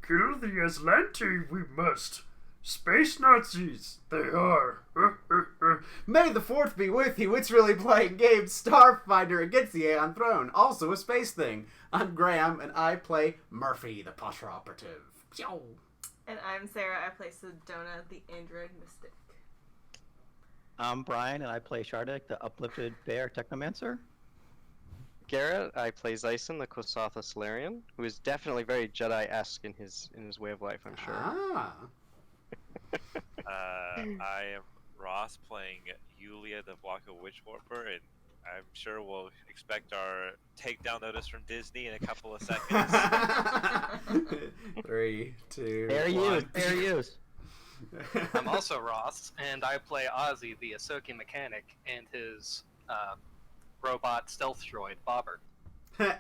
Kill the Aslanti, we must. Space Nazis, they are. May the fourth be with you. It's really playing games Starfinder against the Aeon throne. Also a space thing. I'm Graham, and I play Murphy, the Potter operative. And I'm Sarah. I play Sedona, the android mystic. I'm Brian, and I play Shardik, the uplifted bear technomancer. Garrett, I play Zyson, the Kosatha Solarian, who is definitely very Jedi-esque in his way of life, I'm sure. Ah. I am Ross playing Yulia, the Waka Witchwarper, and I'm sure we'll expect our takedown notice from Disney in a couple of seconds. 3, 2, Fair 1. use, fair use. I'm also Ross, and I play Ozzy, the Ahsoka mechanic, and his robot stealth droid, Bobber. And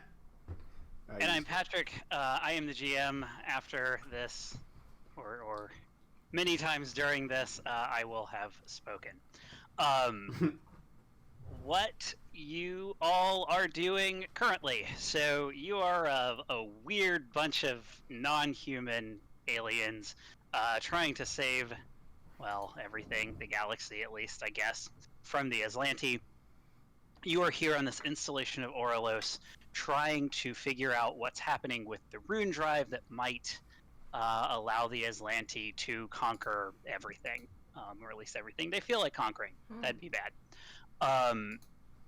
I'm Patrick. I am the GM. After this, or many times during this, I will have spoken. What you all are doing currently. So you are a weird bunch of non-human aliens trying to save, well, everything, the galaxy at least, I guess, from the Aslanti. You are here on this installation of Orelos trying to figure out what's happening with the rune drive that might allow the Aslanti to conquer everything, or at least everything they feel like conquering. That'd be bad.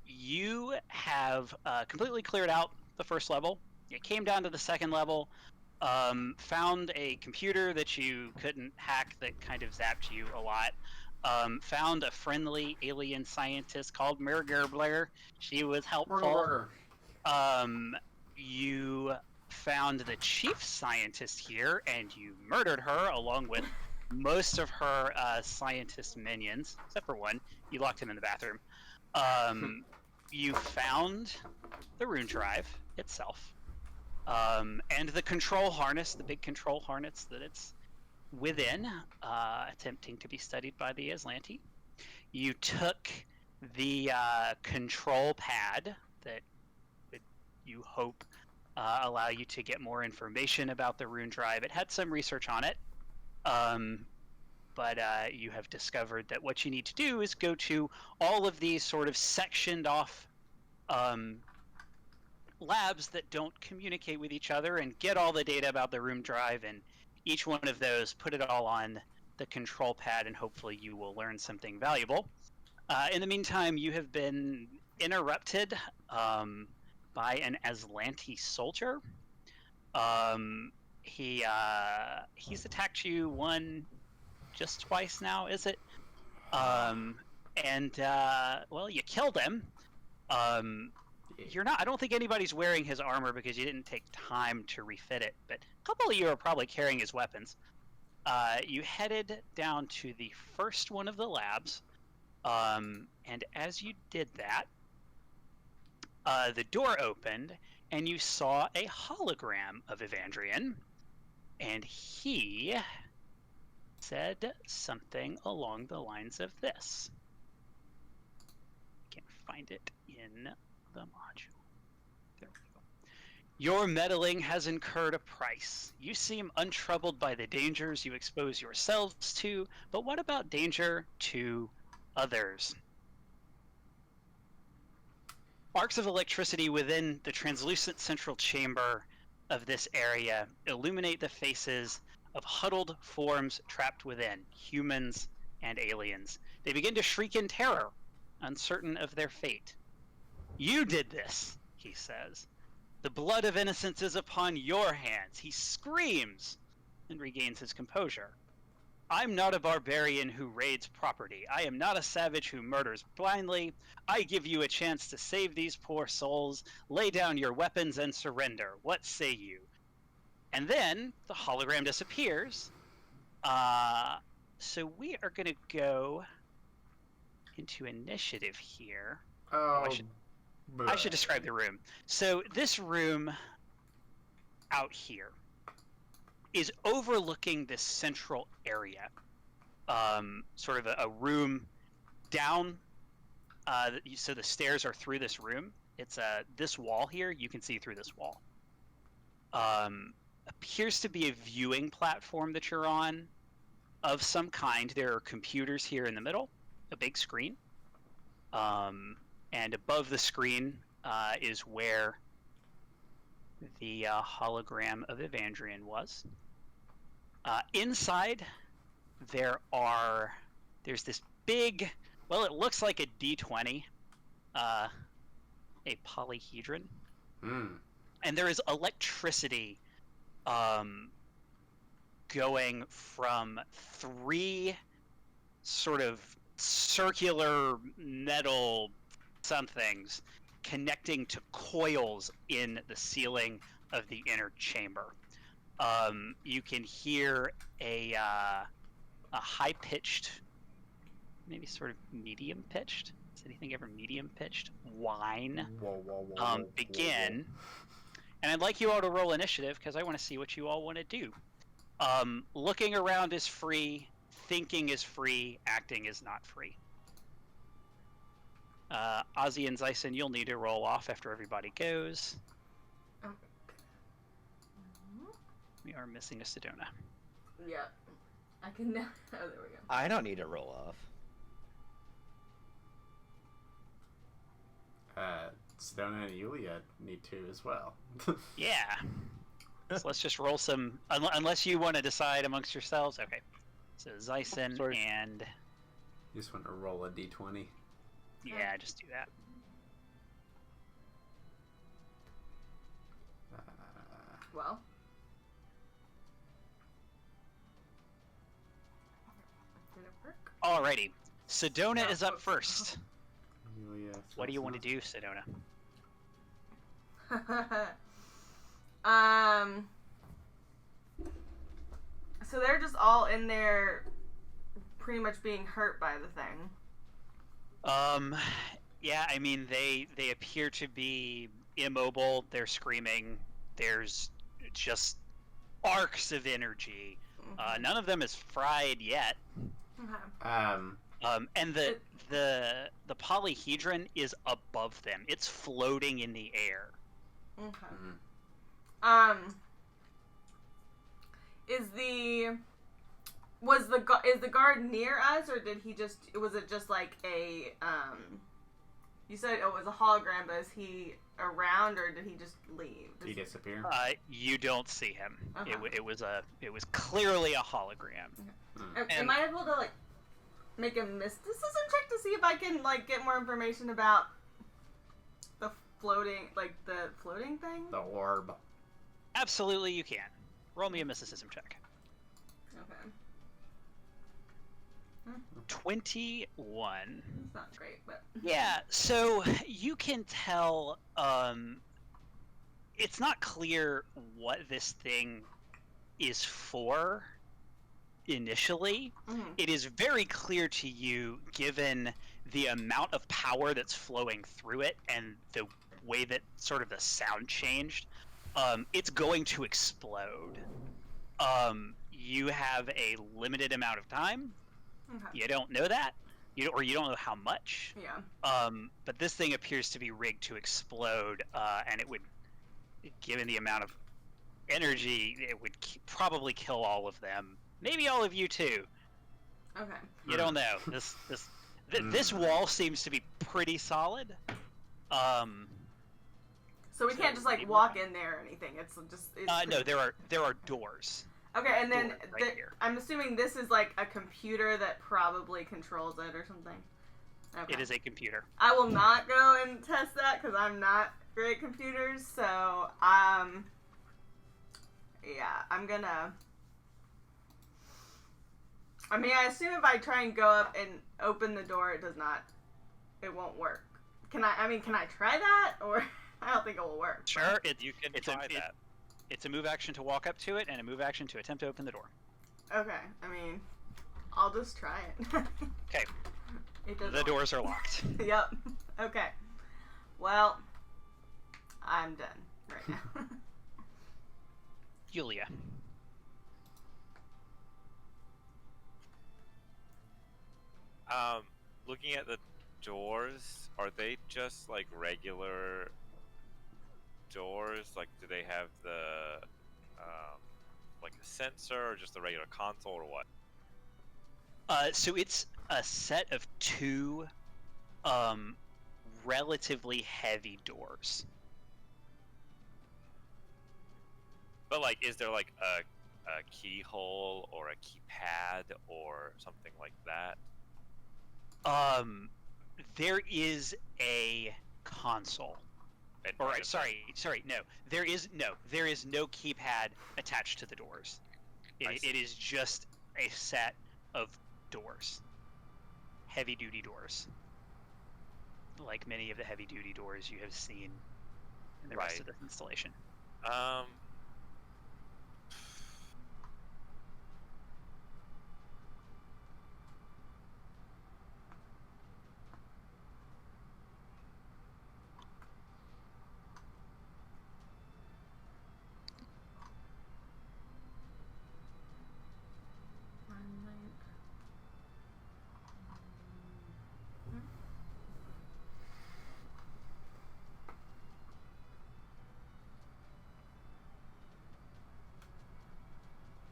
You have completely cleared out the first level. You came down to the second level, found a computer that you couldn't hack that kind of zapped you a lot. Found a friendly alien scientist called Mirger Blair. She was helpful. You found the chief scientist here, and you murdered her along with most of her scientist minions, except for one. You locked him in the bathroom. You found the rune drive itself, and the control harness, the big control harness that it's within, attempting to be studied by the Aslanti. You took the control pad that would, you hope, allow you to get more information about the rune drive. It had some research on it, but you have discovered that what you need to do is go to all of these sort of sectioned off labs that don't communicate with each other and get all the data about the rune drive, and each one of those, put it all on the control pad, and hopefully you will learn something valuable. In the meantime, you have been interrupted by an Aslanti soldier. He's attacked you just twice now, is it? Well, you killed him. I don't think anybody's wearing his armor because you didn't take time to refit it, but a couple of you are probably carrying his weapons. You headed down to the first one of the labs, and as you did that, the door opened, and you saw a hologram of Evandrian, and he said something along the lines of this. Can't find it in the module. There we go. Your meddling has incurred a price. You seem untroubled by the dangers you expose yourselves to, but what about danger to others? Arcs of electricity within the translucent central chamber of this area illuminate the faces of huddled forms trapped within, humans and aliens. They begin to shriek in terror, uncertain of their fate. You did this, he says. The blood of innocence is upon your hands. He screams and regains his composure. I'm not a barbarian who raids property. I am not a savage who murders blindly. I give you a chance to save these poor souls. Lay down your weapons and surrender. What say you? And then the hologram disappears. So we are going to go into initiative here. I should describe the room. So this room out here is overlooking this central area. Sort of a room down. So the stairs are through this room. It's this wall here. You can see through this wall. appears to be a viewing platform that you're on of some kind. There are computers here in the middle, a big screen. And above the screen is where the hologram of Evandrian was. Inside, there's this big, well, it looks like a D20, a polyhedron. And there is electricity going from 3 sort of circular metal somethings connecting to coils in the ceiling of the inner chamber. You can hear a high-pitched, maybe sort of medium-pitched. Is anything ever medium-pitched? Whine. Begin. And I'd like you all to roll initiative because I want to see what you all want to do. Looking around is free. Thinking is free. Acting is not free. Ozzy and Zyson, you'll need to roll off after everybody goes. We are missing a Sedona. Yeah. I can now. Oh, there we go. I don't need to roll off. Sedona and Yulia need to as well. Yeah. So let's just roll some. Unless you want to decide amongst yourselves. Okay. So Zyson and. You just want to roll a d20. Yeah, just do that. Well. Did it work? Alrighty. Sedona is up first. Yulia, What do you want to do, Sedona? So they're just all in there pretty much being hurt by the thing. Yeah, I mean, they appear to be immobile. They're screaming. There's just arcs of energy. None of them is fried yet. Okay. And the polyhedron is above them. It's floating in the air. Okay. Is the guard near us, or was it just like a you said it was a hologram, but is he around, or did he just leave? Did he disappear? You don't see him. Okay. It was clearly a hologram. Am I able to like make a mysticism check to see if I can like get more information about the floating thing? The orb. Absolutely, you can. Roll me a mysticism check. Okay. 21. It's not great, but Yeah, so you can tell it's not clear what this thing is for initially. It is very clear to you, given the amount of power that's flowing through it and the way that sort of the sound changed. It's going to explode. You have a limited amount of time. okay. You don't know that, you don't know how much. Yeah. But this thing appears to be rigged to explode, and it would, given the amount of energy, it would probably kill all of them. Maybe all of you too. Okay. You don't know. This wall seems to be pretty solid. So we can't just like walk in there or anything. It's No, there are doors. Okay, and then Door right here. I'm assuming this is like a computer that probably controls it or something. Okay. It is a computer. I will not go and test that because I'm not great at computers. So yeah, I'm gonna. I mean, I assume if I try and go up and open the door, it won't work. Can I try that, or I don't think it will work. Sure, You can try that. It's a move action to walk up to it and a move action to attempt to open the door. Okay, I mean, I'll just try it. Okay. It doesn't The work. doors are locked. Yep. Okay. Well, I'm done right now. Yulia. Looking at the doors, are they just like regular doors? Like, do they have the like a sensor or just a regular console or what? So it's a set of two relatively heavy doors. But like, is there like a keyhole or a keypad or something like that? There is a console. And All part right, of sorry, no. There is no keypad attached to the doors. I see. It is just a set of doors. Heavy duty doors. Like many of the heavy duty doors you have seen in the rest of this installation.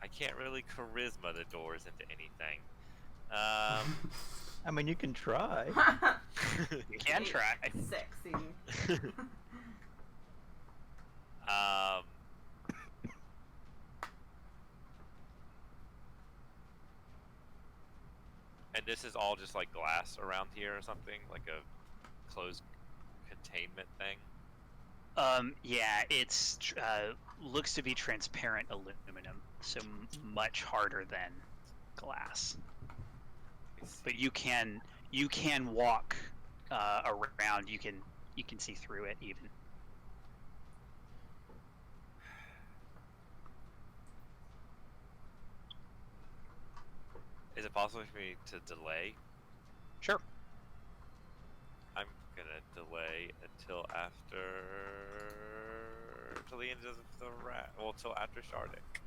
I can't really charisma the doors into anything. I mean, you can try. You can try. Sexy. And this is all just like glass around here or something, like a closed containment thing. Yeah, it's looks to be transparent aluminum, so much harder than glass. But you can walk around. You can see through it even. Is it possible for me to delay? Sure. I'm gonna delay until the end of the till after Shardik.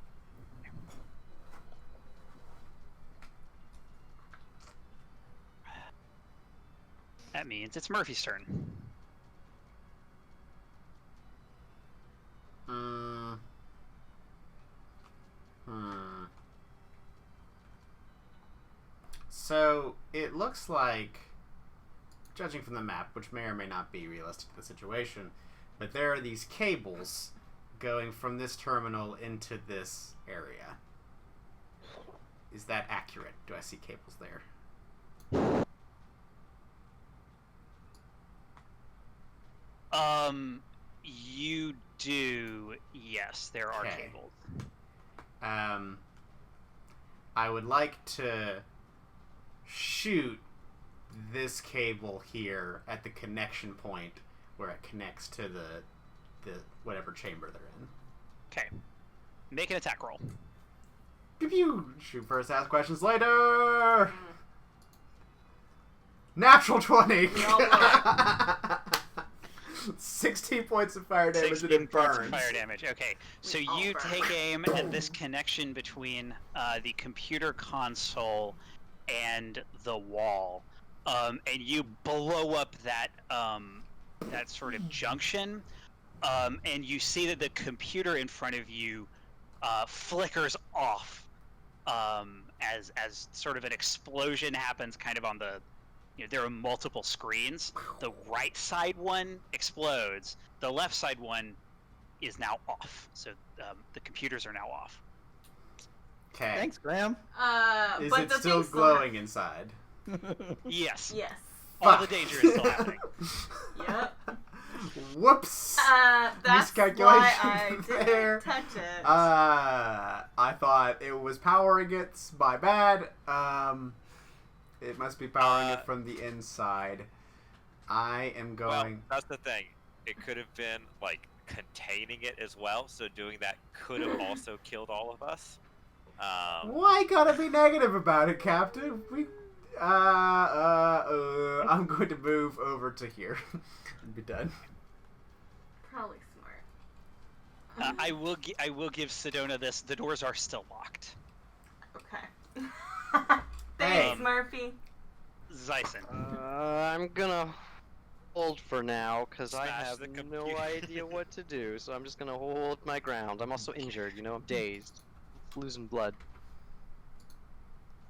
That means it's Murphy's turn. So it looks like, judging from the map, which may or may not be realistic to the situation, but there are these cables going from this terminal into this area. Is that accurate? Do I see cables there? You do. Yes, there are Okay. cables. I would like to shoot this cable here at the connection point where it connects to the whatever chamber they're in. Okay. Make an attack roll. Pew pew! Shoot first, ask questions later! Natural 20! We all know 16 points of fire damage and 16 it points burns. of fire damage. Okay, so all you burn. take aim at this connection between the computer console and the wall, and you blow up that that sort of junction, and you see that the computer in front of you flickers off as sort of an explosion happens, kind of on the. There are multiple screens. The right side one explodes. The left side one is now off. So the computers are now off. Okay. Thanks, Graham. Is but it the still thing's glowing inside? Yes. Yes. All the danger is still happening. Yep. Whoops! That's Miscalculation why I there. didn't touch it. I thought it was powering it. My bad. It must be powering it from the inside. I am going... Well, that's the thing. It could have been, like, containing it as well, so doing that could have also killed all of us. Why gotta be negative about it, Captain? I'm going to move over to here and be done. Probably smart. I will give Sedona this. The doors are still locked. Okay. Hey. Thanks, Murphy. Zyson. I'm gonna hold for now, because I Smash have the no computer. idea what to do, so I'm just gonna hold my ground. I'm also injured, I'm dazed. losing blood.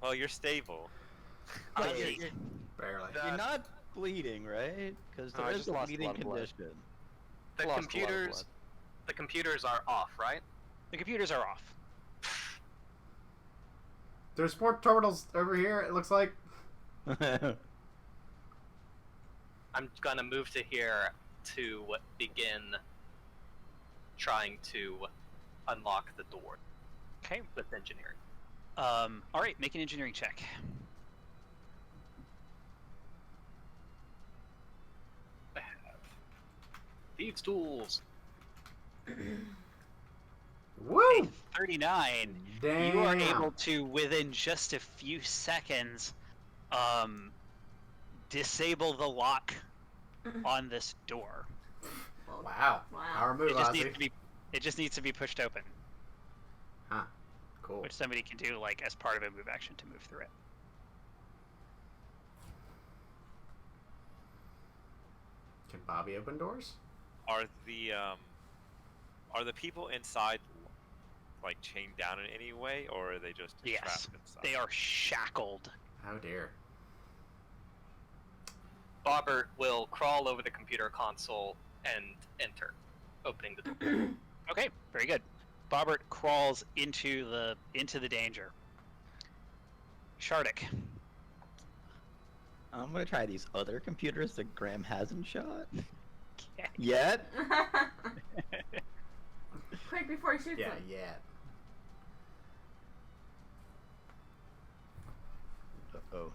Well, you're stable. Well, Ozzy. Barely. The- you're not bleeding, right? Because No, I there is just a lost a bleeding lot of blood. condition. The Lost a lot of computers, blood. the computers are off, right? The computers are off. There's more terminals over here, it looks like. I'm gonna move to here to begin trying to unlock the door Okay. with engineering. All right, make an engineering check. I have thieves' tools. Woo! 39. Damn. You are able to, within just a few seconds, disable the lock on this door. Wow. Wow. Power move, Ozzy. It just needs to be pushed open, Huh. Cool. which somebody can do like as part of a move action to move through it. Can Bobby open doors? Are the people inside like chained down in any way, or are they just Yes, trapped inside? they are shackled. Oh dear. Bobbert will crawl over the computer console and enter, opening the door. Okay, very good. Bobbert crawls into the danger. Shardik. I'm gonna try these other computers that Graham hasn't shot Okay. yet. Quick before he shoots Yeah, him. yeah. Oh,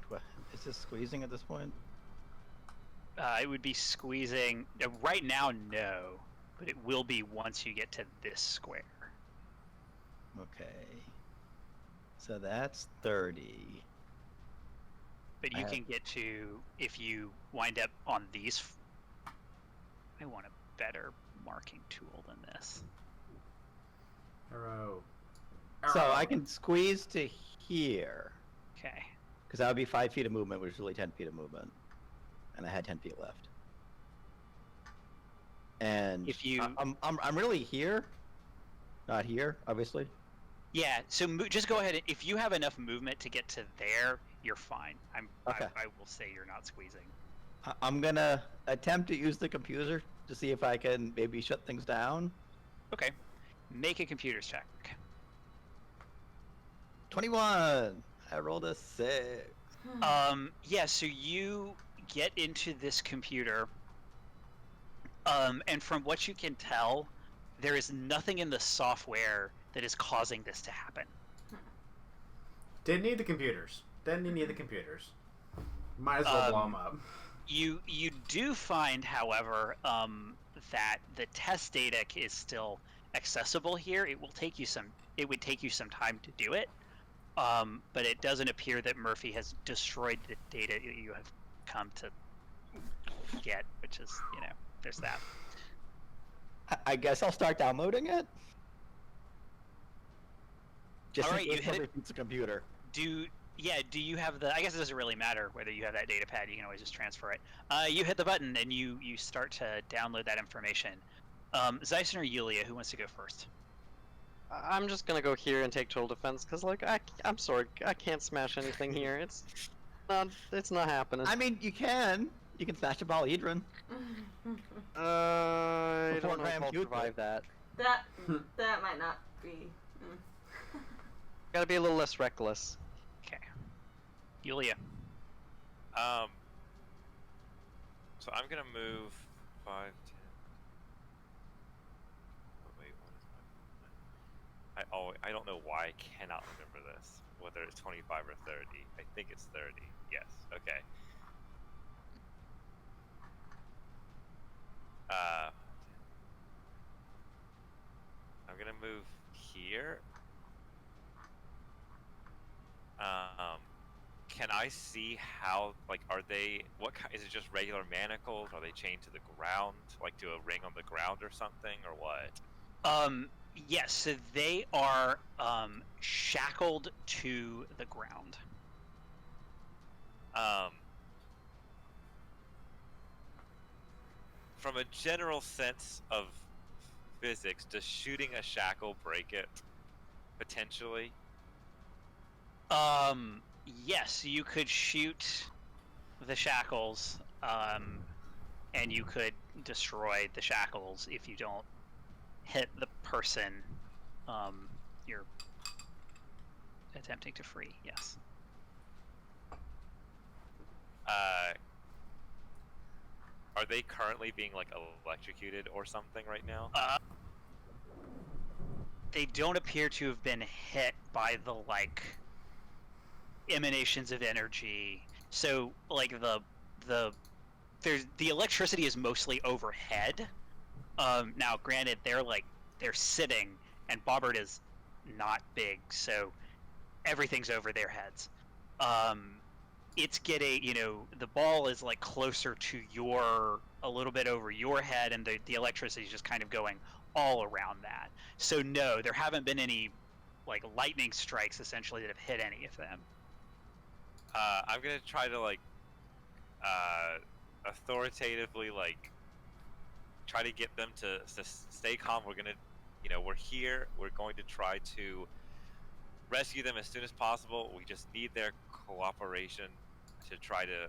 is this squeezing at this point? It would be squeezing. Right now, no, but it will be once you get to this square. Okay. So that's 30. But I you have- can get to, if you wind up on these. I want a better marking tool than this. Arrow. So Arrow. I can squeeze to here. Okay. Because that would be 5 feet of movement, which is really 10 feet of movement. And I had 10 feet left. And If you- I'm really here. Not here, obviously. Yeah. So just go ahead. If you have enough movement to get to there, you're fine. Okay. I will say you're not squeezing. I'm gonna attempt to use the computer to see if I can maybe shut things down. Okay. Make a computer's check. 21. I rolled a 6. Yeah, so you get into this computer, and from what you can tell, there is nothing in the software that is causing this to happen. Didn't need the computers. Didn't need the computers. Might as well blow them up. You do find, however, that the test data is still accessible here. It would take you some time to do it, but it doesn't appear that Murphy has destroyed the data you have come to get, which is, there's that. I guess I'll start downloading it. Just All right, in you case hit it it. repeats the computer. Do you have the? I guess it doesn't really matter whether you have that data pad. You can always just transfer it. You hit the button and you start to download that information. Zyson or Yulia, who wants to go first? I'm just gonna go here and take total defense, cause like I'm sorry, I can't smash anything here. It's not happening. I mean, you can smash a polyhedron. I Before don't know if Graham I'll Cute survive that. that might not be. Gotta be a little less reckless. Okay. Yulia. So I'm gonna move 5, 10. Oh, wait, what is my movement? I don't know why I cannot remember this. Whether it's 25 or 30. I think it's 30. Yes. Okay. I'm gonna move here. Can I see how, like, are they, is it just regular manacles? Are they chained to the ground? Like, do a ring on the ground or something, or what? Yes, so they are shackled to the ground. From a general sense of physics, does shooting a shackle break it? potentially? Yes, you could shoot the shackles, and you could destroy the shackles if you don't hit the person you're attempting to free. Yes. Are they currently being like electrocuted or something right now? They don't appear to have been hit by the emanations of energy. So the electricity is mostly overhead. Now granted they're sitting and Bobbert is not big, so everything's over their heads. It's getting, the ball is like closer to a little bit over your head, and the electricity is just kind of going all around that. So no, there haven't been any like lightning strikes essentially that have hit any of them. I'm gonna try to authoritatively try to get them to stay calm. We're gonna, we're here. We're going to try to rescue them as soon as possible. We just need their cooperation to try to,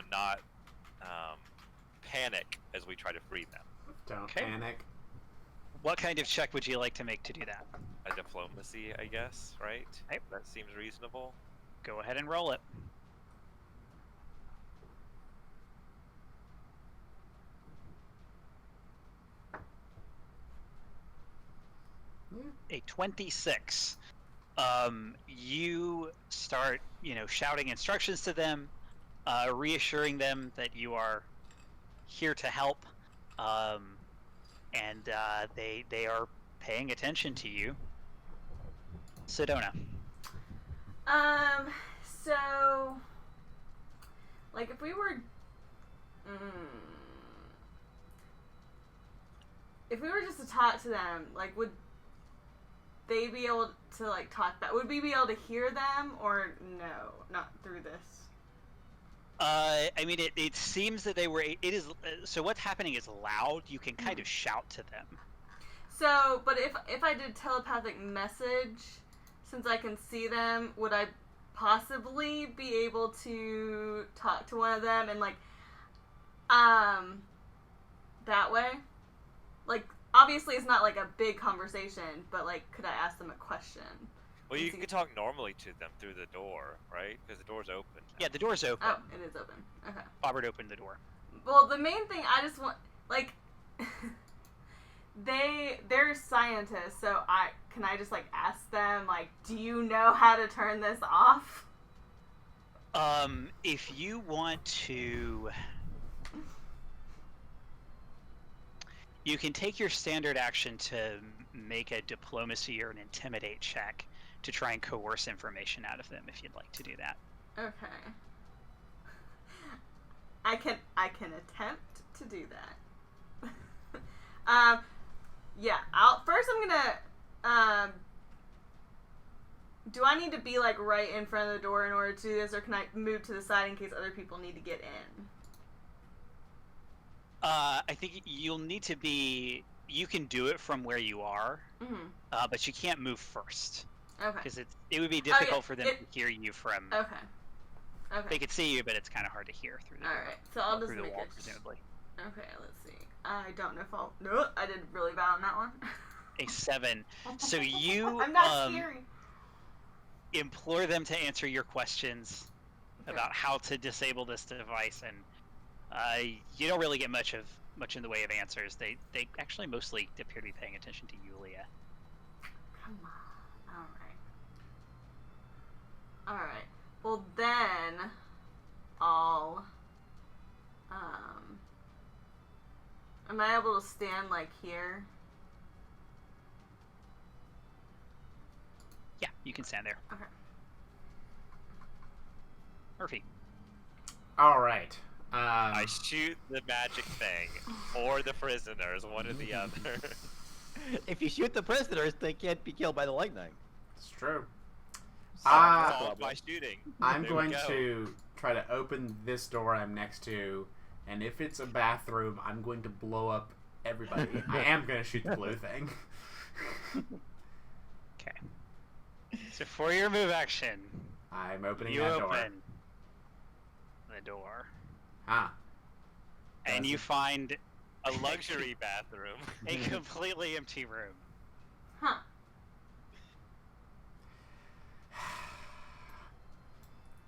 not panic as we try to free them. Don't panic. What kind of check would you like to make to do that? A diplomacy, I guess, right? Okay. That seems reasonable. Go ahead and roll it. A 26. You start, shouting instructions to them, reassuring them that you are here to help, and they are paying attention to you. Sedona. So, if we were, just to talk to them, would they be able to talk back? Would we be able to hear them, or no, not through this? It seems that they were. It is. So what's happening is loud. You can kind of shout to them. So, but if I did telepathic message, since I can see them, would I possibly be able to talk to one of them and that way? Obviously it's not a big conversation, but could I ask them a question? Well, you can talk normally to them through the door, right? Because the door's open. Yeah, the door's open. Oh, it is open. Okay. Bobbert opened the door. Well, the main thing I just want, they're scientists, so can I just ask them do you know how to turn this off? If you want to, you can take your standard action to make a diplomacy or an intimidate check to try and coerce information out of them if you'd like to do that. Okay. I can attempt to do that. Yeah, I'm gonna, do I need to be right in front of the door in order to do this, or can I move to the side in case other people need to get in? I think you'll need to be, you can do it from where you are, but you can't move first. Okay. Because it would be difficult for them to hear you from. Okay. They could see you, but it's kind of hard to hear through the door. Alright, so I'll just through make the wall, it. presumably. Okay, let's see. I don't know if I'll. No, I did really bad on that one. A 7. So you I'm not scary. implore them to answer your questions about how to disable this device, and you don't really get much in the way of answers. They actually mostly appear to be paying attention to Yulia. Come on. Alright. Well, then I'll am I able to stand here? Yeah, you can stand there. Okay. Murphy. All right. I shoot the magic thing, or the prisoners, one or the other. If you shoot the prisoners, they can't be killed by the lightning. It's true. Solved by shooting. I'm There going we go. to try to open this door I'm next to, and if it's a bathroom, I'm going to blow up everybody. I am going to shoot the blue thing. Okay. So for your move action, I'm opening you that open door. the door, Ah. and Does you it- find A luxury bathroom. a completely empty room. Huh.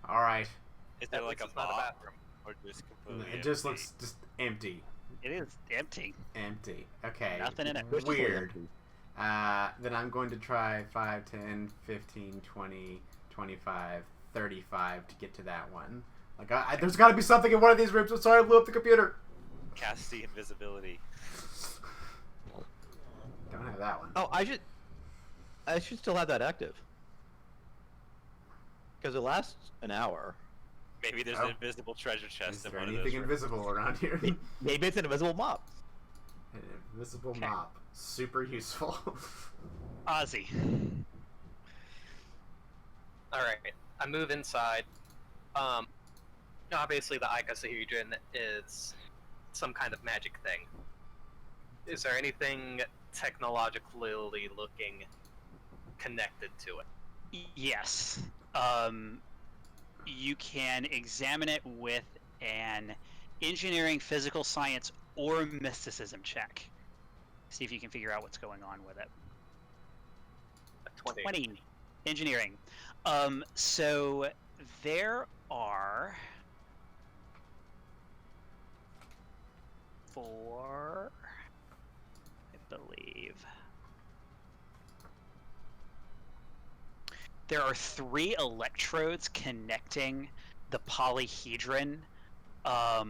All right. Is there At like least a it's not a mop? bathroom. Or just completely It just empty? looks just empty. It is empty. Empty. Okay. Nothing in it. Mercifully Weird. empty. Then I'm going to try 5, 10, 15, 20, 25, 35 to get to that one. Like, there's got to be something in one of these rooms. I'm sorry, I blew up the computer. Cast the invisibility. Don't have that one. Oh, I should still have that active. Because it lasts an hour. Maybe there's Oh. an invisible treasure chest Is in there one of those anything rooms. invisible around here? Maybe it's an invisible mop. An invisible Okay. mop. Super useful. Ozzy. All right, I move inside. Obviously the icosahedron is some kind of magic thing. Is there anything technologically looking connected to it? Yes. You can examine it with an engineering, physical science, or mysticism check. See if you can figure out what's going on with it. A 20. 20. Engineering. So there are 4, I believe. There are 3 electrodes connecting the polyhedron up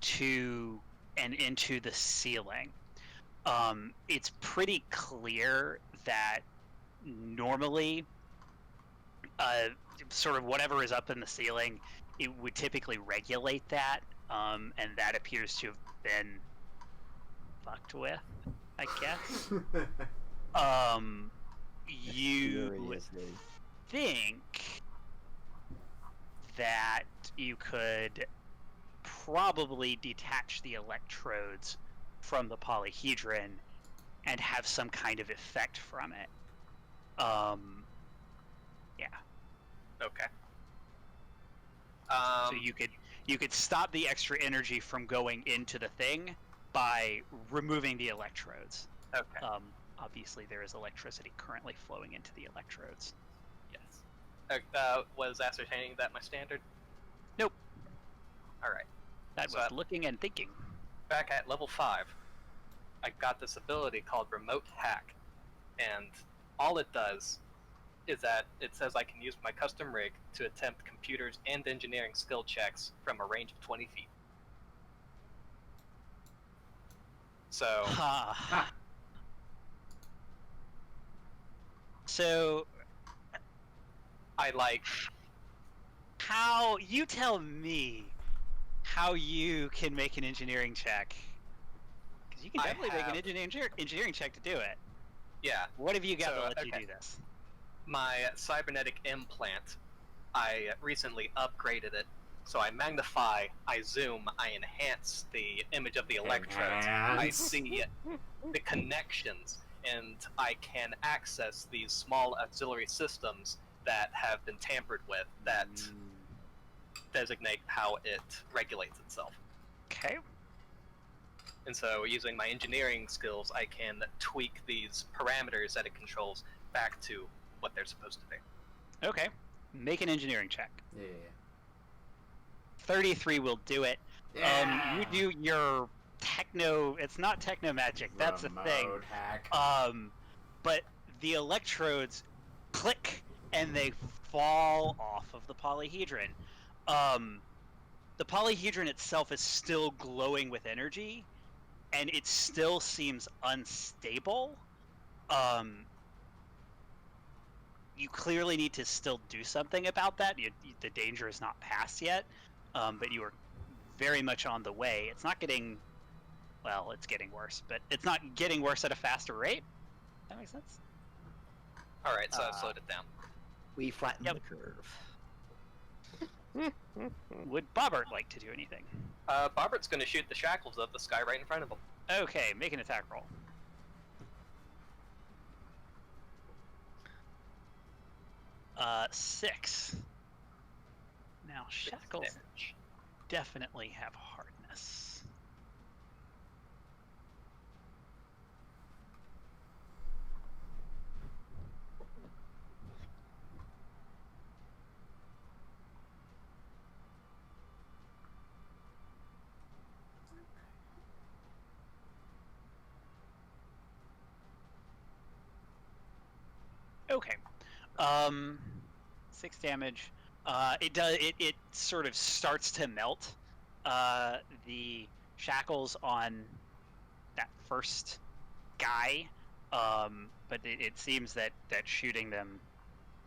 to and into the ceiling. It's pretty clear that normally sort of whatever is up in the ceiling, it would typically regulate that, and that appears to have been fucked with, I guess. You Furiously. think that you could probably detach the electrodes from the polyhedron and have some kind of effect from it. Yeah. Okay. So you could stop the extra energy from going into the thing by removing the electrodes. Okay. Obviously, there is electricity currently flowing into the electrodes. Yes. Was ascertaining that my standard? Nope. All right. That So was I- looking and thinking. Back at level 5, I got this ability called Remote Hack, and all it does is that it says I can use my custom rig to attempt computers and engineering skill checks from a range of 20 feet. So, Ha. So, I how you tell me how you can make an engineering check? Because you can I definitely make an have- engineering check to do it. yeah, What have you got So, to let you okay. do this? my cybernetic implant, I recently upgraded it. So I magnify, I zoom, I enhance the image of the electrodes. I Enhance. see the connections, and I can access these small auxiliary systems that have been tampered with that designate how it regulates itself. Okay. And so, using my engineering skills, I can tweak these parameters that it controls back to what they're supposed to be. Okay. Make an engineering check. Yeah. 33 will do it. Yeah. You do your techno. It's not techno magic. That's the thing. Remote hack. But the electrodes click and they fall off of the polyhedron. The polyhedron itself is still glowing with energy, and it still seems unstable. You clearly need to still do something about that. The danger is not past yet, but you are very much on the way. It's not getting, well, it's getting worse, but it's not getting worse at a faster rate. That makes sense. All right, so I slowed it down. We flatten Yep. the curve. Would Bobbert like to do anything? Bobbert's going to shoot the shackles of the sky right in front of him. Okay, make an attack roll. 6. Now, shackles Damage. definitely have hardness. Okay. 6 damage. It sort of starts to melt. The shackles on that first guy, but it seems that shooting them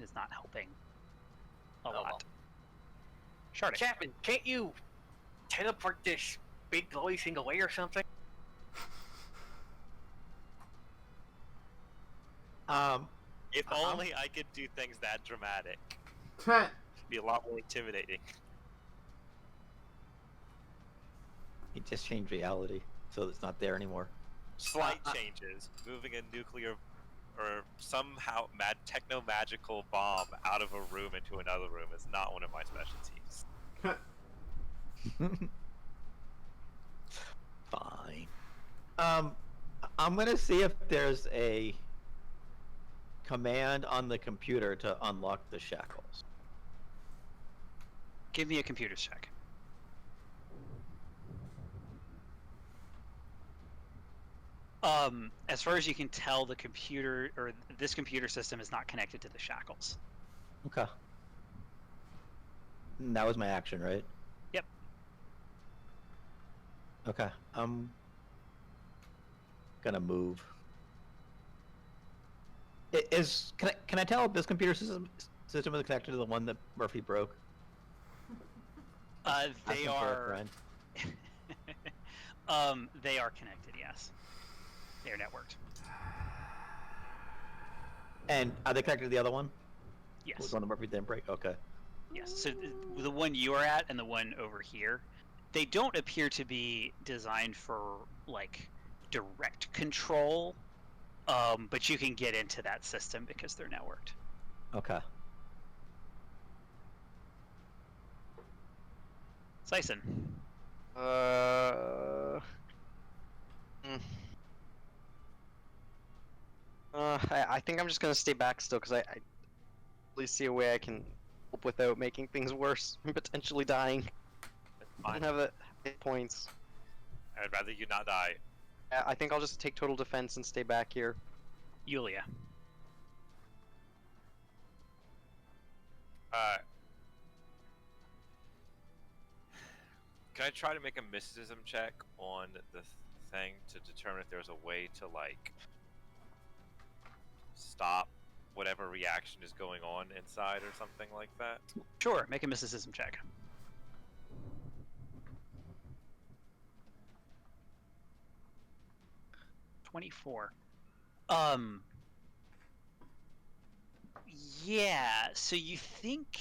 is not helping a lot. Well. Shardik. Chapman, can't you teleport this big glowy thing away or something? If only I could do things that dramatic. Heh. It'd be a lot more intimidating. He just changed reality, so it's not there anymore. Slight changes. Moving a nuclear or somehow techno-magical bomb out of a room into another room is not one of my specialties. Fine. I'm gonna see if there's a command on the computer to unlock the shackles. Give me a computer check. As far as you can tell, the computer or this computer system is not connected to the shackles. Okay. And that was my action, right? Yep. Okay. I'm gonna move. Can I tell if this computer system is connected to the one that Murphy broke? They Asking for a are. friend. They are connected. Yes, they are networked. And are they connected to the other one? Yes. The one that Murphy didn't break? Okay. Yes. So the one you are at and the one over here, they don't appear to be designed for like direct control. But you can get into that system because they're networked. Okay. Sison. I think I'm just gonna stay back still because I really see a way I can help without making things worse and potentially dying. I don't have hit points. I'd rather you not die. I think I'll just take total defense and stay back here. Yulia. Can I try to make a mysticism check on the thing to determine if there's a way to like stop whatever reaction is going on inside or something like that? Sure, make a mysticism check. $24. Yeah, so you think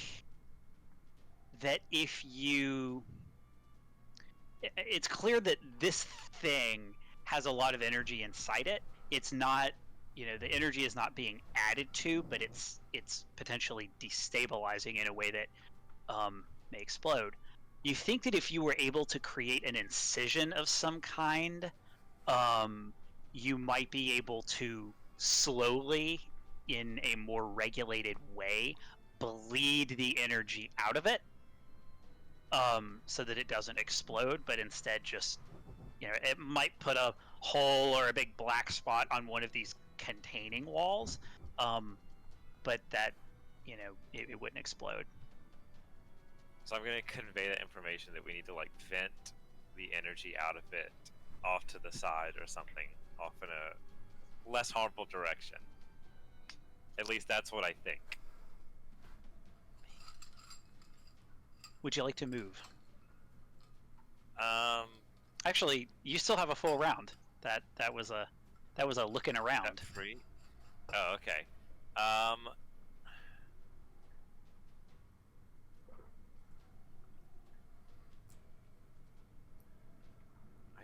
that if you... It's clear that this thing has a lot of energy inside it. It's not, the energy is not being added to, but it's potentially destabilizing in a way that may explode. You think that if you were able to create an incision of some kind, you might be able to slowly, in a more regulated way, bleed the energy out of it, so that it doesn't explode, but instead just, it might put a hole or a big black spot on one of these containing walls, but that, it wouldn't explode. So I'm going to convey that information that we need to like vent the energy out of it off to the side or something, off in a less harmful direction. At least that's what I think. Would you like to move? Actually, you still have a full round. That was a looking around. Free. Oh, okay. I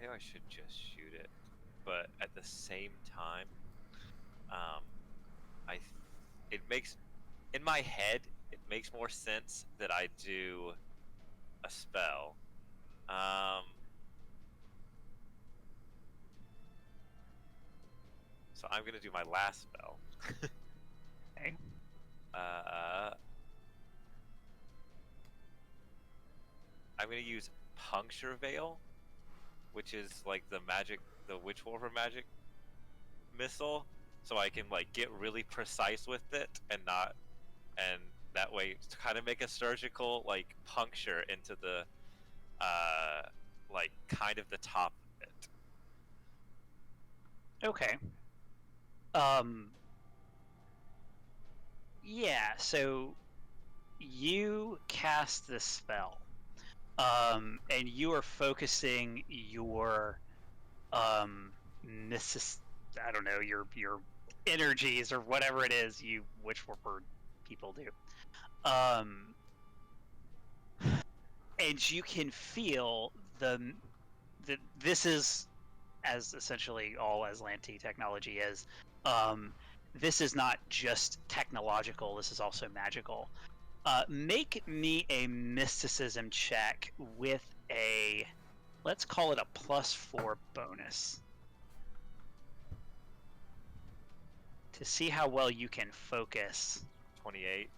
know I should just shoot it, but at the same time, it makes in my head, it makes more sense that I do a spell. So I'm gonna do my last spell. Okay. I'm gonna use Puncture Veil, which is like the Witchwolfer magic missile, so I can like get really precise with it and that way to kind of make a surgical like puncture into the like kind of the top of it. Okay. Yeah, so you cast this spell. And you are focusing your I don't know, your energies or whatever it is you Witchwarper people do. And you can feel this is, as essentially all Aslanti technology is, this is not just technological, this is also magical. Make me a mysticism check with a, let's call it a +4 bonus. To see how well you can focus. 28.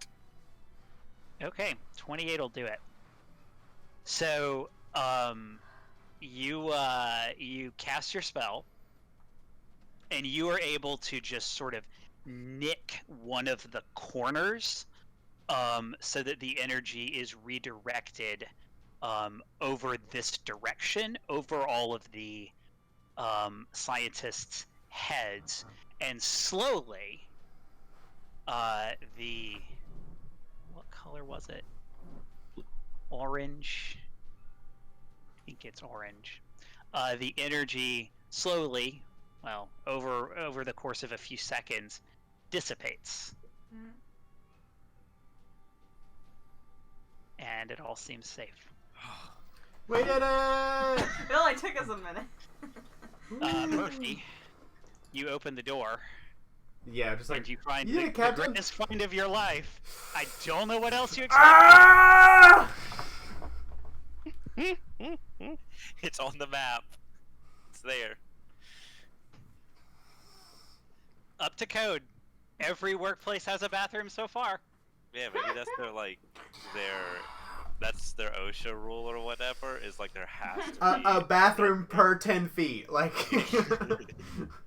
Okay, 28 will do it. So, you cast your spell, and you are able to just sort of nick one of the corners, so that the energy is redirected over this direction, over all of the scientists' heads, and slowly, what color was it? Orange. I think it's orange. The energy slowly, well, over the course of a few seconds, dissipates. Mm. And it all seems safe. We did it! It only took us a minute. Murphy, you open the door. Yeah, just like And you find yeah, the Captain. greatest find of your life. I don't know what else you expect. Ah! It's on the map. It's there. Up to code. Every workplace has a bathroom so far. Yeah, maybe that's that's their OSHA rule or whatever. Is like there has to be A bathroom per 10 feet. Like.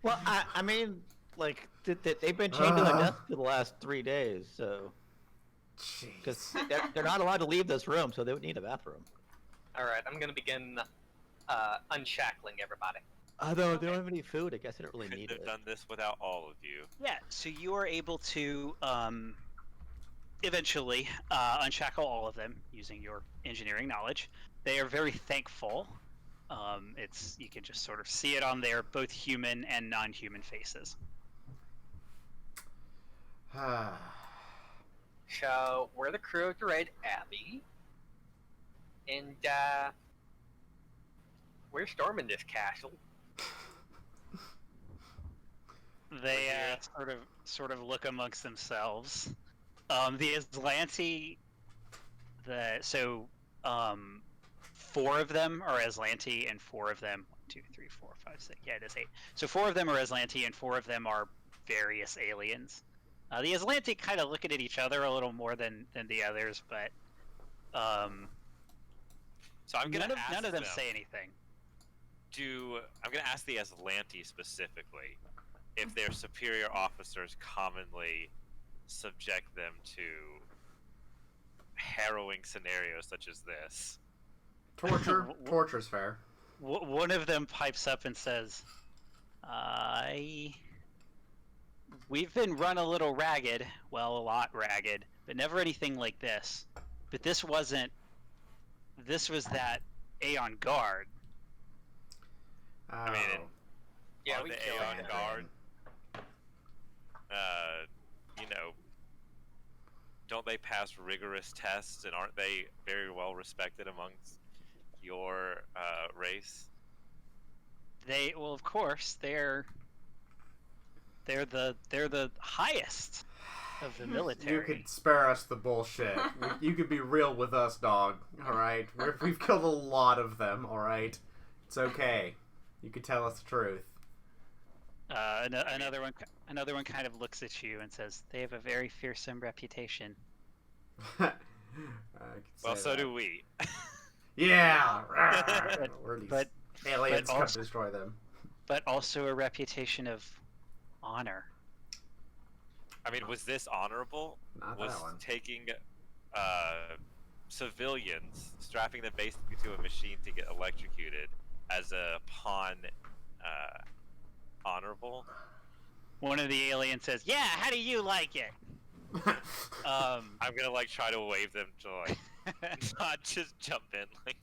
Well, I mean, like they've been chained to their desk for the last 3 days, so because they're not allowed to leave this room, so they would need a bathroom. All right, I'm gonna begin unshackling everybody. Although they don't have any food, I guess they don't really Couldn't need have it. done this without all of you. Yeah, so you are able to eventually unshackle all of them using your engineering knowledge. They are very thankful. You can just sort of see it on their both human and non-human faces. So we're the crew to raid Abby, and we're storming this castle. They sort of look amongst themselves. The Aslanti, four of them are Aslanti, and four of them, 1, 2, 3, 4, 5, 6. Yeah, it is 8. So 4 of them are Aslanti, and 4 of them are various aliens. The Aslanti kind of looking at each other a little more than the others, but So I'm gonna ask none of them say anything. I'm gonna ask the Aslanti specifically if their superior officers commonly subject them to harrowing scenarios such as this. Torture's fair. One of them pipes up and says, we've been run a little ragged, well, a lot ragged, but never anything like this. But this was that Aeon guard. I mean, Yeah, on we the killed Aeon him. guard, don't they pass rigorous tests, and aren't they very well respected amongst your race? Well, of course, they're the highest. of the You military. could spare us the bullshit. You could be real with us, dog. All right, we've killed a lot of them. All right, it's okay. You could tell us the truth. Another one kind of looks at you and says, "They have a very fearsome reputation." I could Well, say so that. do we. Yeah. Or these but- aliens but come also- destroy them. But also a reputation of honor. I mean, was this honorable? Not Was that one. taking civilians, strapping them basically to a machine to get electrocuted as a pawn honorable? One of the aliens says, "Yeah, how do you like it?" I'm gonna like try to wave them to like not just jump in like.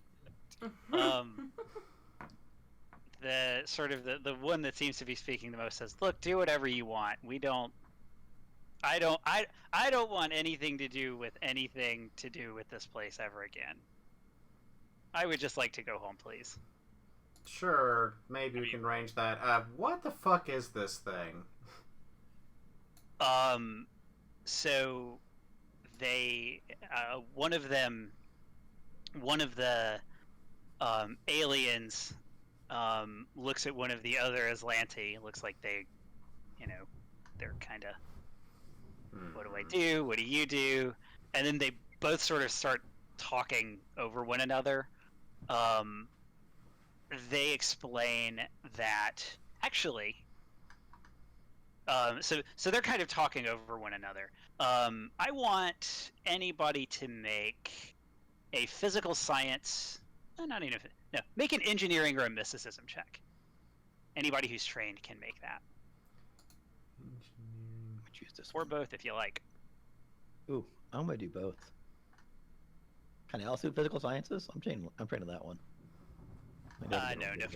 The sort of the one that seems to be speaking the most says, "Look, do whatever you want. I don't want anything to do with this place ever again. I would just like to go home, please." Sure, maybe we can arrange that. What the fuck is this thing? So they, one of the aliens, looks at one of the other Aslanti. Looks like they're kind of, what do I do? What do you do? And then they both sort of start talking over one another. They explain that actually, so they're kind of talking over one another. I want anybody to make a physical science, make an engineering or a mysticism check. Anybody who's trained can make that, Choose this or one. both if you like. Ooh, I'm gonna do both. Can I also do physical sciences? I'm trained to that one. No,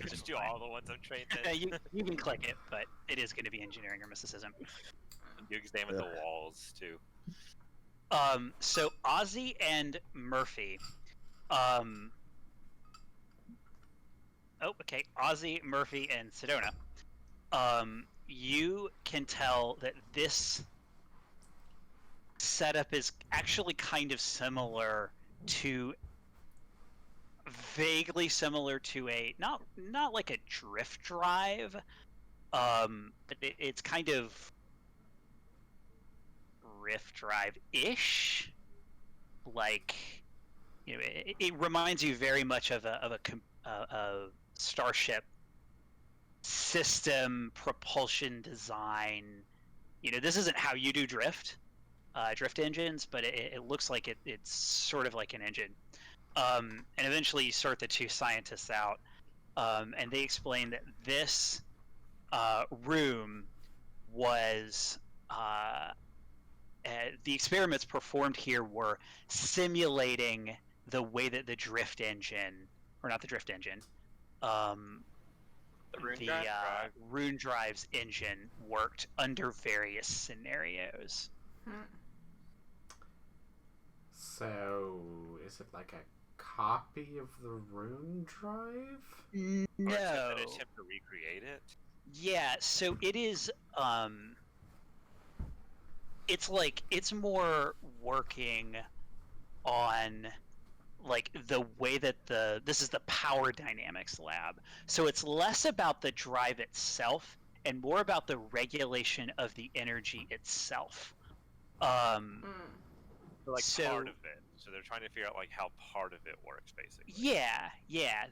Just do all the ones I'm trained in. you can click it, but it is going to be engineering or mysticism. You examine the walls too. So Ozzy and Murphy. Ozzy, Murphy, and Sedona. You can tell that this setup is actually kind of vaguely similar to a not like a drift drive, but it's kind of rift drive-ish. Like, it reminds you very much of a starship system propulsion design. This isn't how you do drift engines, but it looks like it's sort of like an engine. And eventually you sort the two scientists out, and they explain that this room was the experiments performed here were simulating the way that the drift engine, or not the drift engine, the Rune Drive's engine worked under various scenarios. So, is it like a copy of the Rune Drive? Or No. an attempt to recreate it. Yeah, so it is it's more working on like the way that this is the power dynamics lab. So it's less about the drive itself and more about the regulation of the energy itself. Like So- part of it. So they're trying to figure out like how part of it works, basically. Yeah,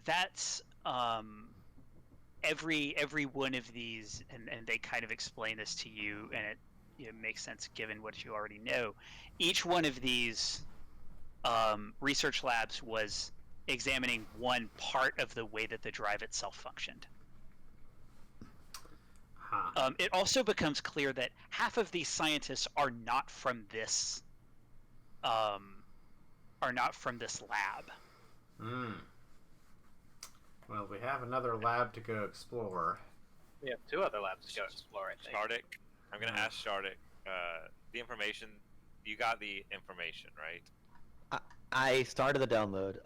that's every one of these, and they kind of explain this to you, and it makes sense given what you already know. Each one of these research labs was examining one part of the way that the drive itself functioned. Huh. It also becomes clear that half of these scientists are not from this lab. Well, we have another lab to go explore. We have two other labs to go explore, I think. Shardik, I'm gonna ask Shardik, the information. You got the information, right? I started the download.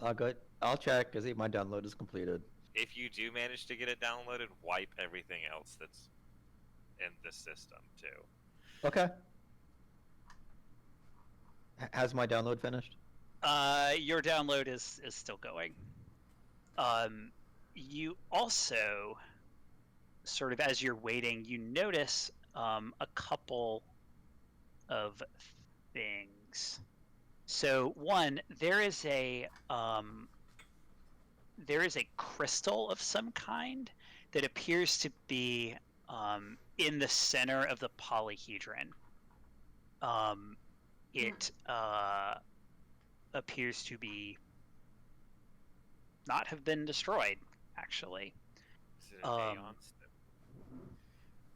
I'll check because my download is completed. If you do manage to get it downloaded, wipe everything else that's in the system too. Okay. Has my download finished? Your download is still going. You also, sort of as you're waiting, you notice a couple of things. So one, there is a crystal of some kind that appears to be in the center of the polyhedron. It appears to be not have been destroyed, actually. Is it an Aeon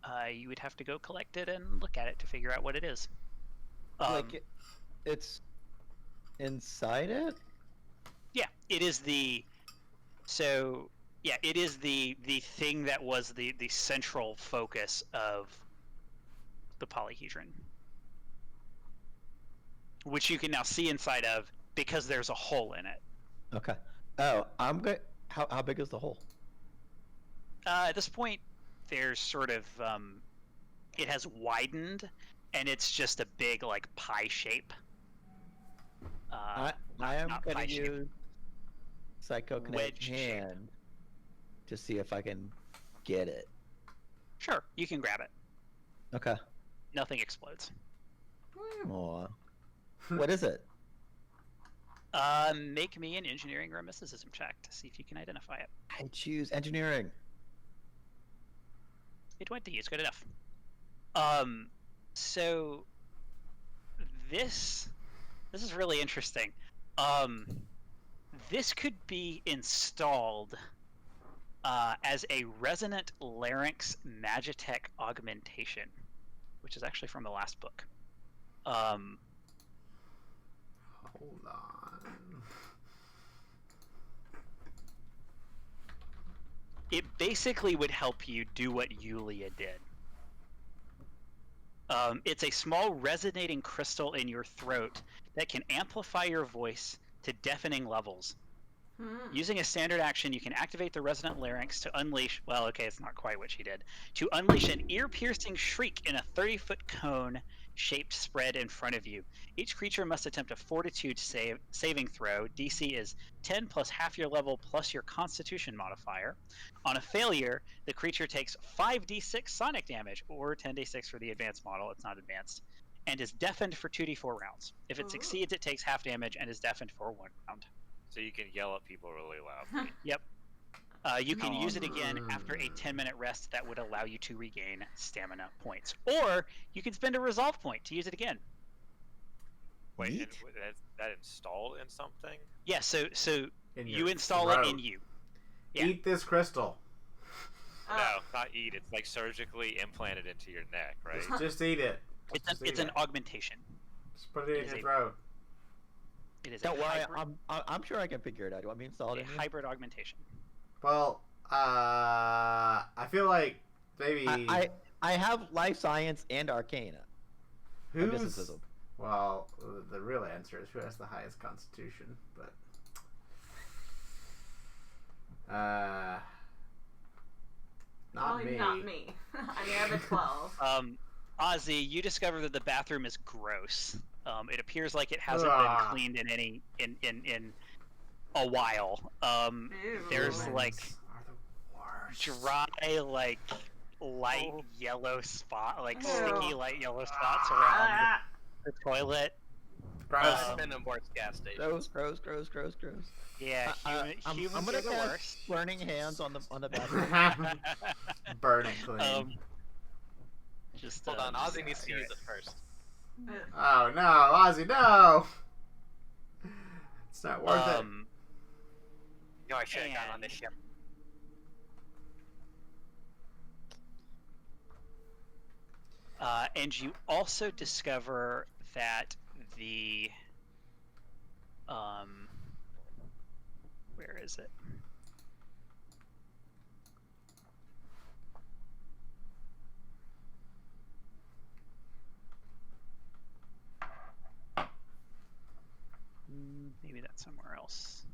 stone? You would have to go collect it and look at it to figure out what it is. It's inside it? Yeah, it is the. So yeah, it is the thing that was the central focus of the polyhedron, which you can now see inside of because there's a hole in it. Okay. Oh, I'm good. How big is the hole? At this point, there's sort of it has widened, and it's just a big like pie shape. I am not gonna pie shape. use Psychokinetic Wedge shape. Hand to see if I can get it. Sure, you can grab it. Okay. Nothing explodes. Aw. What is it? Make me an engineering or a mysticism check to see if you can identify it. I choose engineering. It went to you. It's good enough. So this is really interesting. This could be installed as a resonant larynx magitech augmentation, which is actually from the last book. Hold on. It basically would help you do what Yulia did. It's a small resonating crystal in your throat that can amplify your voice to deafening levels. Using a standard action, you can activate the resonant larynx to unleash. Well, okay, it's not quite what she did. To unleash an ear-piercing shriek in a 30-foot cone-shaped spread in front of you. Each creature must attempt a Fortitude saving throw. DC is 10 plus half your level plus your Constitution modifier. On a failure, the creature takes 5d6 sonic damage, or 10d6 for the advanced model. It's not advanced, and is deafened for 2d4 rounds. If it succeeds, it takes half damage and is deafened for 1 round. So you can yell at people really loud. Yep. You can use it again after a 10-minute rest that would allow you to regain stamina points. Or you can spend a resolve point to use it again. Wait, and Neat. is that installed in something? Yeah, so In you your install throat. it in you. Yeah. Eat this crystal. No, not eat. It's like surgically implanted into your neck, right? Just eat it. It's an augmentation. Just put it in is your a- throat. It is Don't a worry, hybrid, I'm sure I can figure it out. Do you want me to install it a in here? hybrid augmentation. Well, I feel like maybe I have life science and arcana. And who's mysticism. well. The real answer is who has the highest constitution, but not Probably me. not me. I mean, I have a 12. Ozzy, you discover that the bathroom is gross. It appears like it hasn't Ah. been cleaned in any in a while. Ew. There's Humans like are the worst. dry, like light yellow spot, like Ew. sticky light yellow spots around Ah. the toilet. Gross. I've been in worse gas stations. Gross. Yeah, I'm humans gonna are the cast worst. burning hands on the bathroom. Burn it clean. Just Hold on, Ozzy needs to do use it. it first. Oh no, Ozzy, no! It's not worth it. You know, I should have gotten on this ship. And you also discover that the where is it? Maybe that's somewhere else.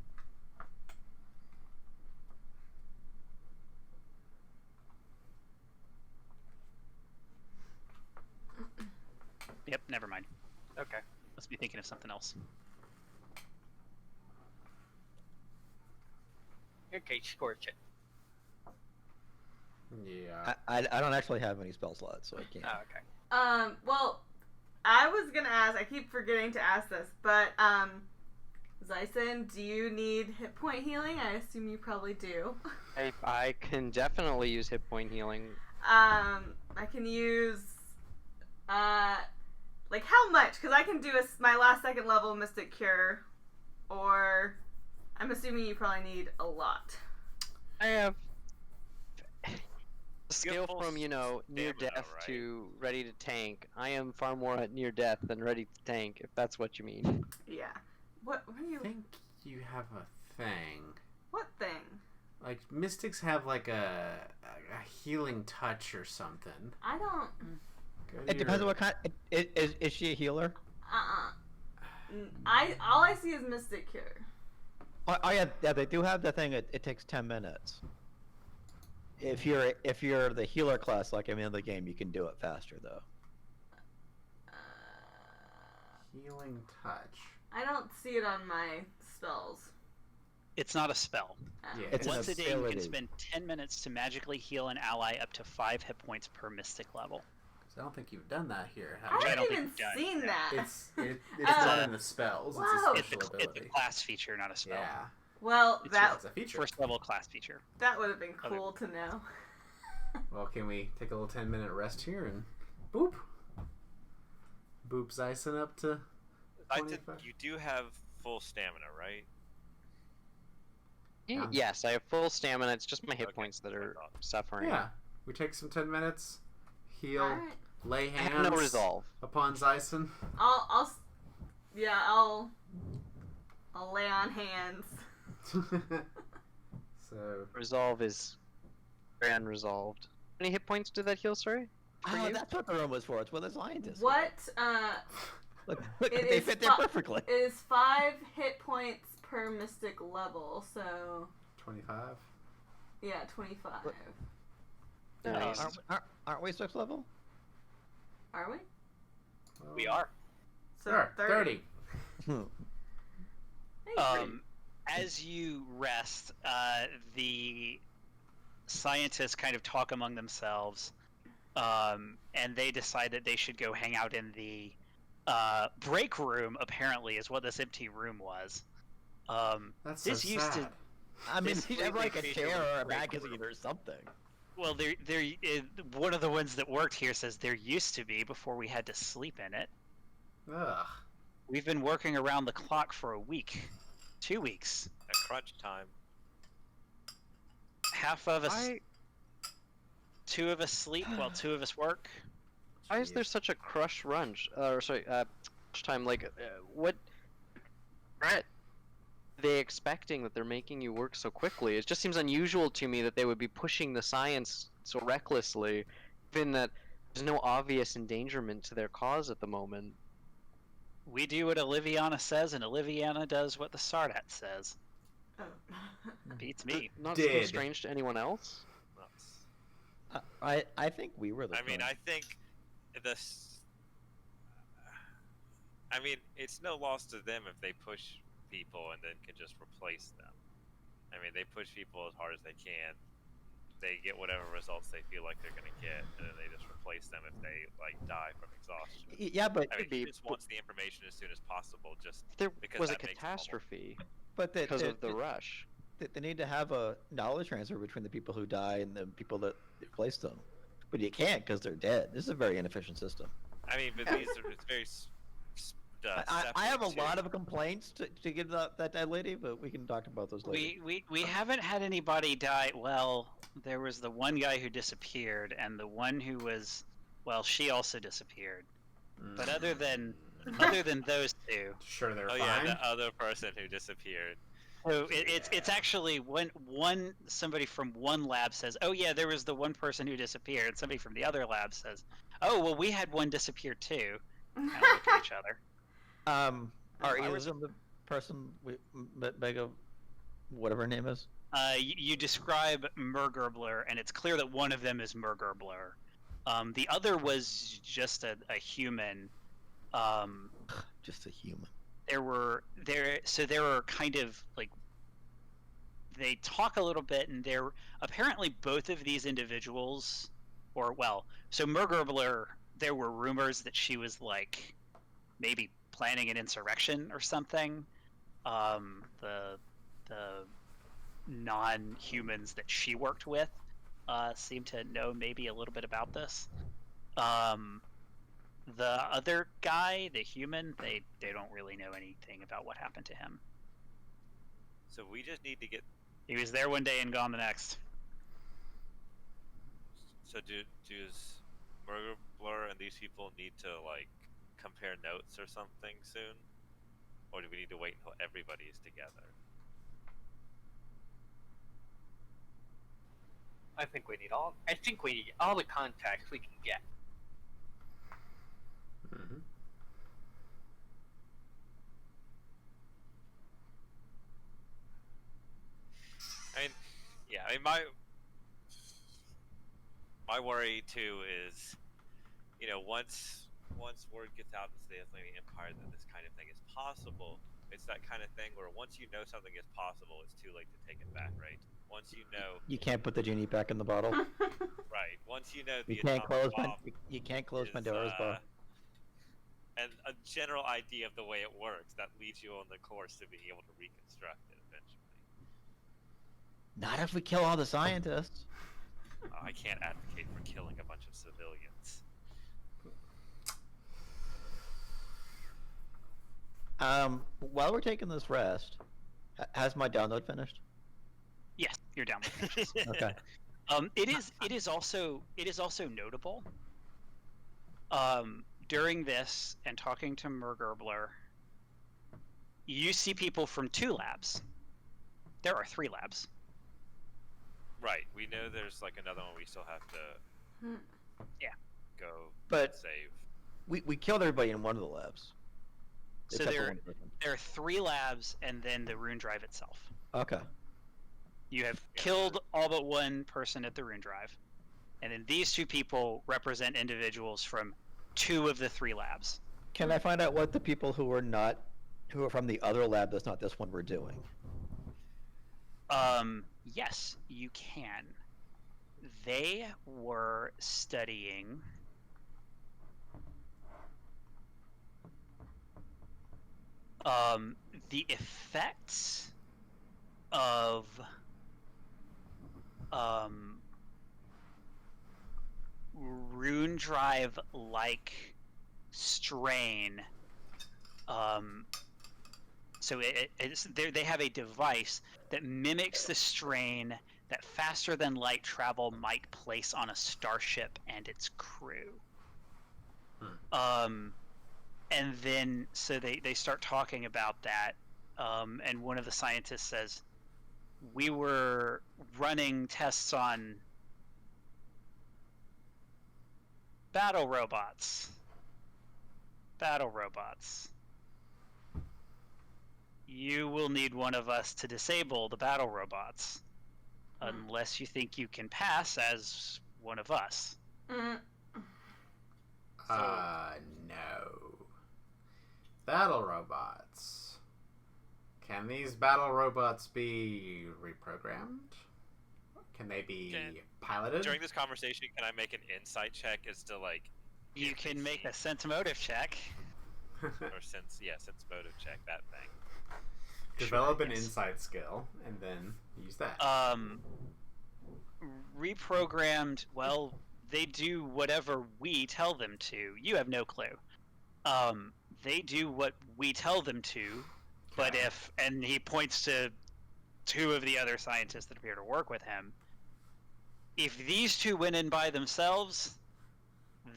Yep, never mind. Okay. Must be thinking of something else. Okay, scorch it. Yeah. I don't actually have any spell slots, so I can't. Oh, okay. Well, I was gonna ask. I keep forgetting to ask this, but Zyson, do you need hit point healing? I assume you probably do. I can definitely use hit point healing. I can use, like how much? Because I can do my last second level Mystic Cure, or I'm assuming you probably need a lot. I have a You scale have full from, near stamina, death right? to ready to tank. I am far more at near death than ready to tank, if that's what you mean. Yeah. What are you? I think you have a thing. What thing? Like, mystics have like a healing touch or something. I don't. Go to It depends your- on what kind. Is she a healer? All I see is Mystic Cure. Oh yeah, they do have the thing. It takes 10 minutes. If you're the healer class like I'm in the game, you can do it faster though. Healing touch. I don't see it on my spells. It's not a spell. Yeah. It's an Once a day, you can ability. spend 10 minutes to magically heal an ally up to 5 hit points per mystic level. I don't think you've done that here. I Have you? don't haven't think even we've done seen it. that. It's not in the spells. Wow. It's a It's special a, it's ability. a class feature, not a spell. Yeah. Well, It's that It's a feature. First level class feature. that would have been cool to know. Well, can we take a little 10-minute rest here and boop? Boop Zyson up to I did, 25? you do have full stamina, right? Yeah. Yes, I have full stamina. It's just my hit Okay, points that that's what I are thought. suffering. Yeah. We take some 10 minutes, heal, Alright. lay I hands have no resolve. upon Zyson. I'll lay on hands. So, Resolve is very unresolved. How many hit points did that heal, sorry? For Oh, you? that's what the room was for. It's where the scientists. What? Look, It they is fit there fi- perfectly. It is 5 hit points per mystic level, so 25. yeah, 25. Nice. Aren't we 6th level? Are we? Well, We are. So Sure, 30. 30. Hey, As you rest, the scientists kind of talk among themselves, and they decide that they should go hang out in the break room. Apparently, is what this empty room was. That's This so used to- sad. I mean, This he'd have like a feature chair was or a great. magazine or something. Well, one of the ones that worked here says there used to be before we had to sleep in it. Ugh. We've been working around the clock for a week, 2 weeks. At crunch time. Half of us, 2 of us sleep while 2 of us work. Why is there such a crush crunch time? Like, what threat are they expecting that they're making you work so quickly? It just seems unusual to me that they would be pushing the science so recklessly, given that there's no obvious endangerment to their cause at the moment. We do what Oliviana says, and Oliviana does what the Sardat says. Oh. Beats me. Not Did. seem strange to anyone else? That's- I think we were the. I mean, first. I think this. I mean, it's no loss to them if they push people and then can just replace them. I mean, they push people as hard as they can. They get whatever results they feel like they're gonna get, and then they just replace them if they die from exhaustion. Yeah, but I mean, be, he just wants the information as soon as possible, just There because was a that makes it normal. catastrophe they, because of the rush. they need to have a knowledge transfer between the people who die and the people that replace them. But you can't because they're dead. This is a very inefficient system. I mean, but these are it's very. I have a separate lot to- of complaints to give that dead lady, but we can talk about those later. We haven't had anybody die. Well, there was the one guy who disappeared, and the one who was, well, she also disappeared. But other than those two, Sure, they're Oh fine. yeah, the other person who disappeared. so it's actually one somebody from one lab says, oh yeah, there was the one person who disappeared. And somebody from the other lab says, oh well, we had one disappear too. And we look at each other. Are I either was- of them the person, Mega, whatever her name is? You describe Murgerbler, and it's clear that one of them is Murgerbler. The other was just a human. Just a human. there were kind of like, they talk a little bit, and they're apparently both of these individuals, or well, so Mergerbler, there were rumors that she was like maybe planning an insurrection or something. The non-humans that she worked with seem to know maybe a little bit about this. The other guy, the human, they don't really know anything about what happened to him. So we just need to get. He was there one day and gone the next. So does Murder Blur and these people need to like compare notes or something soon, or do we need to wait until everybody is together? I think we need all the contacts we can get. Mm-hmm. I mean, my worry too is, once word gets out into the Atlantean Empire that this kind of thing is possible, it's that kind of thing where once you know something is possible, it's too late to take it back, right? Once you know, You can't put the genie back in the bottle. right? Once you know the You can't atomic close bomb you can't close is, Pandora's box. and a general idea of the way it works, that leads you on the course to being able to reconstruct it eventually. Not if we kill all the scientists. I can't advocate for killing a bunch of civilians. While we're taking this rest, has my download finished? Yes, you're down with it. Okay. It is also notable. During this and talking to Mergerbler, you see people from 2 labs. There are 3 labs. Right. We know there's like another one we still have to go But save. we killed everybody in one of the labs. So Except for there one person. are 3 labs, and then the rune drive itself. Okay. You have killed all but one person at the rune drive, and then these 2 people represent individuals from 2 of the 3 labs. Can I find out what the people who are from the other lab that's not this one were doing? Yes, you can. They were studying the effects of rune drive like strain. So they have a device that mimics the strain that faster than light travel might place on a starship and its crew. And then so they start talking about that, and one of the scientists says, we were running tests on battle robots. You will need one of us to disable the battle robots, unless you think you can pass as one of us. No. Battle robots. Can these battle robots be reprogrammed? Can they be piloted? During this conversation, can I make an insight check as to like? You can make a sense motive check. Or sense motive check, that thing. Develop an insight skill and then use that. Reprogrammed, well, they do whatever we tell them to. You have no clue. They do what we tell them to, but and he points to 2 of the other scientists that appear to work with him. If these 2 went in by themselves,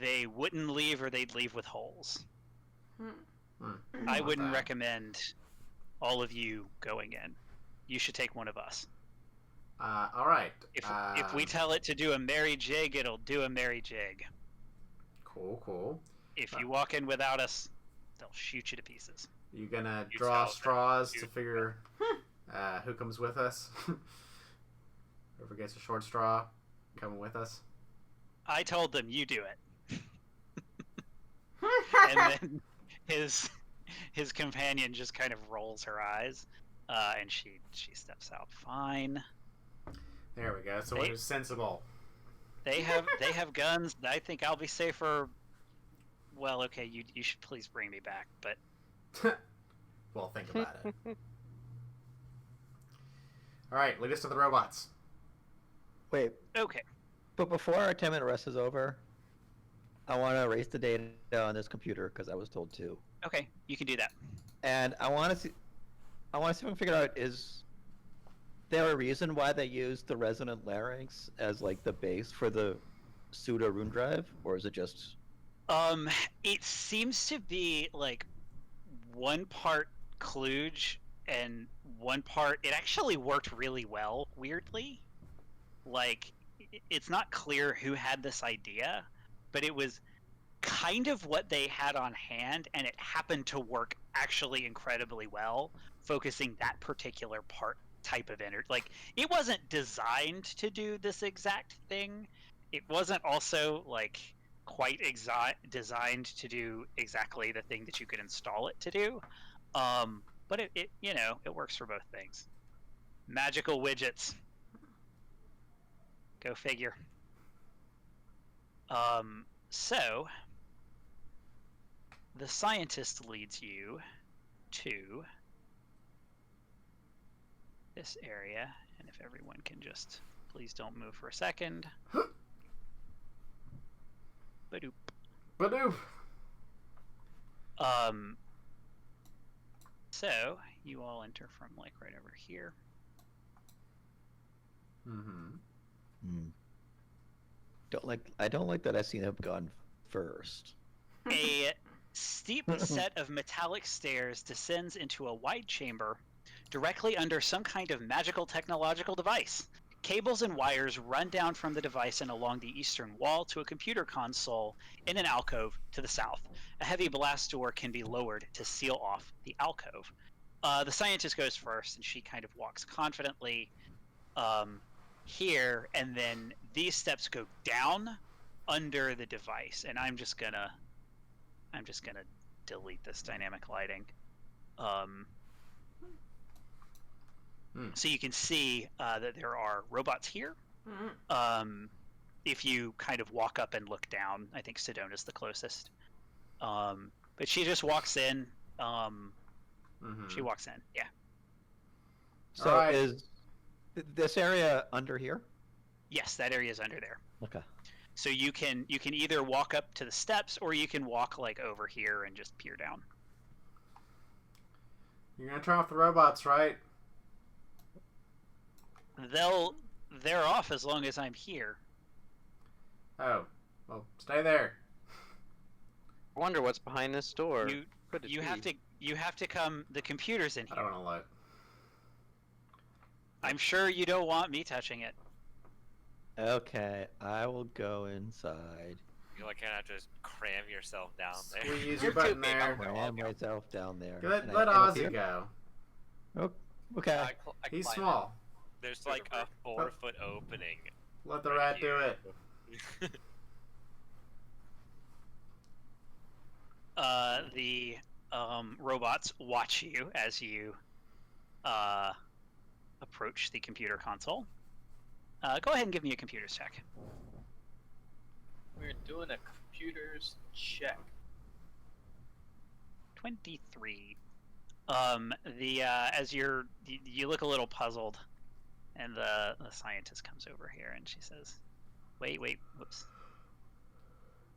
they wouldn't leave, or they'd leave with holes. I wouldn't recommend all of you going in. You should take one of us. All right. If we tell it to do a merry jig, it'll do a merry jig. Cool. If you walk in without us, they'll shoot you to pieces. You gonna draw straws to figure who comes with us? Whoever gets a short straw, coming with us. I told them you do it. And then his companion just kind of rolls her eyes, and she steps out. Fine. There we go. That's the one who's sensible. They have guns. I think I'll be safer. Well, okay, you should please bring me back, but Well, think about it. Alright, lead us to the robots. Wait, okay. but before our 10-minute rest is over, I want to erase the data on this computer because I was told to. Okay, you can do that. And I want to see if I can figure out, is there a reason why they use the resonant larynx as like the base for the pseudo rune drive, or is it just? It seems to be like one part kludge and one part. It actually worked really well. Weirdly, like it's not clear who had this idea, but it was kind of what they had on hand, and it happened to work actually incredibly well, focusing that particular type of energy. Like, it wasn't designed to do this exact thing. It wasn't also like quite designed to do exactly the thing that you could install it to do. But it it works for both things. Magical widgets. Go figure. So the scientist leads you to this area, and if everyone can just please don't move for a second. Badoop. Badoop! So you all enter from like right over here. Mm-hmm. I don't like that Aeon have gone first. A steep set of metallic stairs descends into a wide chamber directly under some kind of magical technological device. Cables and wires run down from the device and along the eastern wall to a computer console in an alcove to the south. A heavy blast door can be lowered to seal off the alcove. The scientist goes first, and she kind of walks confidently here, and then these steps go down under the device, and I'm just gonna delete this dynamic lighting. So you can see that there are robots here. If you kind of walk up and look down, I think Sedona's the closest. But she just walks in. She walks in, yeah. So Alright. is this area under here? Yes, that area is under there. Okay. So you can either walk up to the steps, or you can walk like over here and just peer down. You're gonna turn off the robots, right? They're off as long as I'm here. Oh. Well, stay there. I wonder what's behind this door. You have to come. The computer's in I here. don't wanna look. I'm sure you don't want me touching it. Okay, I will go inside. You like kind of have to just cram yourself down there. Squeeze You're your button too big, there. Ram myself down there. Let Can I get up Ozzy here? go. Oh, okay. I He's climb small. There's like a 4-foot opening. Let the rat do it. The robots watch you as you approach the computer console. Go ahead and give me a computers check. We're doing a computers check. 23. As you look a little puzzled, and the scientist comes over here and she says, wait, whoops.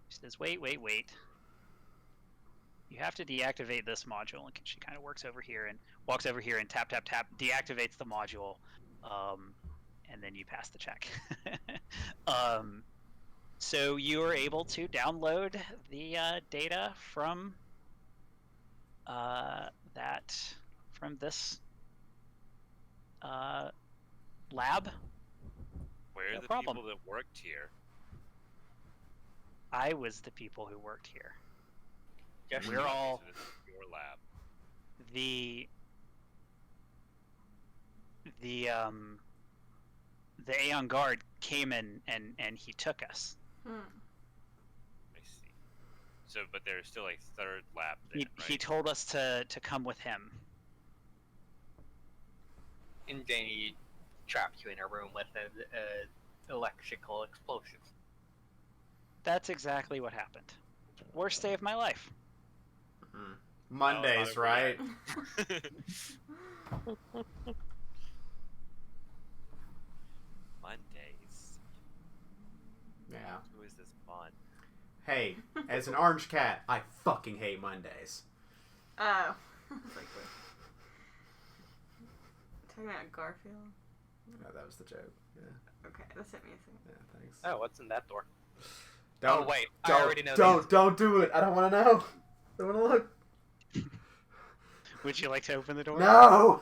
She says, wait. You have to deactivate this module, and she kind of walks over here and tap, deactivates the module, and then you pass the check. So you are able to download the data from this lab. Where are No the problem. people that worked here? I was the people who worked here. Yes, We're all So this is your lab. the Aeon guard came in and he took us. I see. So, but there's still a third lab then, right? He told us to come with him. And then he trapped you in a room with an electrical explosion. That's exactly what happened. Worst day of my life. Mondays, Oh, right? Mondays. Yeah. Who is this Mon? Hey, as an orange cat, I fucking hate Mondays. Oh. I was like, what? Talking about Garfield? No, that was the joke. Yeah, Okay, this hit me a second. yeah, thanks. Oh, what's in that door? Don't, Oh, wait, I don't, already know Don't do it. I don't want to know. I don't want to look. Would you like to open the door? No!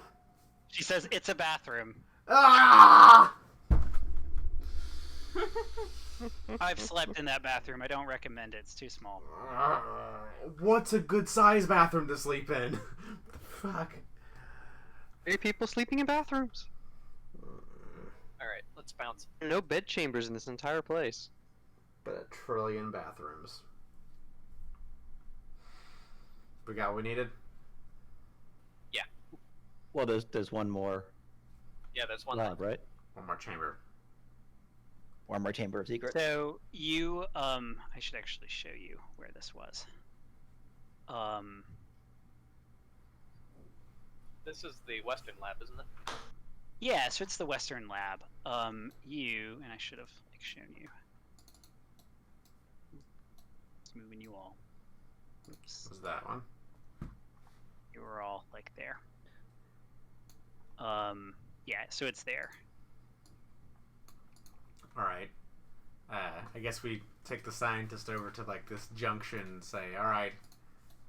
She says it's a bathroom. Ah! I've slept in that bathroom. I don't recommend it. It's too small. What's a good size bathroom to sleep in? Fuck. 3 people sleeping in bathrooms. Alright, let's bounce. No bed chambers in this entire place. But a trillion bathrooms. We got what we needed? Well, there's one more Yeah, there's one lab, right? One more chamber. One more chamber of secrets. So you, I should actually show you where this was. This is the Western lab, isn't it? Yeah, so it's the Western lab. And I should have shown you. It's moving you all. Oops. Was that one? You were all like there. Yeah, so it's there. Alright. I guess we take the scientist over to, like, this junction and say, alright,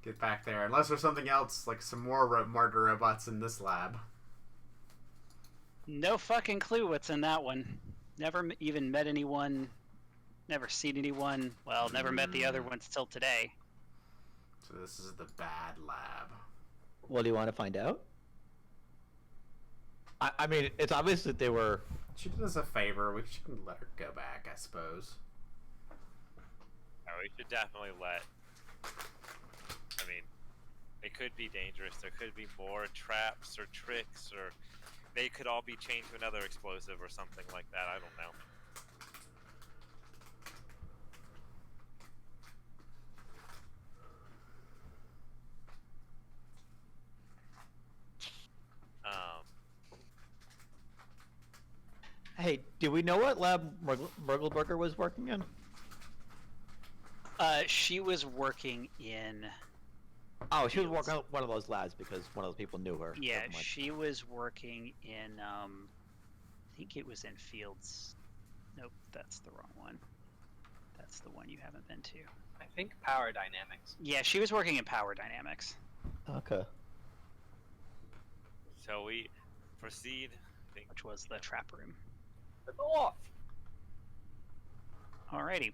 get back there. Unless there's something else, like some more martyr robots in this lab. No fucking clue what's in that one. Never even met anyone. Never seen anyone. Well, never met the other ones till today. So this is the bad lab. Well, do you want to find out? I mean, it's obvious that they were. She did us a favor. We should let her go back, I suppose. No, we should definitely let. I mean, it could be dangerous. There could be more traps or tricks, or they could all be chained to another explosive or something like that. I don't know. Hey, do we know what lab Murgleberger was working in? She was working in. Oh, she was working on one of those labs because one of those people knew her. Yeah, Never mind. she was working in. I think it was in Fields. Nope, that's the wrong one. That's the one you haven't been to. I think power dynamics. Yeah, she was working in power dynamics. Okay. So we proceed. Which was the trap room. Go off! Alrighty.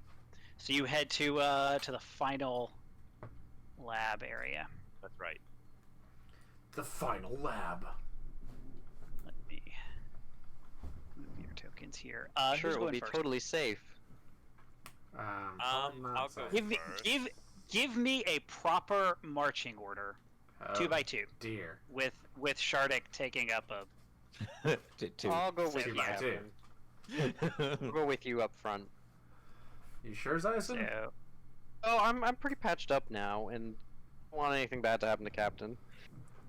So you head to the final lab area. That's right. The final lab. Let me move your tokens here. Sure, who's it would going be first? totally safe. Probably not I'll go safe. Give me a proper marching order, Oh, 2 by 2, dear. with Shardik taking up a. Two. I'll go with 2 you, by 2. Captain. I'll go with you up front. You sure, Zyson? So, Oh, I'm pretty patched up now, and don't want anything bad to happen to Captain.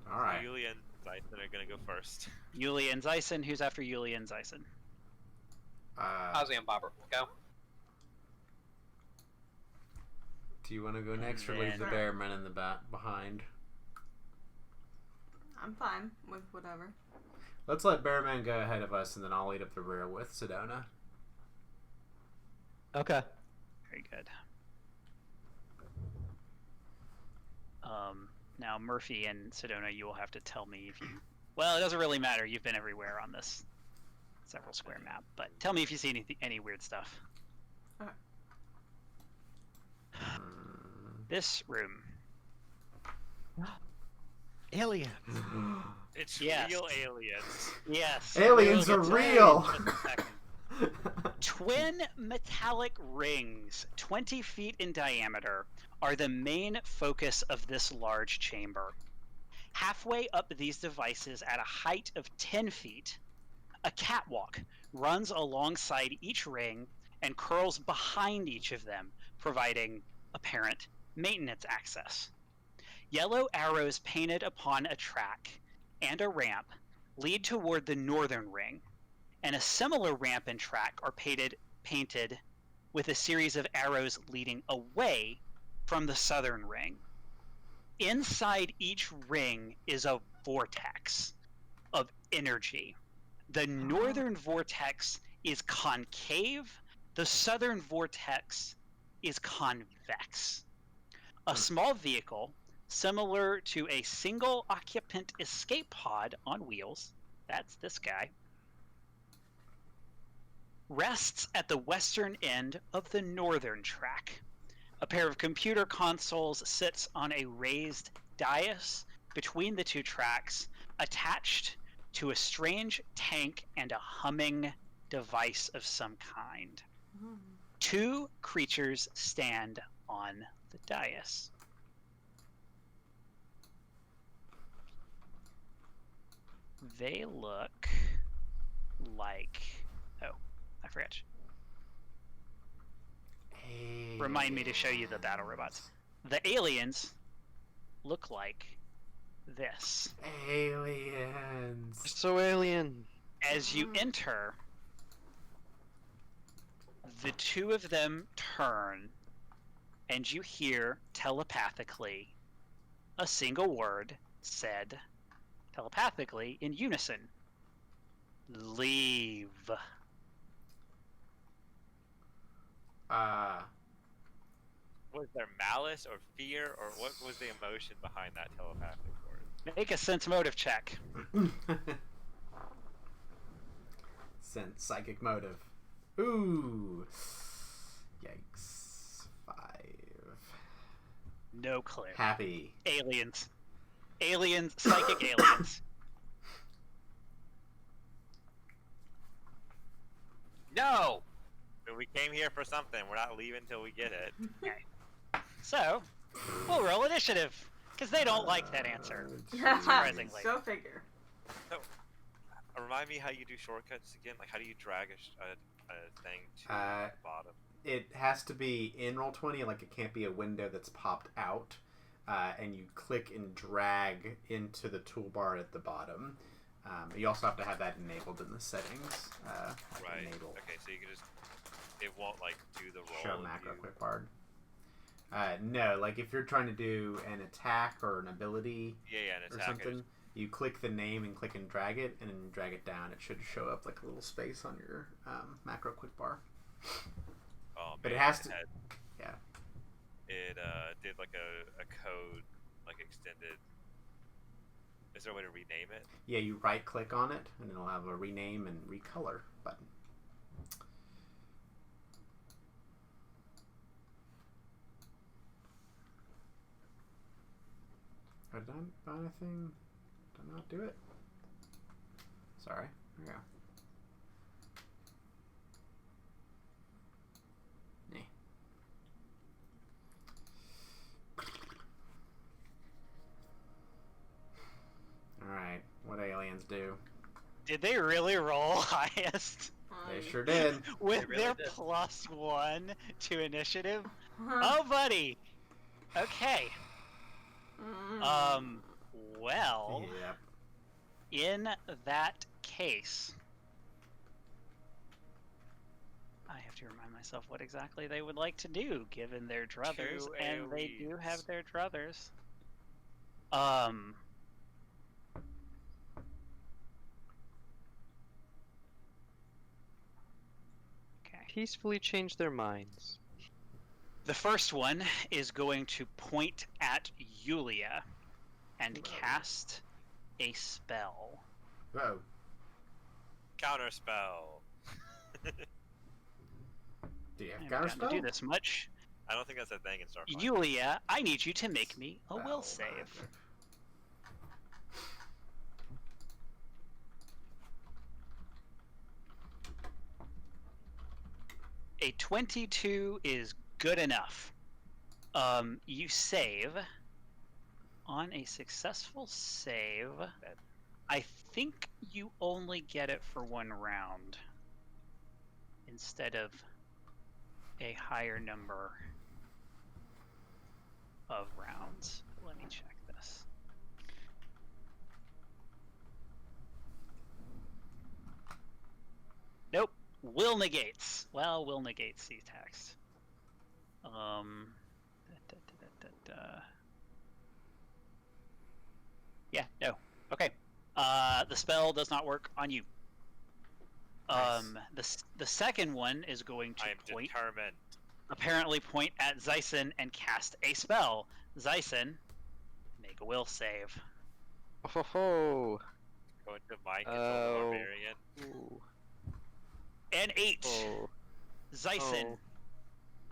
Alright. Yulia and Dyson are gonna go first. Yulia and Zyson. Who's after Yulia and Zyson? Ozzy and Bobber, go. Do you want to go next or leave the then- Bearman in the behind? I'm fine with whatever. Let's let Bearman go ahead of us, and then I'll lead up the rear with Sedona. Okay. Very good. Now Murphy and Sedona, you will have to tell me if you. Well, it doesn't really matter. You've been everywhere on this several square map, but tell me if you see any weird stuff. Okay. This room. Aliens. It's Yes. real aliens. Yes. Aliens we'll are get to that real! in just a second. Twin metallic rings, 20 feet in diameter, are the main focus of this large chamber. Halfway up these devices at a height of 10 feet, a catwalk runs alongside each ring and curls behind each of them, providing apparent maintenance access. Yellow arrows painted upon a track and a ramp lead toward the northern ring, and a similar ramp and track are painted with a series of arrows leading away from the southern ring. Inside each ring is a vortex of energy. The northern vortex is concave, the southern vortex is convex. A small vehicle, similar to a single occupant escape pod on wheels, that's this guy, rests at the western end of the northern track. A pair of computer consoles sits on a raised dais between the two tracks, attached to a strange tank and a humming device of some kind. Two creatures stand on the dais. They look like... Oh, I forgot. Remind me to show you the battle robots. The aliens look like this. Aliens. So alien. As you enter, the two of them turn, and you hear telepathically a single word said telepathically in unison. Leave. Was there malice or fear, or what was the emotion behind that telepathic word? Make a sense motive check. Sense psychic motive. Ooh. Yikes. 5. No clue. Happy. Aliens. Aliens, psychic aliens. No! We came here for something. We're not leaving till we get it. Okay. So, we'll roll initiative, because they don't like that answer. Surprisingly. Go figure. So, remind me how you do shortcuts again. Like, how do you drag a thing to the bottom? It has to be in Roll20, like it can't be a window that's popped out. And you click and drag into the toolbar at the bottom. You also have to have that enabled in the settings. Right. Enable. Okay, so you can just... It won't, like, do the roll. Show macro quick bar. No, like if you're trying to do an attack or an ability an or attack. something, you click the name and click and drag it, and then drag it down. It should show up like a little space on your macro quick bar. Oh, But man, it has to... yeah. It did like a code, like extended. Is there a way to rename it? Yeah, you right click on it, and it'll have a rename and recolor button. Oh, did I buy anything? Did I not do it? Sorry. There we go. Alright, what aliens do? Did they really roll highest? They sure did. With They really their did. +1 to initiative? Oh, buddy! Okay. Well, Yep. in that case, I have to remind myself what exactly they would like to do, given their druthers, Two and they do AoEs. have their druthers. Okay. Peacefully change their minds. The first one is going to point at Yulia and cast a spell. Whoa. Counterspell. Do you have I haven't gotten to do counterspell? this much. I don't think that's a thing in Starfinder. Yulia, I need you to make me a will Spell save. magic. A 22 is good enough. You save. On a successful save, I think you only get it for 1 round instead of a higher number of rounds. Let me check this. Nope. Will negates. Well, will negates the text. Yeah, no. Okay. The spell does not work on you. The second one is going to I am determined. apparently point at Zyson and cast a spell. Zyson, make a will save. Oh ho! Going to mind control the barbarian. Ooh. An 8. Oh. Zyson, Oh.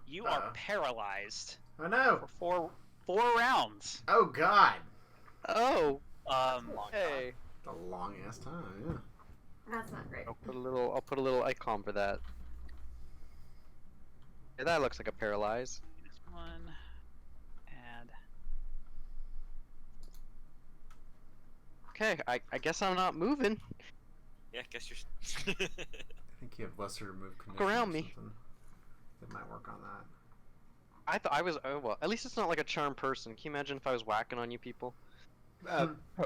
you are paralyzed Oh no! for 4 rounds. Oh god! Oh. Hey. It's a long ass time. Yeah. That's not great. I'll put a little icon for that. Yeah, that looks like a paralyze. One. Add. Okay, I guess I'm not moving. Yeah, guess you're. I think you have lesser remove condition. around or me. something. That might work on that. I thought I was. Oh well. At least it's not like a charm person. Can you imagine if I was whacking on you people?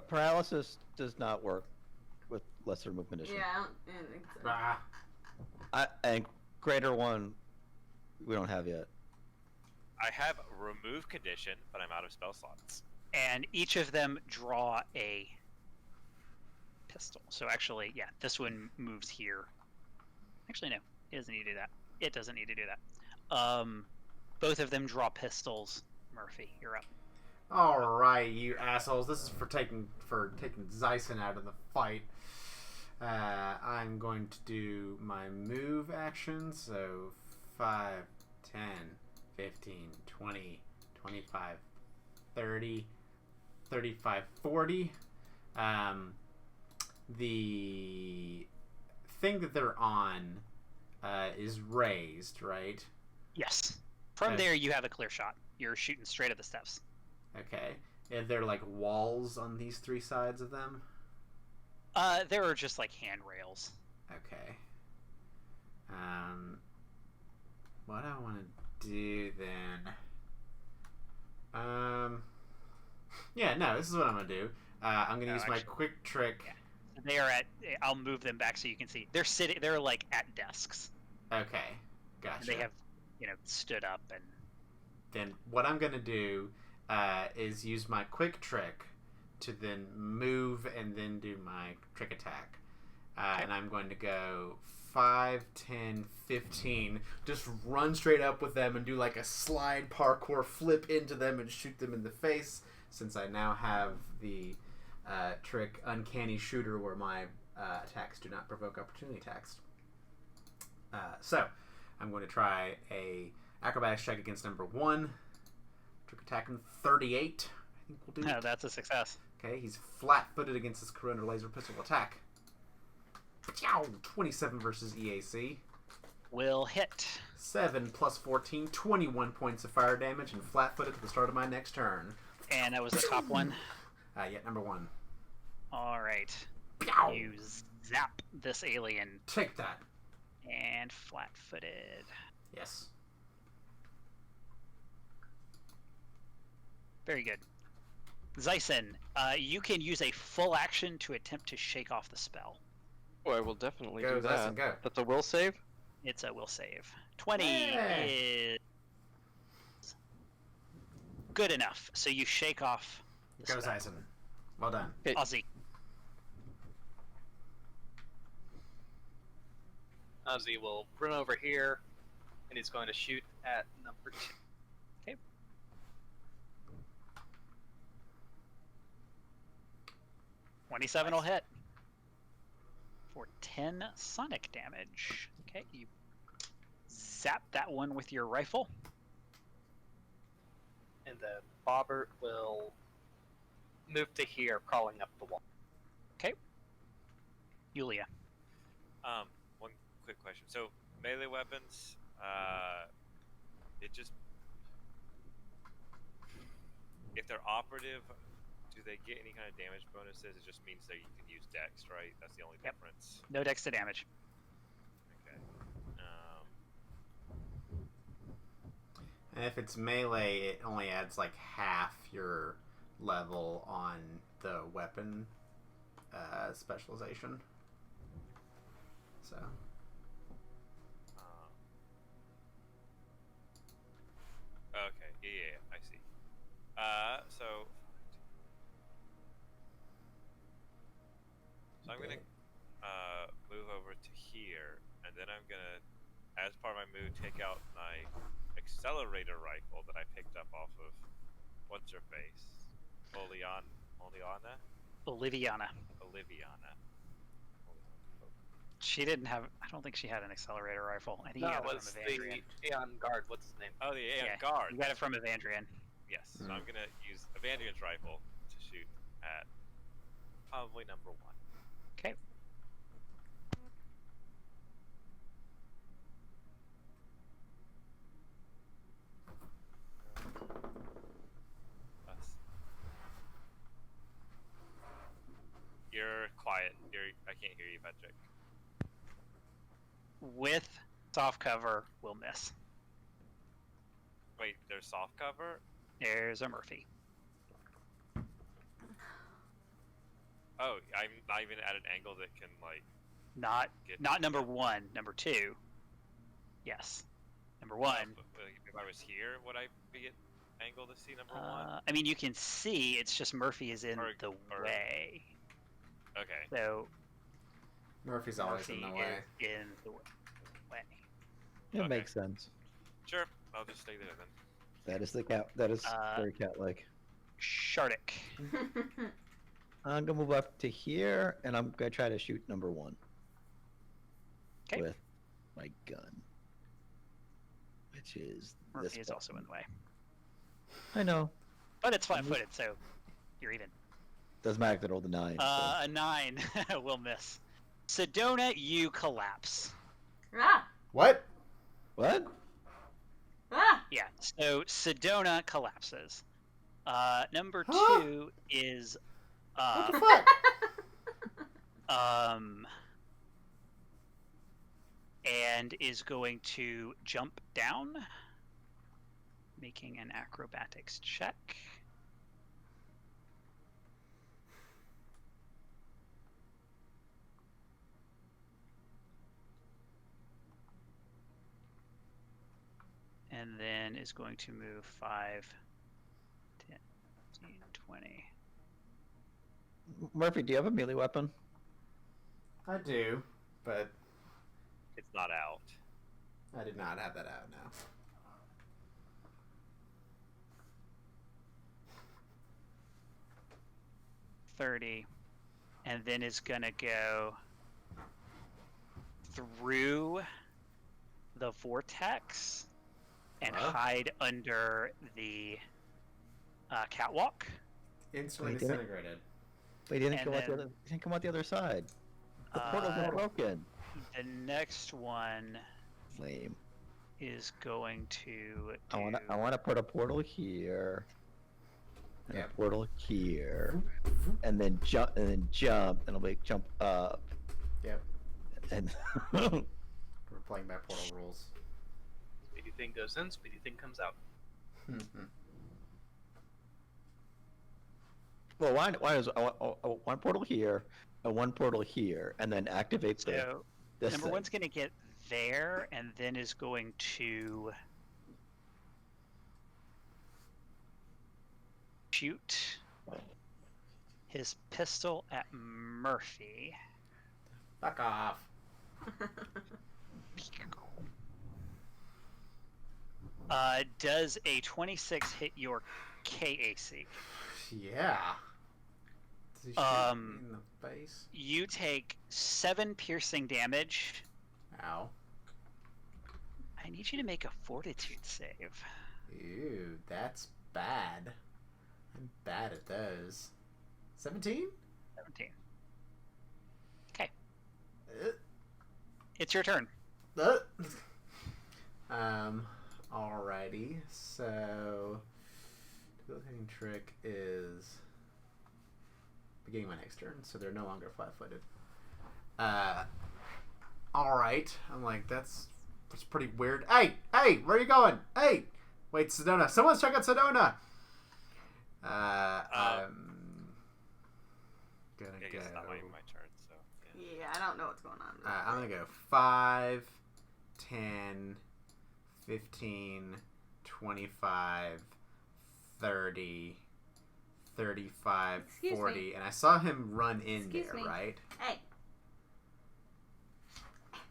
Paralysis does not work with lesser move condition. Yeah, I don't think so. Ah. And greater one, we don't have yet. I have remove condition, but I'm out of spell slots. And each of them draw a pistol. So actually, yeah, this one moves here. Actually, no, it doesn't need to do that. It doesn't need to do that. Both of them draw pistols. Murphy, you're up. Alright, you assholes. This is for taking Zyson out of the fight. I'm going to do my move action. So 5, 10, 15, 20, 25, 30, 35, 40. The thing that they're on is raised, right? Yes. From there, you have a clear shot. You're shooting straight at the steps. Okay. Are there like walls on these 3 sides of them? There are just like handrails. Okay. What I want to do then? Yeah, no, this is what I'm gonna do. I'm gonna use my quick trick. Yeah. They are at. I'll move them back so you can see. They're sitting. They're like at desks. Okay, gotcha. And they have, stood up and. Then what I'm gonna do is use my quick trick to then move and then do my trick attack. And I'm going to go 5, 10, 15. Just run straight up with them and do like a slide parkour flip into them and shoot them in the face, since I now have the trick Uncanny Shooter, where my attacks do not provoke opportunity attacks. So I'm going to try a acrobatics check against number 1. Trick attack in 38. I think we'll do. No, that's a success. Okay, he's flat-footed against his corona laser pistol attack. 27 versus EAC. Will hit. 7 plus 14, 21 points of fire damage, and flat-footed at the start of my next turn. And that was the top one. Yeah, number 1. All right. You zap this alien. Take that. And flat-footed. Yes. Very good. Zyson, you can use a full action to attempt to shake off the spell. Oh, I will definitely Go, do that. Zyson, go. That's a will save? It's a will save. 20 Hey. is good enough. So you shake off the Go, spell. Zyson. Well done. Okay. Ozzy. Ozzy will run over here, and he's going to shoot at number 2. Okay. $27 will hit. For 10 sonic damage. Okay, you zap that one with your rifle. And then Bobbert will move to here, crawling up the wall. Okay. Yulia. One quick question. So melee weapons, it just if they're operative, do they get any kind of damage bonuses? It just means that you can use Dex, right? That's the only Yep. difference. No dex to damage. Okay. And if it's melee, it only adds like half your level on the weapon specialization. So. Okay. Yeah, I see. So I'm gonna move over to here, and then I'm gonna, as part of my move, take out my accelerator rifle that I picked up off of what's her face, Oliana. Oliviana. She didn't have. I don't think she had an accelerator rifle. I think No, you it got it was from the Evandrian. Aeon guard. What's his name? Oh, the Aeon Yeah, guard. You got it from Evandrian. Yes. So I'm gonna use Evandrian's rifle to shoot at probably number 1. Okay. You're quiet. I can't hear you, Patrick. With soft cover, we'll miss. Wait, there's soft cover? There's a Murphy. Oh, I'm not even at an angle that can, like... Not number 1. Number 2. Yes. Number 1. If I was here, would I be at angle to see number 1? I mean, you can see. It's just Murphy is in the way. Okay. So Murphy's always Murphy in the way. is in the way. It Okay. makes sense. Sure, I'll just stay there then. That is the cat. That is very cat-like. Shardik. I'm gonna move up to here, and I'm gonna try to shoot number 1 Okay. with my gun, which is Murphy this is also in the way. I know. But it's flat-footed, so you're even. Doesn't matter if they rolled a 9. A 9 will miss. Sedona, you collapse. Ah! What? What? Ah! Yeah, so Sedona collapses. Number 2 is What the fuck? and is going to jump down, making an acrobatics check. And then is going to move 5, 10, 15, 20. Murphy, do you have a melee weapon? I do, but It's not out. I did not have that out now. $30, and then is gonna go through the vortex and hide under the catwalk. Instantly Wait, did it? disintegrated. Wait, you didn't And come out the then- other. You didn't come out the other side. The portal's Uh, not broken. The next one Lame. is going to do... I want to put a portal here. And Yeah. a portal here, and then jump, and it'll make jump up, Yep. and We're playing by portal rules. Speedy thing goes in, speedy thing comes out. well, why is I want one portal here, and one portal here, and then activate So this number thing. one's going to get there, and then is going to shoot his pistol at Murphy. Fuck off. Does a 26 hit your KAC? Yeah. Does he shoot me in the face? You take 7 piercing damage. Ow. I need you to make a fortitude save. Ew, that's bad. I'm bad at those. 17? 17. Okay. It's your turn. Alrighty. So Debilitating trick is beginning my next turn, so they're no longer flat-footed. Alright. I'm like, that's pretty weird. Hey, where are you going? Hey! Wait, Sedona. Someone's check out Sedona! Gonna I guess it's not my turn, so. Yeah, I don't know what's going on. I'm gonna go 5, 10, 15, 25, 30, 35, Excuse 40. me. And I saw him run in Excuse there, me. right? Hey.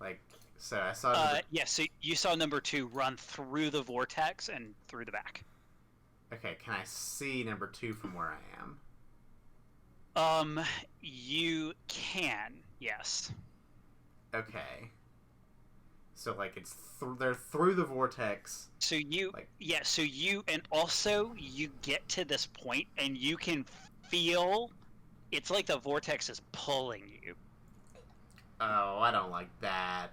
Like, so I saw... Yeah, so you saw number 2 run through the vortex and through the back. Okay, can I see number 2 from where I am? You can, yes. Okay. So, like, it's they're through the vortex. So you, Like- and also you get to this point and you can feel, it's like the vortex is pulling you. Oh, I don't like that.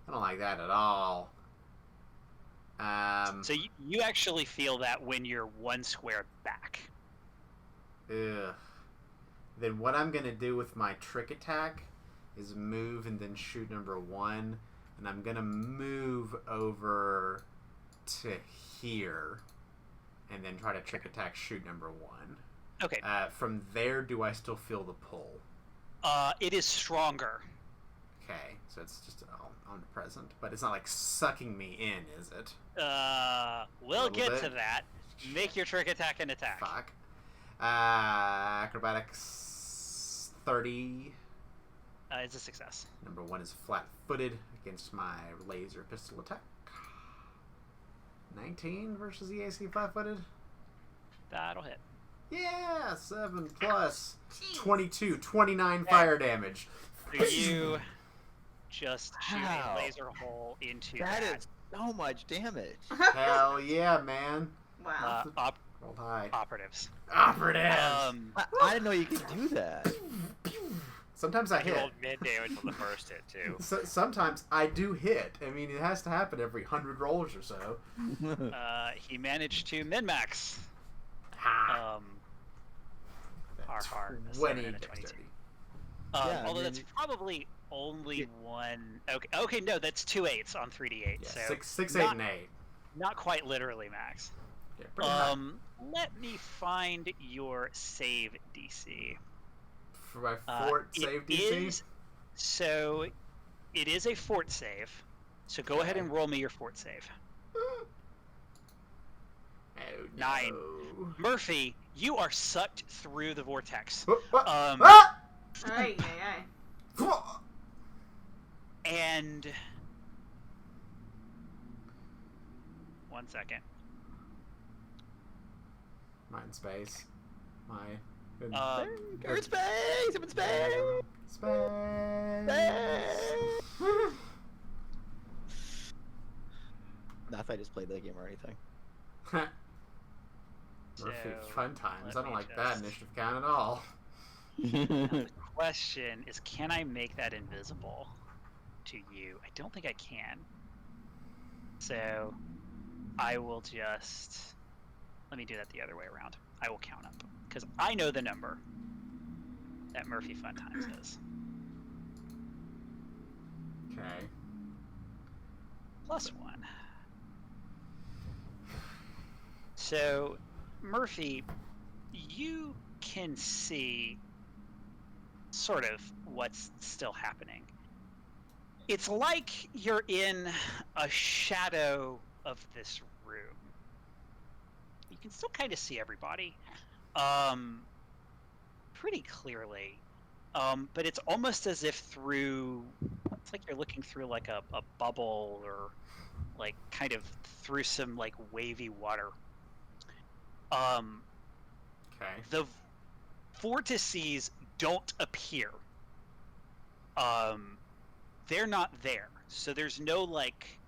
I don't like that at all. So you actually feel that when you're 1 square back. Ugh. Then what I'm gonna do with my trick attack is move and then shoot number 1, and I'm gonna move over to here, and then try to trick attack shoot number 1. Okay. From there, do I still feel the pull? It is stronger. Okay, so it's just omnipresent, but it's not like sucking me in, is it? We'll little get bit. to that. Make your trick attack and attack. Fuck. Acrobatics 30. It's a success. Number 1 is flat-footed against my laser pistol attack. 19 versus the AC flat-footed. That'll hit. Yeah, 7 plus Jeez. 22, 29 fire damage. You just shoot Wow. a laser hole into That that. is so much damage. Hell yeah, man. Wow. Roll high. Operatives. Operatives! I didn't know you could do that. Sometimes I You hit. rolled mid damage on the first hit, too. Sometimes I do hit. I mean, it has to happen every 100 rolls or so. He managed to min-max. Ha! Har har. A 20 7 and a 22. dexterity. Yeah, I Although mean, that's probably only one. Okay, no, that's 2 8s on 3d8. Yeah, So 6, 8, not, and 8. not quite literally max. Yeah, pretty high. Let me find your save DC. For my fort save It DC? is- so it is a fort save. So go ahead and roll me your fort save. Oh, 9. no. Murphy, you are sucked through the vortex. Ah! Ay, ay, Ah! And 1 second. Mine space. My. Go in space! I'm in space! Space. Not if I just played that game or anything. Murphy, So, fun times. let I don't me like that just- initiative count at all. The question is, can I make that invisible to you? I don't think I can. So I will just... Let me do that the other way around. I will count up. Because I know the number that Murphy Fun Times is. Okay. +1. So, Murphy, you can see sort of what's still happening. It's like you're in a shadow of this room. You can still kind of see everybody pretty clearly. But it's almost as if through, it's like you're looking through like a bubble, or like kind of through some like wavy water. Okay. The vortices don't appear. They're not there. So there's no like,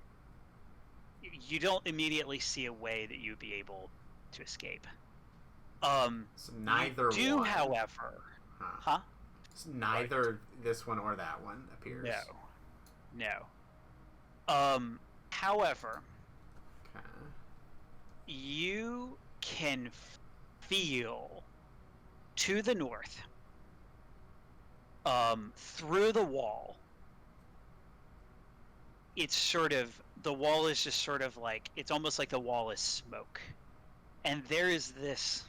you don't immediately see a way that you'd be able to escape. So neither you do, one. however. Huh. Huh? So neither this one or that one appears. No. However, Okay. you can feel to the north, through the wall, it's sort of, the wall is just sort of like, it's almost like the wall is smoke. And there is this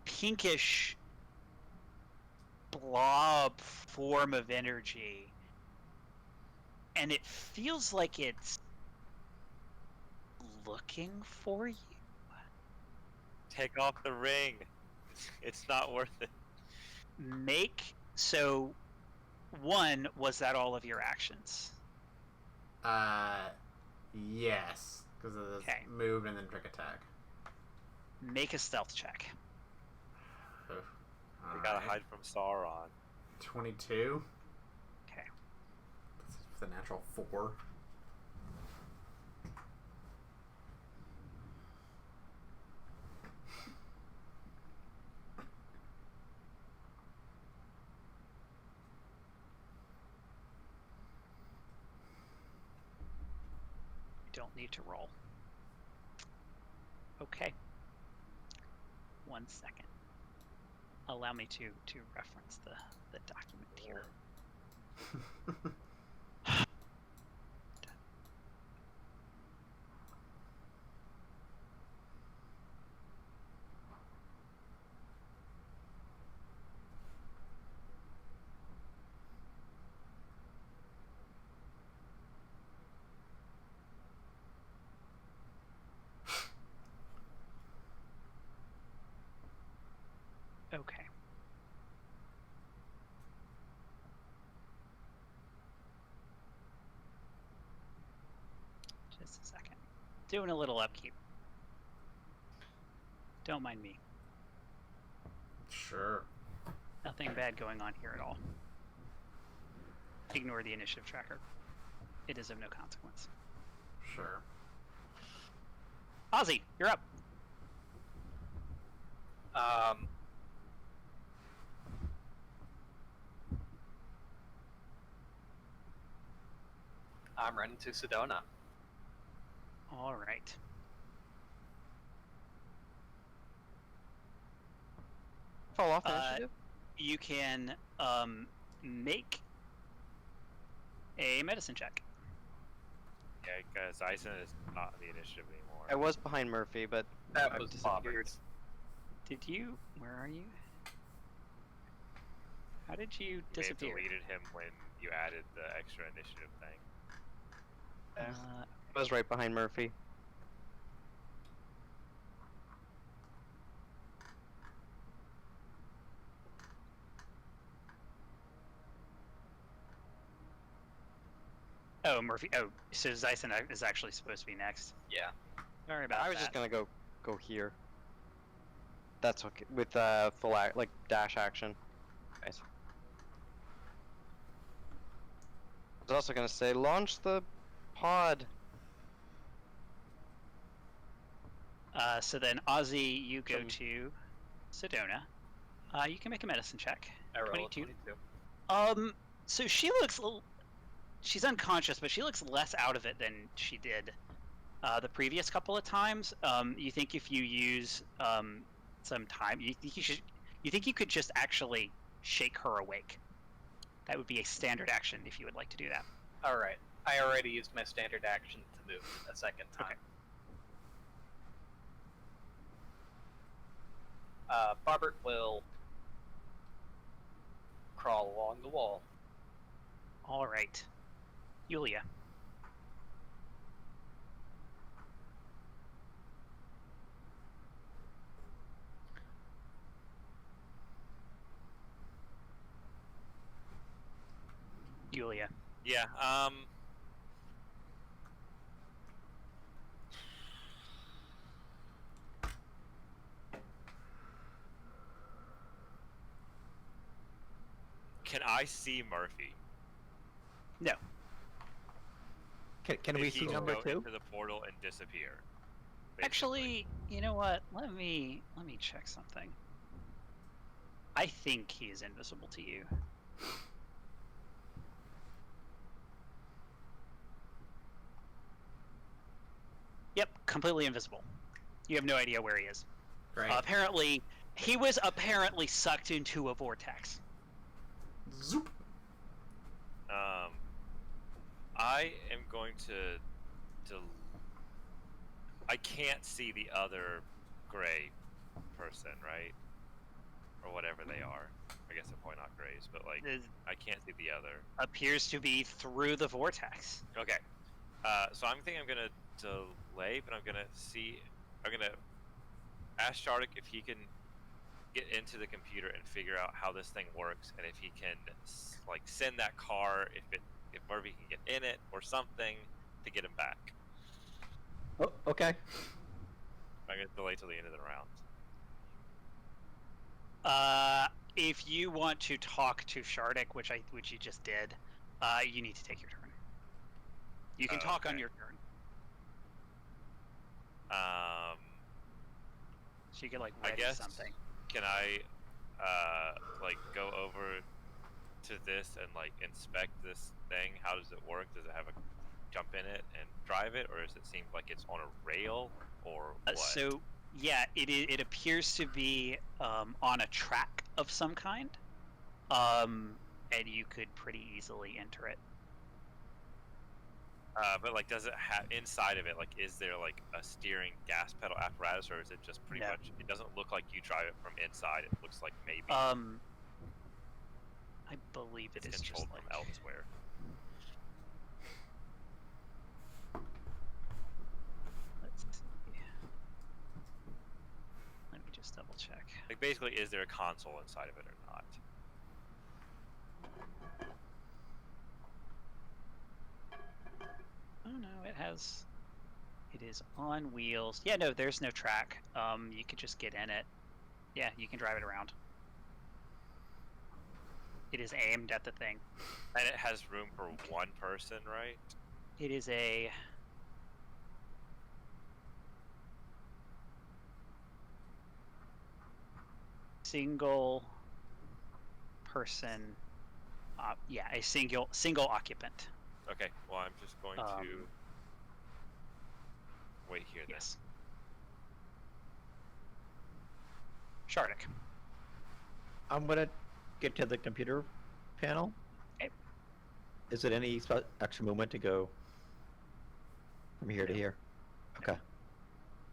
pinkish blob form of energy. And it feels like it's looking for you. Take off the ring. It's not worth it. So, one, was that all of your actions? Yes, because of this Okay. move and then trick attack. Make a stealth check. Oof. We gotta Alright. hide from Sauron. 22. Okay. With a natural 4. You don't need to roll. Okay. 1 second. Allow me to reference the document here. Okay. Just a second. Doing a little upkeep. Don't mind me. Sure. Nothing bad going on here at all. Ignore the initiative tracker. It is of no consequence. Sure. Ozzy, you're up. I'm running to Sedona. All right. Fall off initiative? You can make a medicine check. Yeah, because Ison is not in the initiative anymore. I was behind Murphy, but That I've was disappeared. Bobber's. Did you? Where are you? How did you You may have disappear? deleted him when you added the extra initiative thing. I was right behind Murphy. Oh, Murphy. Oh, so Zyson is actually supposed to be next. Yeah. Sorry about I was that. just gonna go here. That's okay with full like dash action. Nice. I was also gonna say launch the pod. So then, Ozzy, you go Some- to Sedona. You can make a medicine check. I rolled 22. 22. So she's unconscious, but she looks less out of it than she did the previous couple of times. You think if you use some time, you think you could just actually shake her awake. That would be a standard action if you would like to do that. Alright. I already used my standard action to move a second time. Okay. Bobbert will crawl along the wall. All right, Yulia. Yulia. Yeah, can I see Murphy? No. Can Did we he see number go 2? into the portal and disappear? basically? Actually, you know what? Let me check something. I think he is invisible to you. Yep, completely invisible. You have no idea where he is. Great. Apparently, he was sucked into a vortex. Zoop. I am going to. I can't see the other gray person, right? Or whatever they are. I guess they're probably not grays, but like It I can't see the other. appears to be through the vortex. Okay. So I'm thinking I'm gonna delay, but I'm gonna ask Shardik if he can get into the computer and figure out how this thing works, and if he can like send that car, if Murphy can get in it or something to get him back. Oh, okay. I'm gonna delay till the end of the round. If you want to talk to Shardik, which you just did, you need to take your turn. You can talk on Okay. your turn. So you can like I ready guess something. can I like go over to this and like inspect this thing? How does it work? Does it have a jump in it and drive it, or does it seem like it's on a rail, or what? So yeah, it appears to be on a track of some kind, and you could pretty easily enter it. But like, does it have inside of it? Like, is there like a steering gas pedal apparatus, or is it just pretty No. much? It doesn't look like you drive it from inside. It looks like maybe I believe it it's is controlled just like. from elsewhere. Let's see. Let me just double check. Like, basically, is there a console inside of it or not? Oh no, it has. It is on wheels. Yeah, no, there's no track. You could just get in it. Yeah, you can drive it around. It is aimed at the thing. And it has room for one person, right? It is a. Single person. Yeah, a single Okay. occupant. Well, I'm just going to wait here. Then. Yes. Shardik. I'm gonna get to the computer panel. Okay. Is it any extra movement to go from here to here? Okay.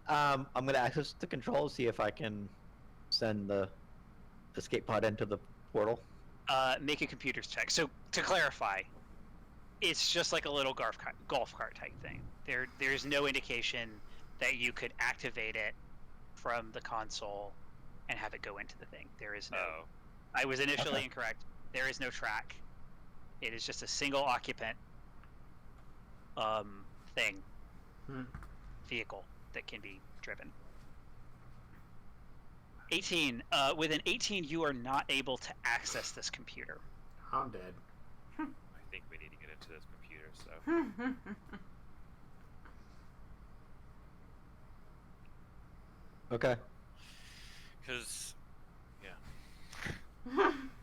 I'm gonna access the controls, see if I can send the escape pod into the portal. Make a computers check. So to clarify, it's just like a little golf cart type thing. There's no indication that you could activate it from the console and have it go into the thing. There is no. Oh. I was initially Okay. incorrect. There is no track. It is just a single occupant thing, vehicle that can be driven. 18. With an 18, you are not able to access this computer. I'm dead. I think we need to get into this computer. So. Okay. Because,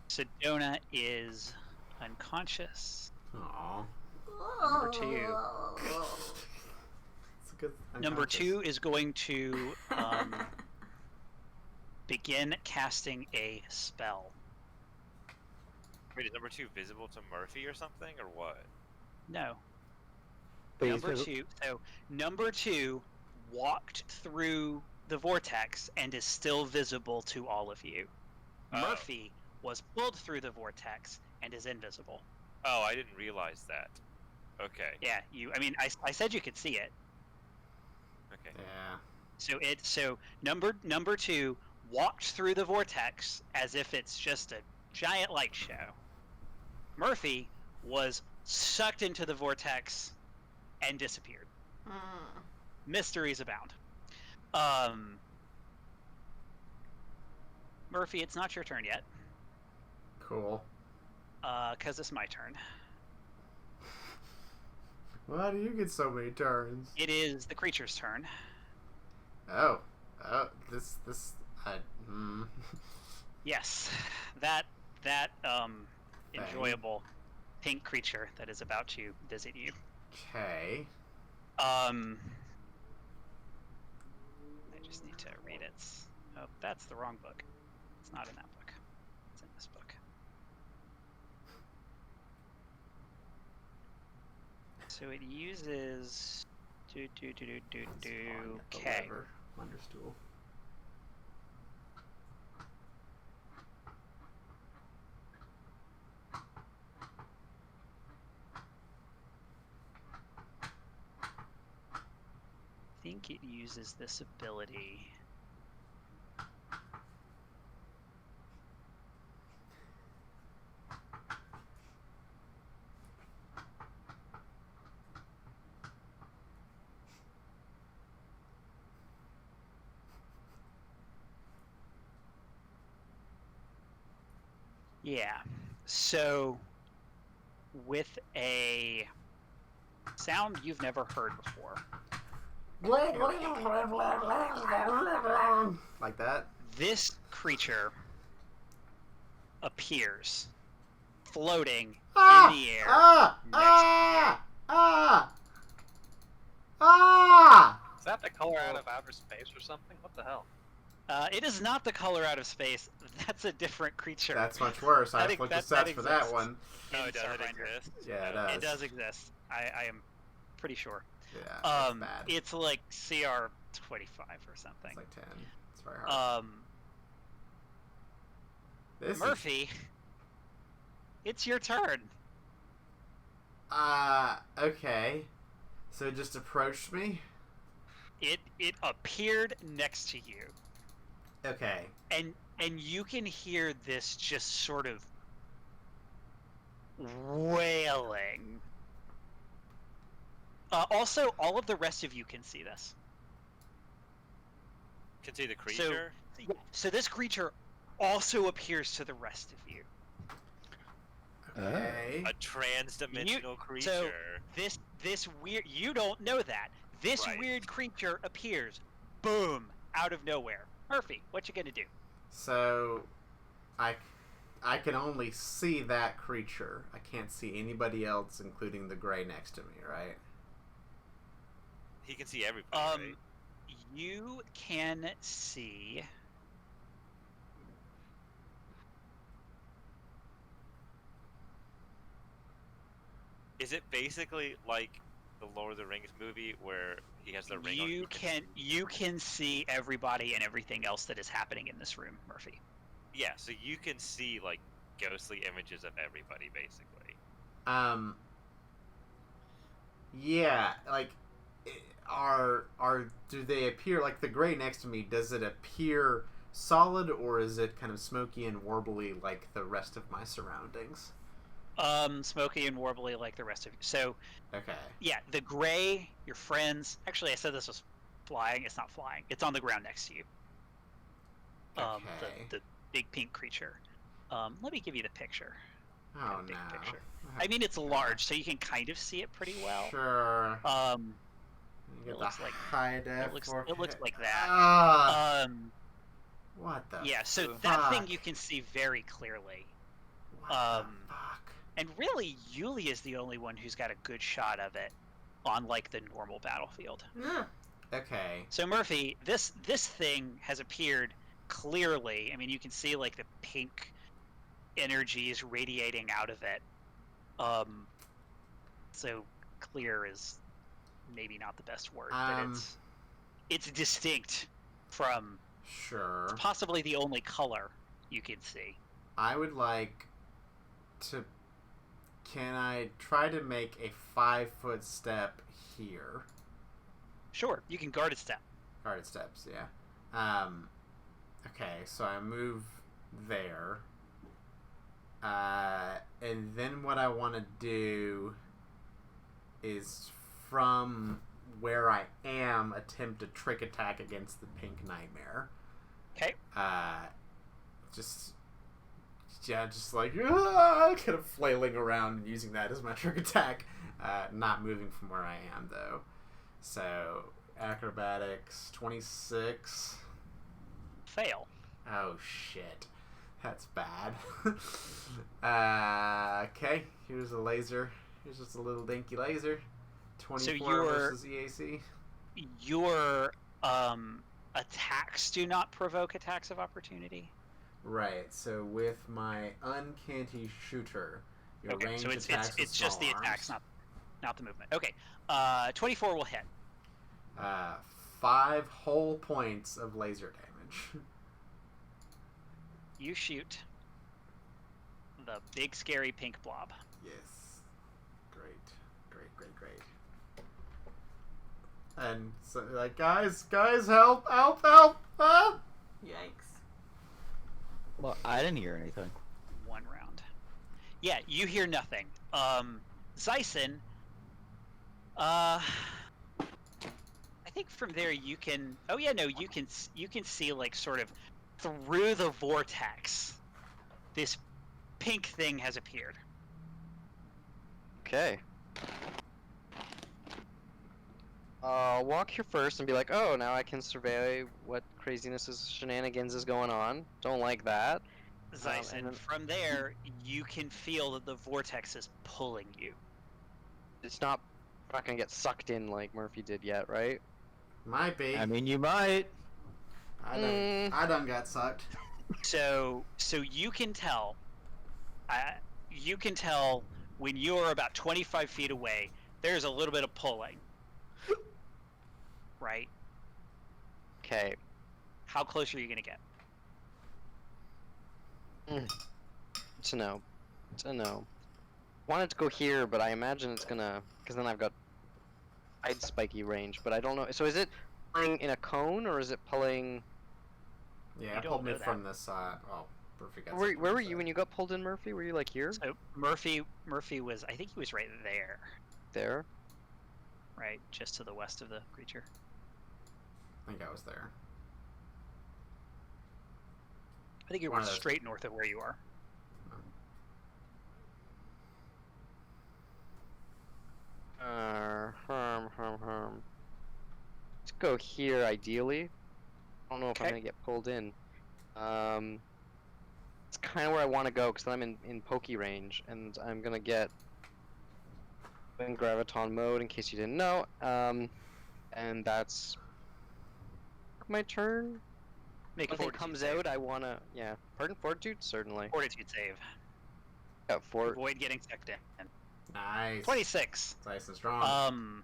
Sedona is unconscious. Aww. Number two. It's a good. Number unconscious. 2 is going to begin casting a spell. wait, is number 2 visible to Murphy or something, or what? No. But Number two walked through the vortex and is still visible to all of you. Oh. Murphy was pulled through the vortex and is invisible. Oh, I didn't realize that. Okay. Yeah, I said you could see it. Okay. Yeah. So number 2 walked through the vortex as if it's just a giant light show. Murphy was sucked into the vortex and disappeared. Mysteries abound. Murphy, it's not your turn yet. Cool. Because it's my turn. Why do you get so many turns? It is the creature's turn. Oh. This. Yes, that enjoyable pink creature that is about to visit you. Okay. I just need to read its Oh, that's the wrong book. It's not in that book. It's in this book. So it uses okay. Wonderstool. I think it uses this ability. Yeah. So with a sound you've never heard before. Like that? This creature appears floating in the air Is that the color out of outer space or something? What the hell? It is not the color out of space. That's a different creature. That's much worse. I That flipped ex- the that sets for that exists. one. Oh, in does it Starfinder. exist? Yeah, it does. It does exist. I am pretty sure. Yeah, that's bad. It's like CR 25 or something. It's like 10. It's very hard. This Murphy, it's your turn. Okay. So it just approached me? It appeared next to you, Okay. and you can hear this just sort of wailing. Also, all of the rest of you can see this. Can see the creature. So this creature also appears to the rest of you. Okay. A trans-dimensional creature. So this weird, you don't know that. This Right. weird creature appears, boom, out of nowhere. Murphy, what you gonna do? So, I can only see that creature. I can't see anybody else, including the gray next to me, right? He can see everybody. Right? You can see. Is it basically like the Lord of the Rings movie where he has the ring on? You can see everybody and everything else that is happening in this room, Murphy. Yeah, so you can see like ghostly images of everybody, basically. Yeah, like, do they appear, like the gray next to me, does it appear solid, or is it kind of smoky and warbly like the rest of my surroundings? Smoky and warbly like the rest of you. So, Okay. yeah, the gray, your friends. Actually, I said this was flying. It's not flying. It's on the ground next to you. Okay. The big pink creature. Let me give you the picture. Oh, Big no. picture. I mean, it's large, so you can kind of see it pretty well. Sure. You It get looks the like high def it looks 4K. like that. What the Yeah, so fuck? that thing you can see very clearly. What the fuck? And really, Yuli is the only one who's got a good shot of it on like the normal battlefield. Okay. So Murphy, this thing has appeared clearly. I mean, you can see like the pink energies radiating out of it. So clear is maybe not the best word, but it's distinct from Sure. possibly the only color you can see. I would like to. Can I try to make a 5-foot step here? Sure, you can guarded step. Guarded steps, yeah. Okay, so I move there. And then what I want to do is from where I am attempt a trick attack against the pink nightmare. Okay. Just like kind of flailing around and using that as my trick attack. Not moving from where I am though. So acrobatics 26. Fail. Oh shit, that's bad. Okay, here's a laser. Here's just a little dinky laser. 24 versus EAC. Your attacks do not provoke attacks of opportunity. Right. So with my uncanny shooter, your Okay, range so attacks with it's just the small attacks, arms. not the movement. Okay, 24 will hit. 5 whole points of laser damage. You shoot the big scary pink blob. Yes. Great. And so, like, guys, help! Ah! Yikes. Well, I didn't hear anything. 1 round. Yeah, you hear nothing. Zyson, I think from there you can. Oh yeah, no, you can see like sort of through the vortex. This pink thing has appeared. Okay. I'll walk here first and be like, oh, now I can survey what craziness is shenanigans is going on. Don't like that. Zyson, And then- from there you can feel that the vortex is pulling you. It's not gonna get sucked in like Murphy did yet, right? Might be. I mean, you might. I done got sucked. So you can tell. You can tell when you're about 25 feet away. There's a little bit of pulling. Right? Okay. How close are you gonna get? It's a no. It's a no. Wanted to go here, but I imagine it's gonna, because then I've got wide spiky range, but I don't know. So is it pulling in a cone or is it pulling? Yeah, You it pulled don't me know that. from this side. Oh, perfect. Where were you when you got pulled in, Murphy? Were you like here? So Murphy was, I think he was right there, There? right, just to the west of the creature. I think I was there. I think you One were of those. straight north of where you are. Let's go here, ideally. I don't know if I'm Okay. gonna get pulled in. It's kind of where I want to go, because I'm in pokey range, and I'm gonna get in graviton mode, in case you didn't know. And that's my turn. Make a If it fortitude comes save. out, I wanna, yeah. Pardon, fortitude? Certainly. Fortitude save. Yeah, Avoid getting sucked in. Nice. 26. Nice and strong.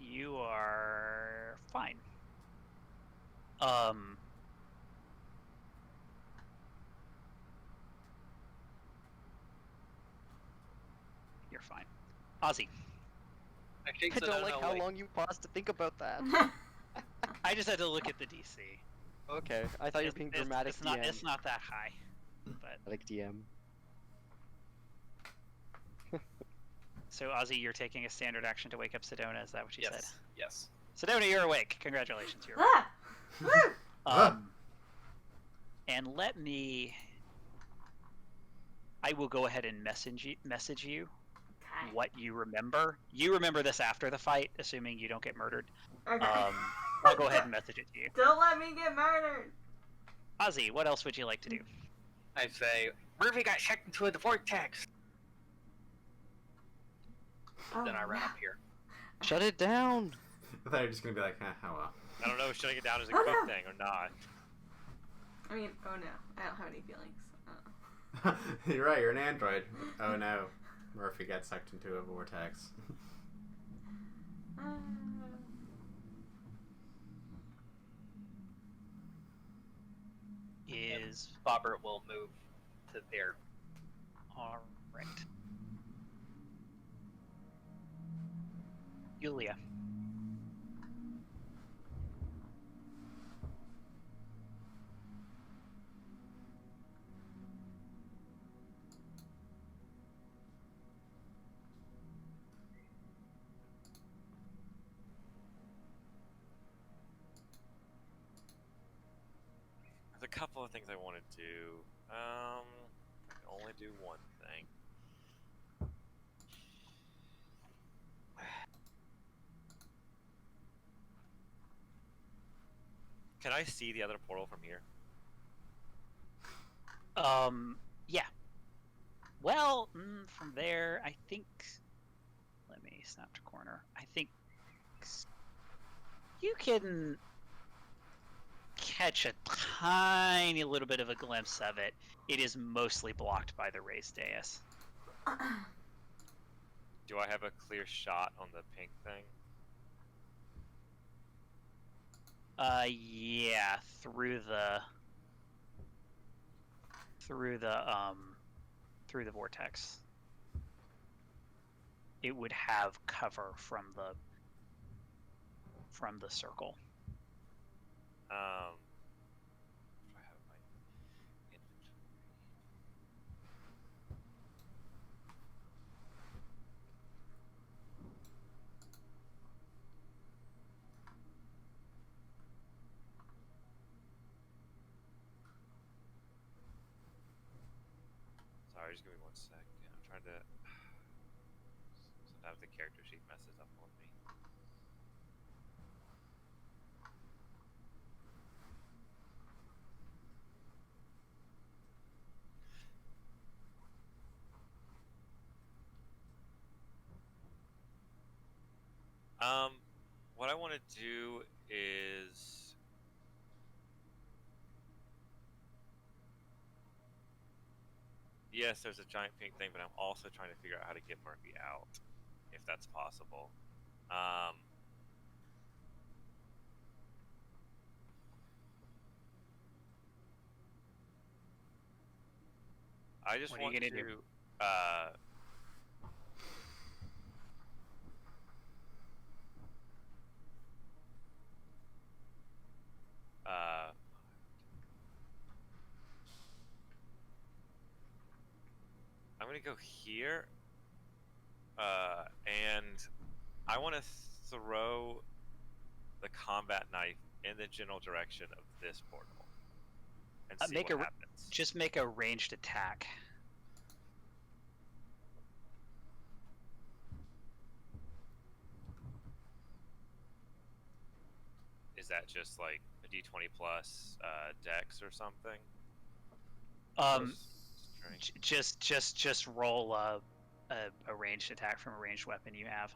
You are fine. You're fine. Ozzy, I think I so, don't like no, how wait. long you paused to think about that. I just had to look at the DC. Okay, I thought you were being dramatic It's not, DM. it's not that high, but Like DM. so Ozzy, you're taking a standard action to wake up Sedona. Is that what you said? Yes. Sedona, you're awake. Congratulations, you're awake. Ah! Woo! And let me. I will go ahead and message you Okay. what you remember. You remember this after the fight, assuming you don't get murdered. Okay. I'll go ahead and message it to you. Don't let me get murdered. Ozzy, what else would you like to do? I say, Murphy got checked into the vortex. Oh, Then I run no. up here. Shut it down! I thought you were just gonna be like, oh well. I don't know if shutting it down is a Oh, good no. thing or not. I mean, oh no, I don't have any feelings. You're right, you're an android. Oh no. Murphy got sucked into a vortex. Is Bobbert will move to there. all right. Yulia. There's a couple of things I want to do. I can only do one thing. Can I see the other portal from here? Yeah. Well, from there, I think. Let me snap to corner. I think You can catch a tiny little bit of a glimpse of it. It is mostly blocked by the raised dais. Do I have a clear shot on the pink thing? Yeah, through the vortex. It would have cover from the circle. Do I have my inventory? Sorry, just give me 1 second. I'm trying to. Sometimes the character sheet messes up on me. What I want to do is yes, there's a giant pink thing, but I'm also trying to figure out how to get Murphy out, if that's possible. I just What are you want gonna to. do? I'm gonna go here, and I want to throw the combat knife in the general direction of this portal and see Make what a happens. just make a ranged attack. Is that just like a D20 plus Dex or something? Just roll a ranged attack from a ranged weapon you have.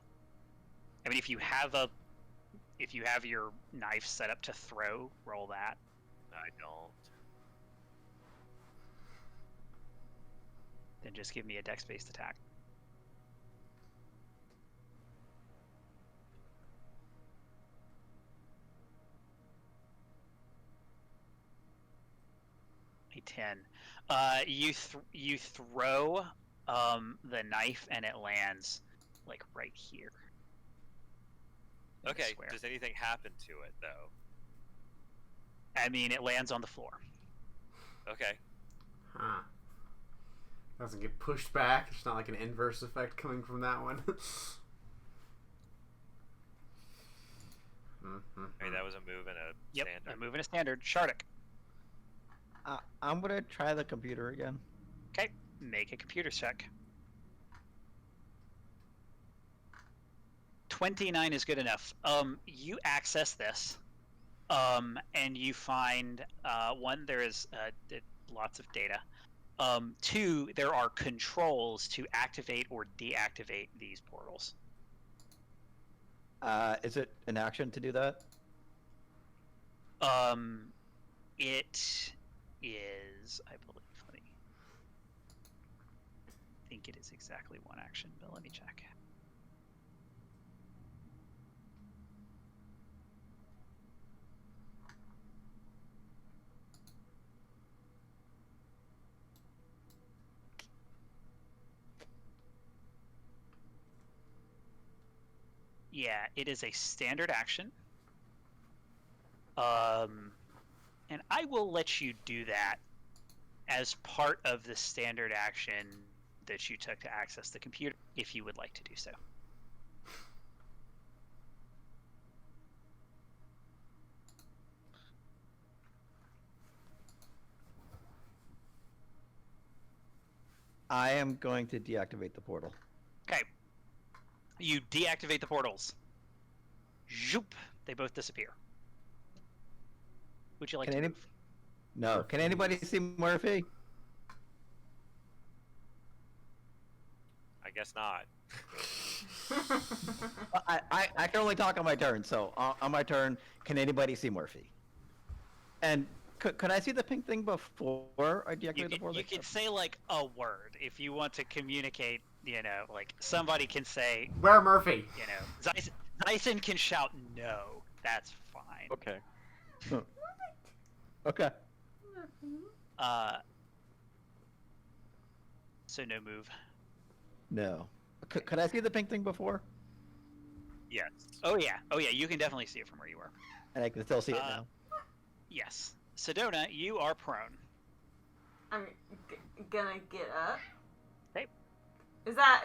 I mean, if you have your knife set up to throw, roll that. I don't. Then just give me a dex-based attack. A 10. You throw the knife and it lands like right here. Okay. Does anything happen to it though? I mean, it lands on the floor. Okay. Huh. Doesn't get pushed back. It's not like an inverse effect coming from that one. I mean, that was a move and a standard. A move and a standard. Shardik. I'm gonna try the computer again. Okay, make a computer check. 29 is good enough. You access this, and you find one, there is lots of data. 2, there are controls to activate or deactivate these portals. Is it an action to do that? It is, I believe. I think it is exactly one action, but let me check. Yeah, it is a standard action. And I will let you do that as part of the standard action that you took to access the computer, if you would like to do so. I am going to deactivate the portal. Okay. You deactivate the portals. Zoop! They both disappear. Would you like to move? No. Can anybody see Murphy? I guess not. I can only talk on my turn, so on my turn, can anybody see Murphy? And could I see the pink thing before I deactivate the board? You could say like a word if you want to communicate. Like somebody can say, Where Murphy? Dyson can shout no. That's fine. Okay. Okay. So no move. No. Could I see the pink thing before? Yes. Oh yeah. You can definitely see it from where you were. And I can still see it now. Yes. Sedona, you are prone. I'm gonna get up. Okay. Is that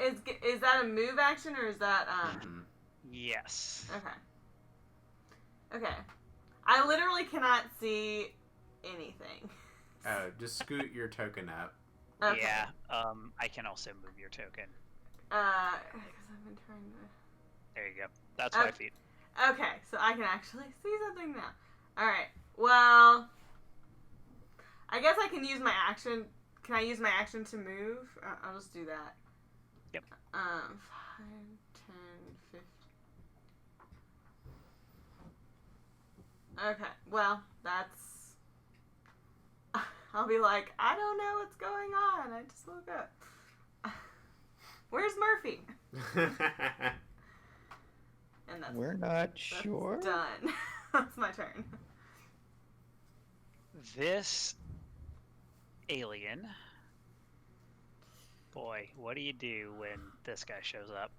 a move action or is that Yes. Okay. I literally cannot see anything. Oh, just scoot your token up. Okay. Yeah. I can also move your token. Because I've been trying to. There you go. That's 5 feet. Okay, so I can actually see something now. Alright, well... I guess I can use my action... Can I use my action to move? I'll just do that. Yep. 5, 10, 15... Okay, well, that's... I'll be like, I don't know what's going on. I just woke up. Where's Murphy? And We're not sure. Done. That's my turn. This alien. Boy, what do you do when this guy shows up?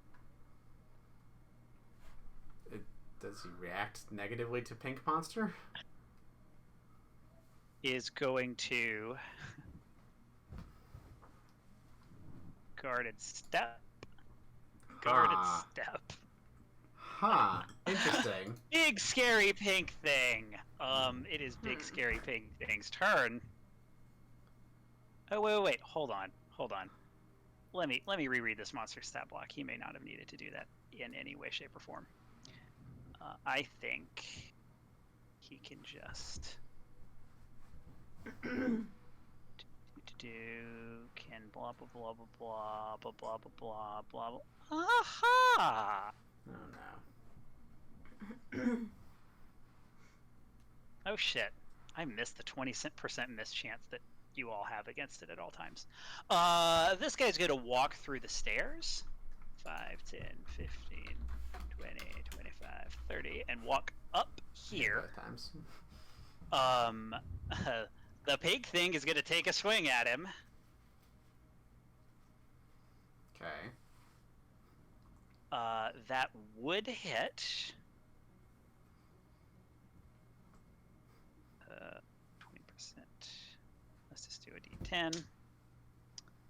Does he react negatively to Pink Monster? Is going to guarded step. Step. Huh. Interesting. Big scary pink thing. It is big scary pink thing's turn. Oh wait. Hold on. Let me reread this monster stat block. He may not have needed to do that in any way, shape, or form. I think he can just can blah blah blah blah blah blah blah blah blah blah. Aha! Oh no. Oh shit! I missed the 20% miss chance that you all have against it at all times. This guy's gonna walk through the stairs. 5, 10, 15, 20, 25, 30, and walk up here. Both times. The pig thing is gonna take a swing at him. Okay. That would hit. 20%. Let's just do a D10.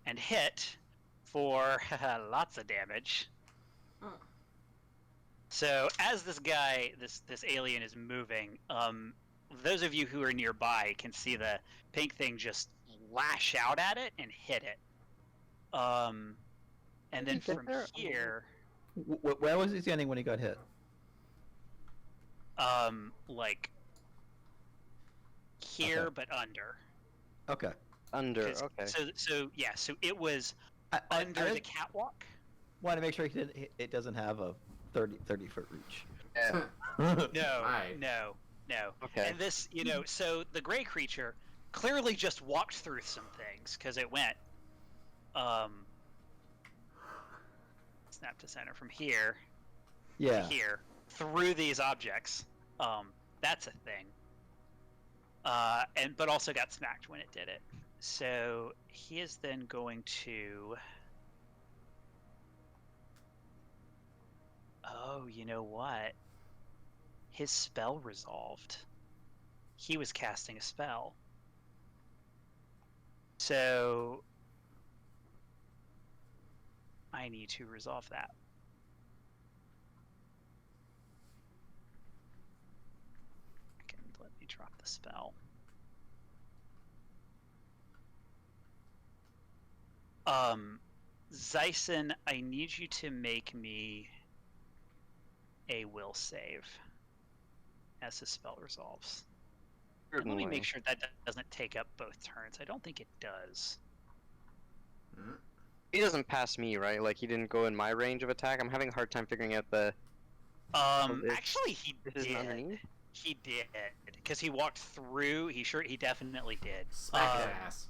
And hit for lots of damage. Oh. So as this guy, this alien is moving, those of you who are nearby can see the pink thing just lash out at it and hit it. And then from here, Where was he standing when he got hit? like here, Okay. but under. Okay. Under. 'Cause- Okay. So it was I under the catwalk. want to make sure it doesn't have a 30 foot reach. Yeah. No, Right. no. Okay. And this, so the gray creature clearly just walked through some things because it went, snap to center from here Yeah. to here through these objects. That's a thing. But also got smacked when it did it. So he is then going to. Oh, you know what? His spell resolved. He was casting a spell. So I need to resolve that. Let me drop the spell. Zyson, I need you to make me a will save as the spell resolves. And let me make sure that doesn't take up both turns. I don't think it does. He doesn't pass me, right? Like he didn't go in my range of attack. I'm having a hard time figuring out the. Actually, he It did. isn't underneath. He did because he walked through. He definitely did. Smack his ass.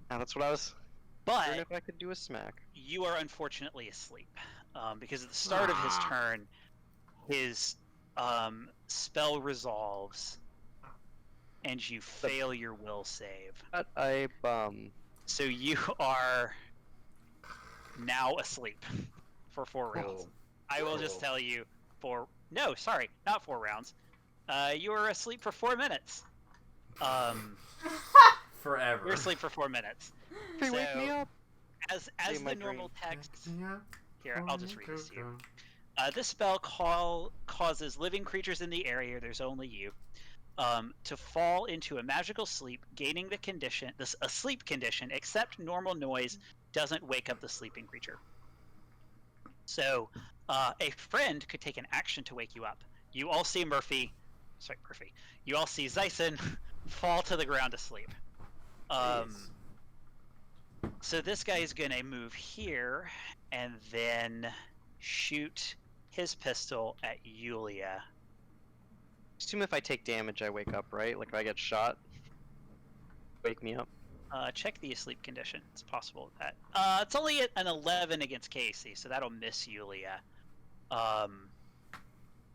Ah, that's what I was. But Wondering if I could do a smack. you are unfortunately asleep because at the start of his turn, his spell resolves, and you fail your will save. But I bum. So you are now asleep for 4 rounds. Cool. I will just tell you no, sorry, not 4 rounds. You were asleep for 4 minutes. Forever. You're asleep for 4 minutes. Hey, wake me up! As Say the my normal dream. text here, I'll just read this to you. This spell causes living creatures in the area, there's only you, to fall into a magical sleep, gaining the condition, a sleep condition, except normal noise doesn't wake up the sleeping creature. So, a friend could take an action to wake you up. You all see Murphy. You all see Zyson fall to the ground asleep. So this guy is gonna move here and then shoot his pistol at Yulia. Assume if I take damage, I wake up, right? Like if I get shot, wake me up. Check the asleep condition. It's possible that. It's only an 11 against Casey, so that'll miss Yulia.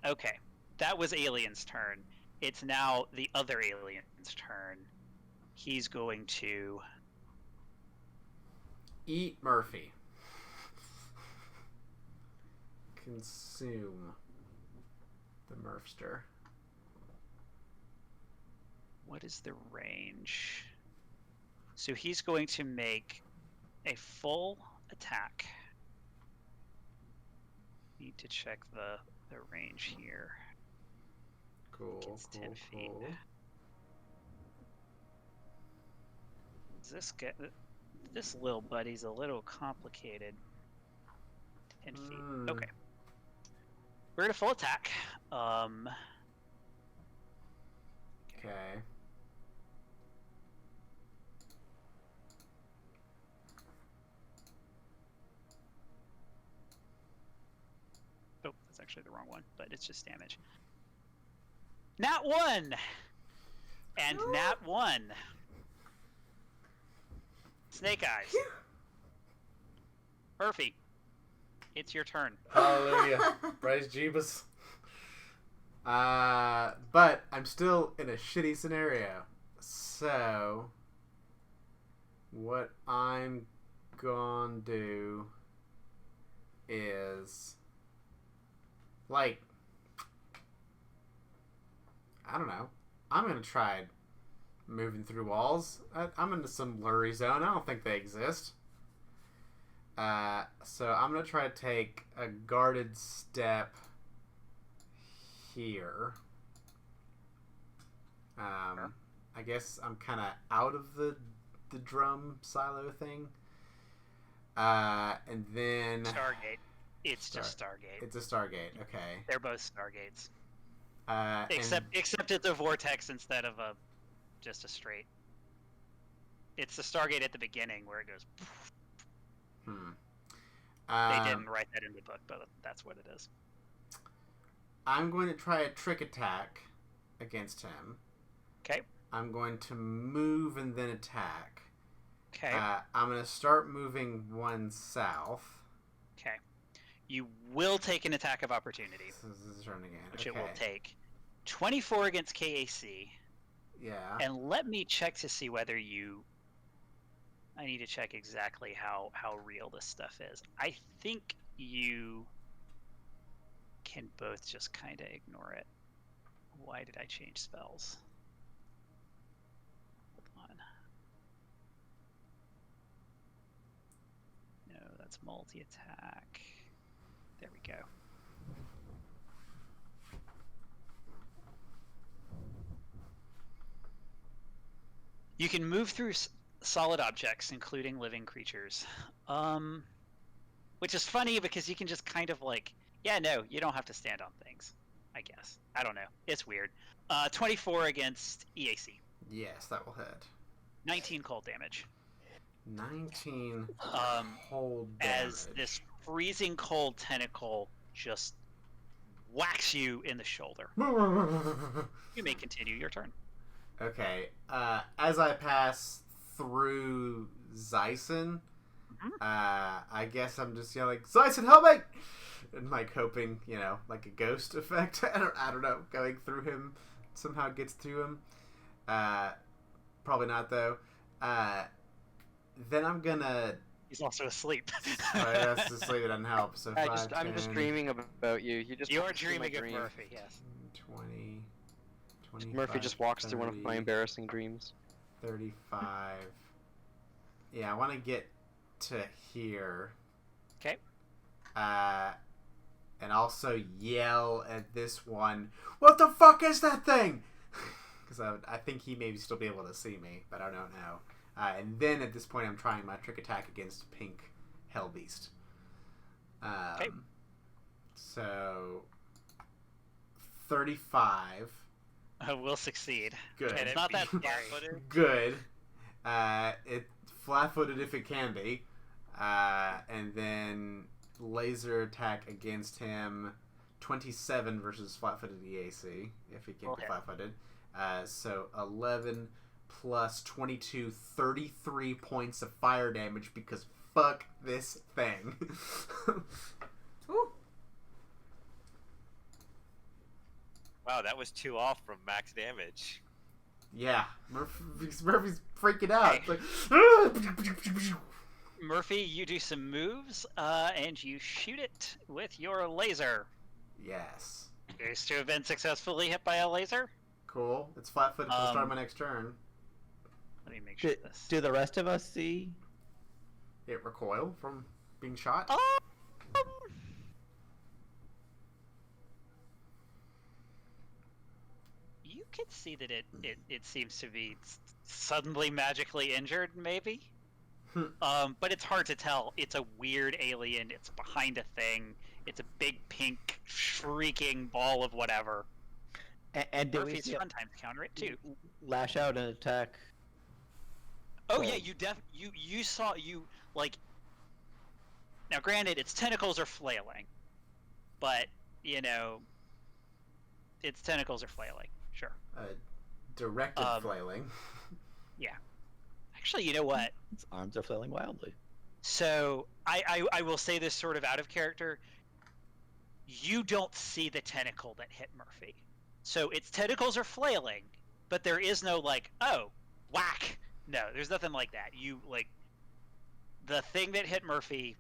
Okay. That was Alien's turn. It's now the other alien's turn. He's going to... Eat Murphy. Consume the Murfster. What is the range? So he's going to make a full attack. Need to check the range here. Cool. It's 10 feet. This little buddy's a little complicated. 10 feet. Okay. We're at a full attack. Okay. Oh, that's actually the wrong one, but it's just damage. Nat 1! And Nat 1. Snake Eyes. Murphy, it's your turn. Hallelujah. Bryce Jeebus. But I'm still in a shitty scenario. So, what I'm gonna do is, like, I don't know. I'm gonna try moving through walls. I'm into some blurry zone. I don't think they exist. So I'm gonna try to take a guarded step here. I guess I'm kind of out of the drum silo thing. And then Stargate. It's just Stargate. It's a Stargate. Okay. They're both Stargates. Except it's a vortex instead of just a straight. It's the Stargate at the beginning where it goes. They didn't write that in the book, but that's what it is. I'm going to try a trick attack against him. Okay. I'm going to move and then attack. Okay. I'm going to start moving one south. Okay. You will take an attack of opportunity. This is turn again. Which it will take. 24 against KAC. Yeah. And let me check to see whether you... I need to check exactly how real this stuff is. I think you can both just kind of ignore it. Why did I change spells? Hold on. No, that's multi-attack. There we go. You can move through solid objects, including living creatures. Which is funny because you can just kind of like, yeah, no, you don't have to stand on things, I guess. I don't know. It's weird. 24 against EAC. Yes, that will hit. 19 cold damage. 19 Um, cold damage. as this freezing cold tentacle just whacks you in the shoulder. You may continue your turn. Okay. As I pass through Zyson, I guess I'm just yelling, "Zyson, help me!" And like hoping, like a ghost effect. I don't know, going through him somehow gets through him. Probably not though. Then I'm gonna. He's also asleep. That's to sleep. It doesn't help. So I'm just dreaming about you. You are walked through my dreaming of dream. Murphy, yes. 20, 25, Murphy just walks through one of my 30, embarrassing dreams. 35. Yeah, I want to get to here. Okay. And also yell at this one, "What the fuck is that thing?" Because I think he may still be able to see me, but I don't know. And then at this point, I'm trying my trick attack against Pink Hellbeast. Okay. So 35. Will succeed. Good. And it's not that scary. Good. It flat-footed if it can be. And then laser attack against him. 27 versus flat-footed EAC if he can be flat-footed. So 11 plus 22, 33 points of fire damage because fuck this thing. Ooh. Wow, that was 2 off from max damage. Yeah, Murphy's freaking out. Hey. It's like, Murphy, you do some moves, and you shoot it with your laser. yes. Appears to have been successfully hit by a laser. Cool. It's flat-footed till the start of my next turn. Let me make sure this. Do the rest of us see? It recoil from being shot. You can see that it seems to be suddenly magically injured, maybe. But it's hard to tell. It's a weird alien. It's behind a thing. It's a big pink shrieking ball of whatever. And do we Murphy's see fun time to counter it too. lash out and attack? Oh yeah, you saw like. Now, granted, its tentacles are flailing, but its tentacles are flailing. Sure. Directed flailing. Yeah. Actually, you know what? Its arms are flailing wildly. So I will say this sort of out of character. You don't see the tentacle that hit Murphy. So its tentacles are flailing, but there is no whack. No, there's nothing like that. You the thing that hit Murphy,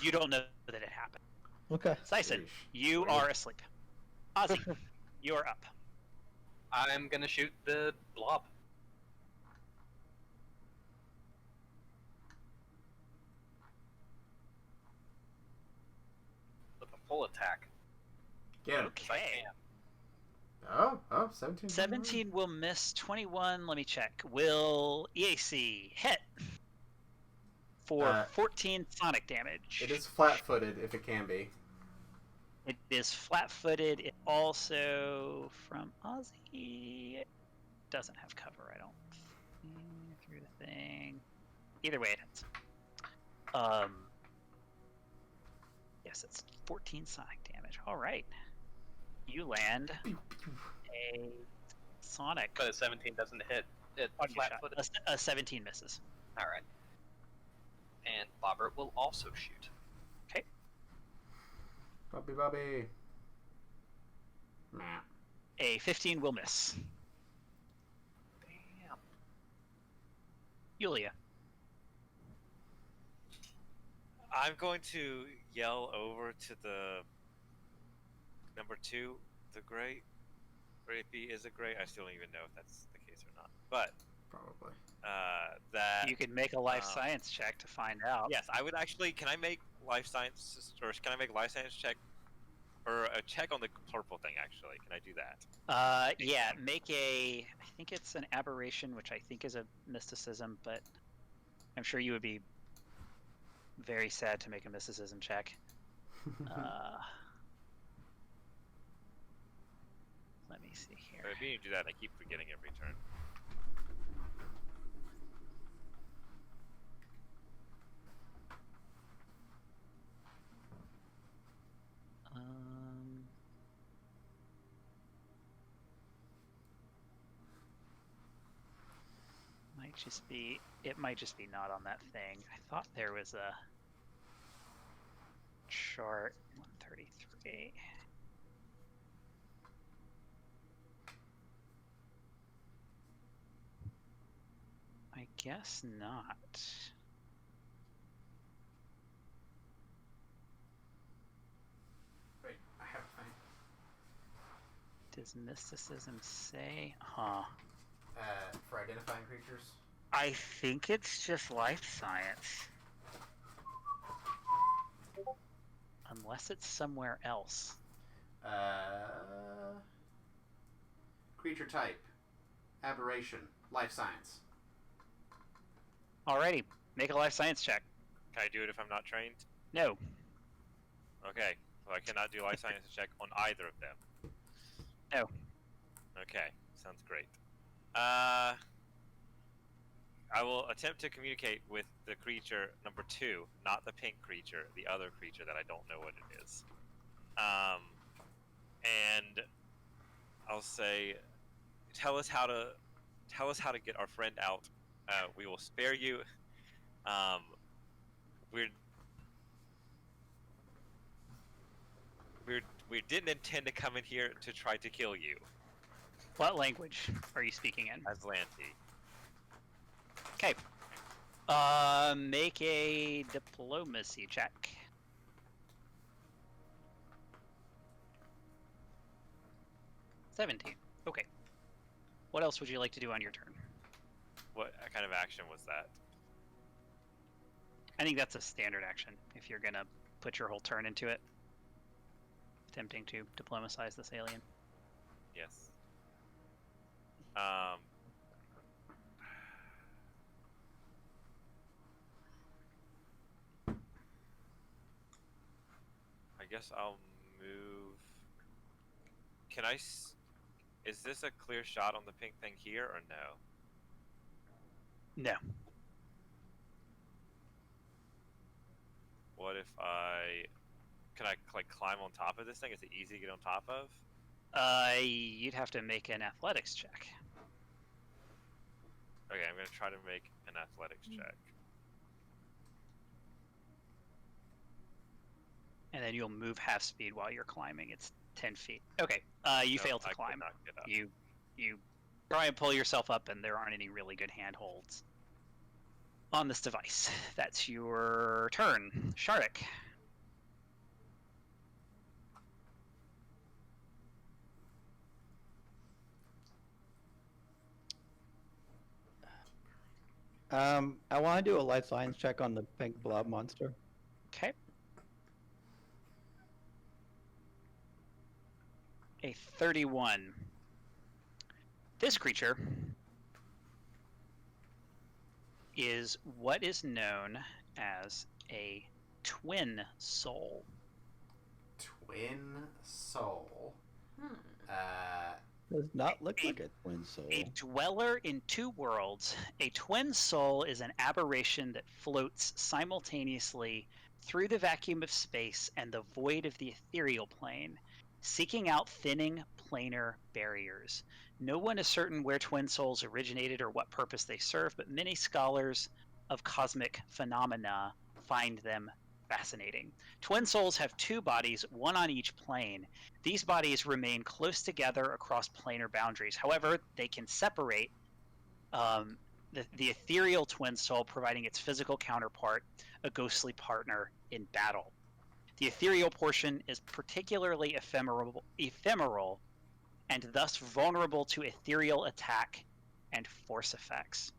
you don't know that it happened. Okay. Sison, you are asleep. Ozzy, you are up. I'm gonna shoot the blob. With a full attack. Get him. If I Okay. can. Oh, 17. 17 will miss. 21, let me check. Will EAC hit for 14 sonic damage. It is flat-footed if it can be. It is flat-footed. It also, from Ozzy, it doesn't have cover, I don't think, through the thing. Either way, it hits. Yes, it's 14 sonic damage. All right. You land a sonic. But a 17 doesn't hit it on your shot. flat-footed. A 17 misses. Alright. And Bobbert will also shoot. Okay. Bobby. Nah. A 15 will miss. Damn. Yulia. I'm going to yell over to the number 2, the Great. Or if he is a Great, I still don't even know if that's the case or not. But Probably. that You can make a life science check to find out. yes, I would actually. Can I make life science, or can I make life science check, or a check on the purple thing? Actually, can I do that? Yeah, make a. I think it's an aberration, which I think is a mysticism, but I'm sure you would be very sad to make a mysticism check. Let me see here. If you do that, I keep forgetting every turn. It might just be not on that thing. I thought there was a chart 133. I guess not. Wait, I have to find. Does mysticism say? Huh. For identifying creatures. I think it's just life science. Unless it's somewhere else. Creature type. Aberration. Life science. Alrighty, make a life science check. Can I do it if I'm not trained? No. Okay, so I cannot do life science check on either of them. No. Okay, sounds great. I will attempt to communicate with the creature number 2, not the pink creature, the other creature that I don't know what it is. And I'll say, tell us how to get our friend out. We will spare you. We didn't intend to come in here to try to kill you. What language are you speaking in? Aslanti. Okay. Make a diplomacy check. $17. Okay. What else would you like to do on your turn? What kind of action was that? I think that's a standard action if you're gonna put your whole turn into it. Attempting to diplomatize this alien. Yes. I guess I'll move. Can I? Is this a clear shot on the pink thing here or no? No. What if can I like climb on top of this thing? Is it easy to get on top of? You'd have to make an athletics check. Okay, I'm gonna try to make an athletics check. And then you'll move half speed while you're climbing. It's 10 feet. Okay. You No, fail to I could climb. not get up. You try and pull yourself up, and there aren't any really good handholds on this device. That's your turn, Shardik. I want to do a life science check on the pink blob monster. Okay. A 31. This creature is what is known as a twin soul. Twin soul. Does not look like a twin soul. A dweller in two worlds, a twin soul is an aberration that floats simultaneously through the vacuum of space and the void of the ethereal plane, seeking out thinning planar barriers. No one is certain where twin souls originated or what purpose they serve, but many scholars of cosmic phenomena find them fascinating. Twin souls have two bodies, one on each plane. These bodies remain close together across planar boundaries. However, they can separate, the ethereal twin soul providing its physical counterpart, a ghostly partner in battle. The ethereal portion is particularly ephemeral and thus vulnerable to ethereal attack and force effects.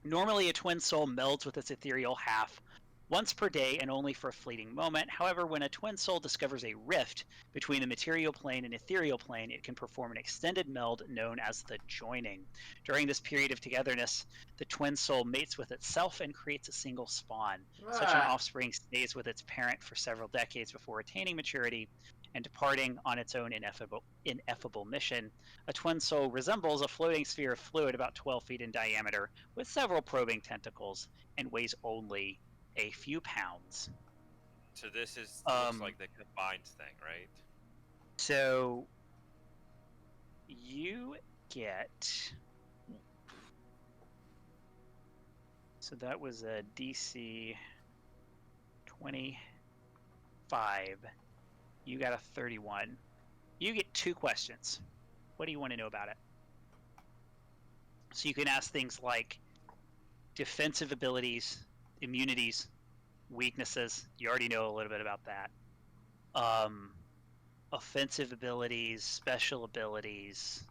Normally, a twin soul melds with its ethereal half once per day and only for a fleeting moment. However, when a twin soul discovers a rift between the material plane and ethereal plane, it can perform an extended meld known as the joining. During this period of togetherness, the twin soul mates with itself and creates a single spawn. Such an offspring stays with its parent for several decades before attaining maturity and departing on its own ineffable mission. A twin soul resembles a floating sphere of fluid about 12 feet in diameter with several probing tentacles and weighs only a few pounds. So this is looks like the combined thing, right? So you get So that was a DC 25. You got a 31. You get 2 questions. What do you want to know about it? So you can ask things like defensive abilities, immunities, weaknesses. You already know a little bit about that. Offensive abilities, special abilities.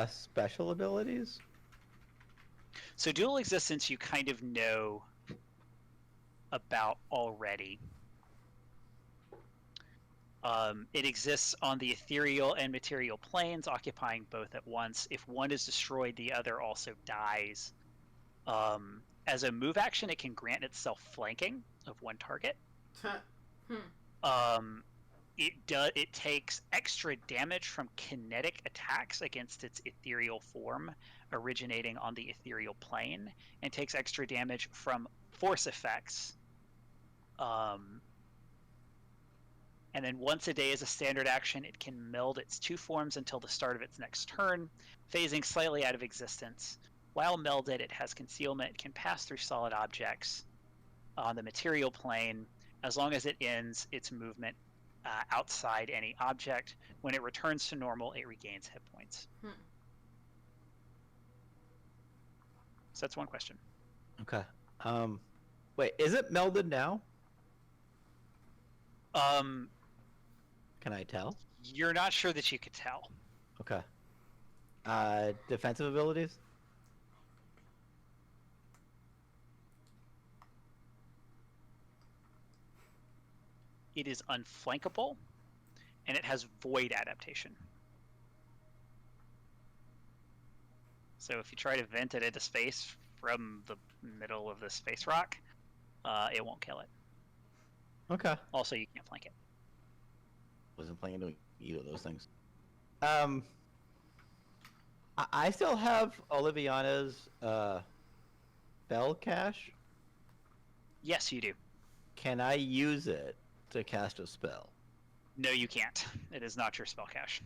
Special abilities? So dual existence you kind of know about already. It exists on the ethereal and material planes, occupying both at once. If one is destroyed, the other also dies. As a move action, it can grant itself flanking of one target. It takes extra damage from kinetic attacks against its ethereal form originating on the ethereal plane, and takes extra damage from force effects. And then once a day as a standard action, it can meld its 2 forms until the start of its next turn, phasing slightly out of existence. While melded, it has concealment, can pass through solid objects on the material plane as long as it ends its movement outside any object. When it returns to normal, it regains hit points. So that's one question. Okay. Wait, is it melded now? Can I tell? You're not sure that you could tell. Okay. Defensive abilities? It is unflankable, and it has void adaptation. So if you try to vent it into space from the middle of the space rock, it won't kill it. Okay. Also, you can't flank it. Wasn't planning to either of those things. I still have Oliviana's spell cache. Yes, you do. Can I use it to cast a spell? No, you can't. It is not your spell cache.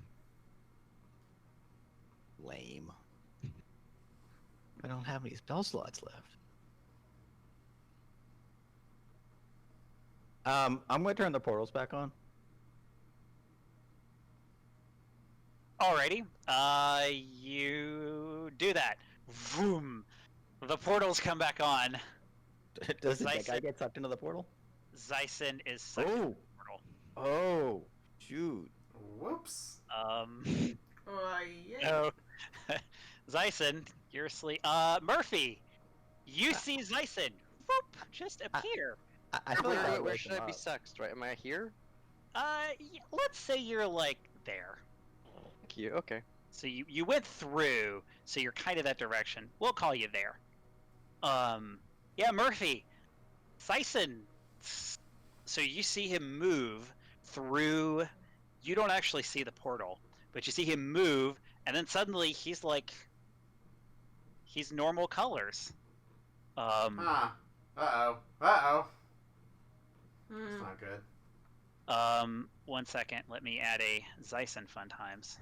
Lame. I don't have any spell slots left. I'm going to turn the portals back on. Alrighty. You do that. Vroom. The portals come back on. Does that guy Zyson- get sucked into the portal? Zyson is sucked into the portal. Oh, shoot. Whoops. Oh, yeah. No. Zyson, you're asleep. Murphy, you see Zyson just appear. I feel like I Where wake should him I be up. sucked? Right? Am I here? Let's say you're like there. Thank you. Okay. So you went through, so you're kind of that direction. We'll call you there. Yeah, Murphy, Zyson. So you see him move through. You don't actually see the portal, but you see him move, and then suddenly he's normal colors. Uh-oh. That's not good. 1 second. Let me add a Zyson fun times.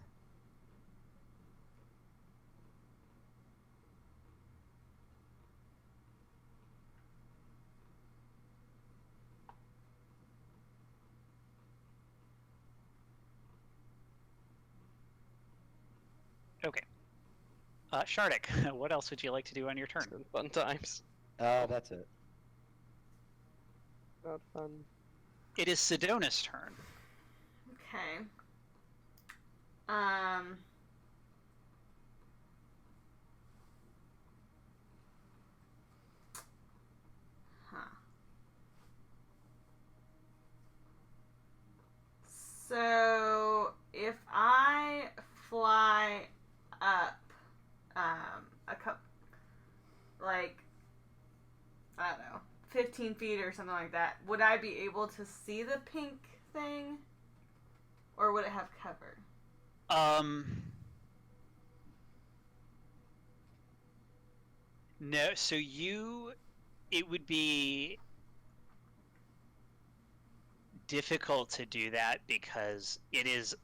Okay. Shardik, what else would you like to do on your turn? Fun times. That's it. Not fun. It is Sedona's turn. Okay. So if I fly up, a couple, like, I don't know, 15 feet or something like that, would I be able to see the pink thing? Or would it have cover? No, so it would be difficult to do that because it's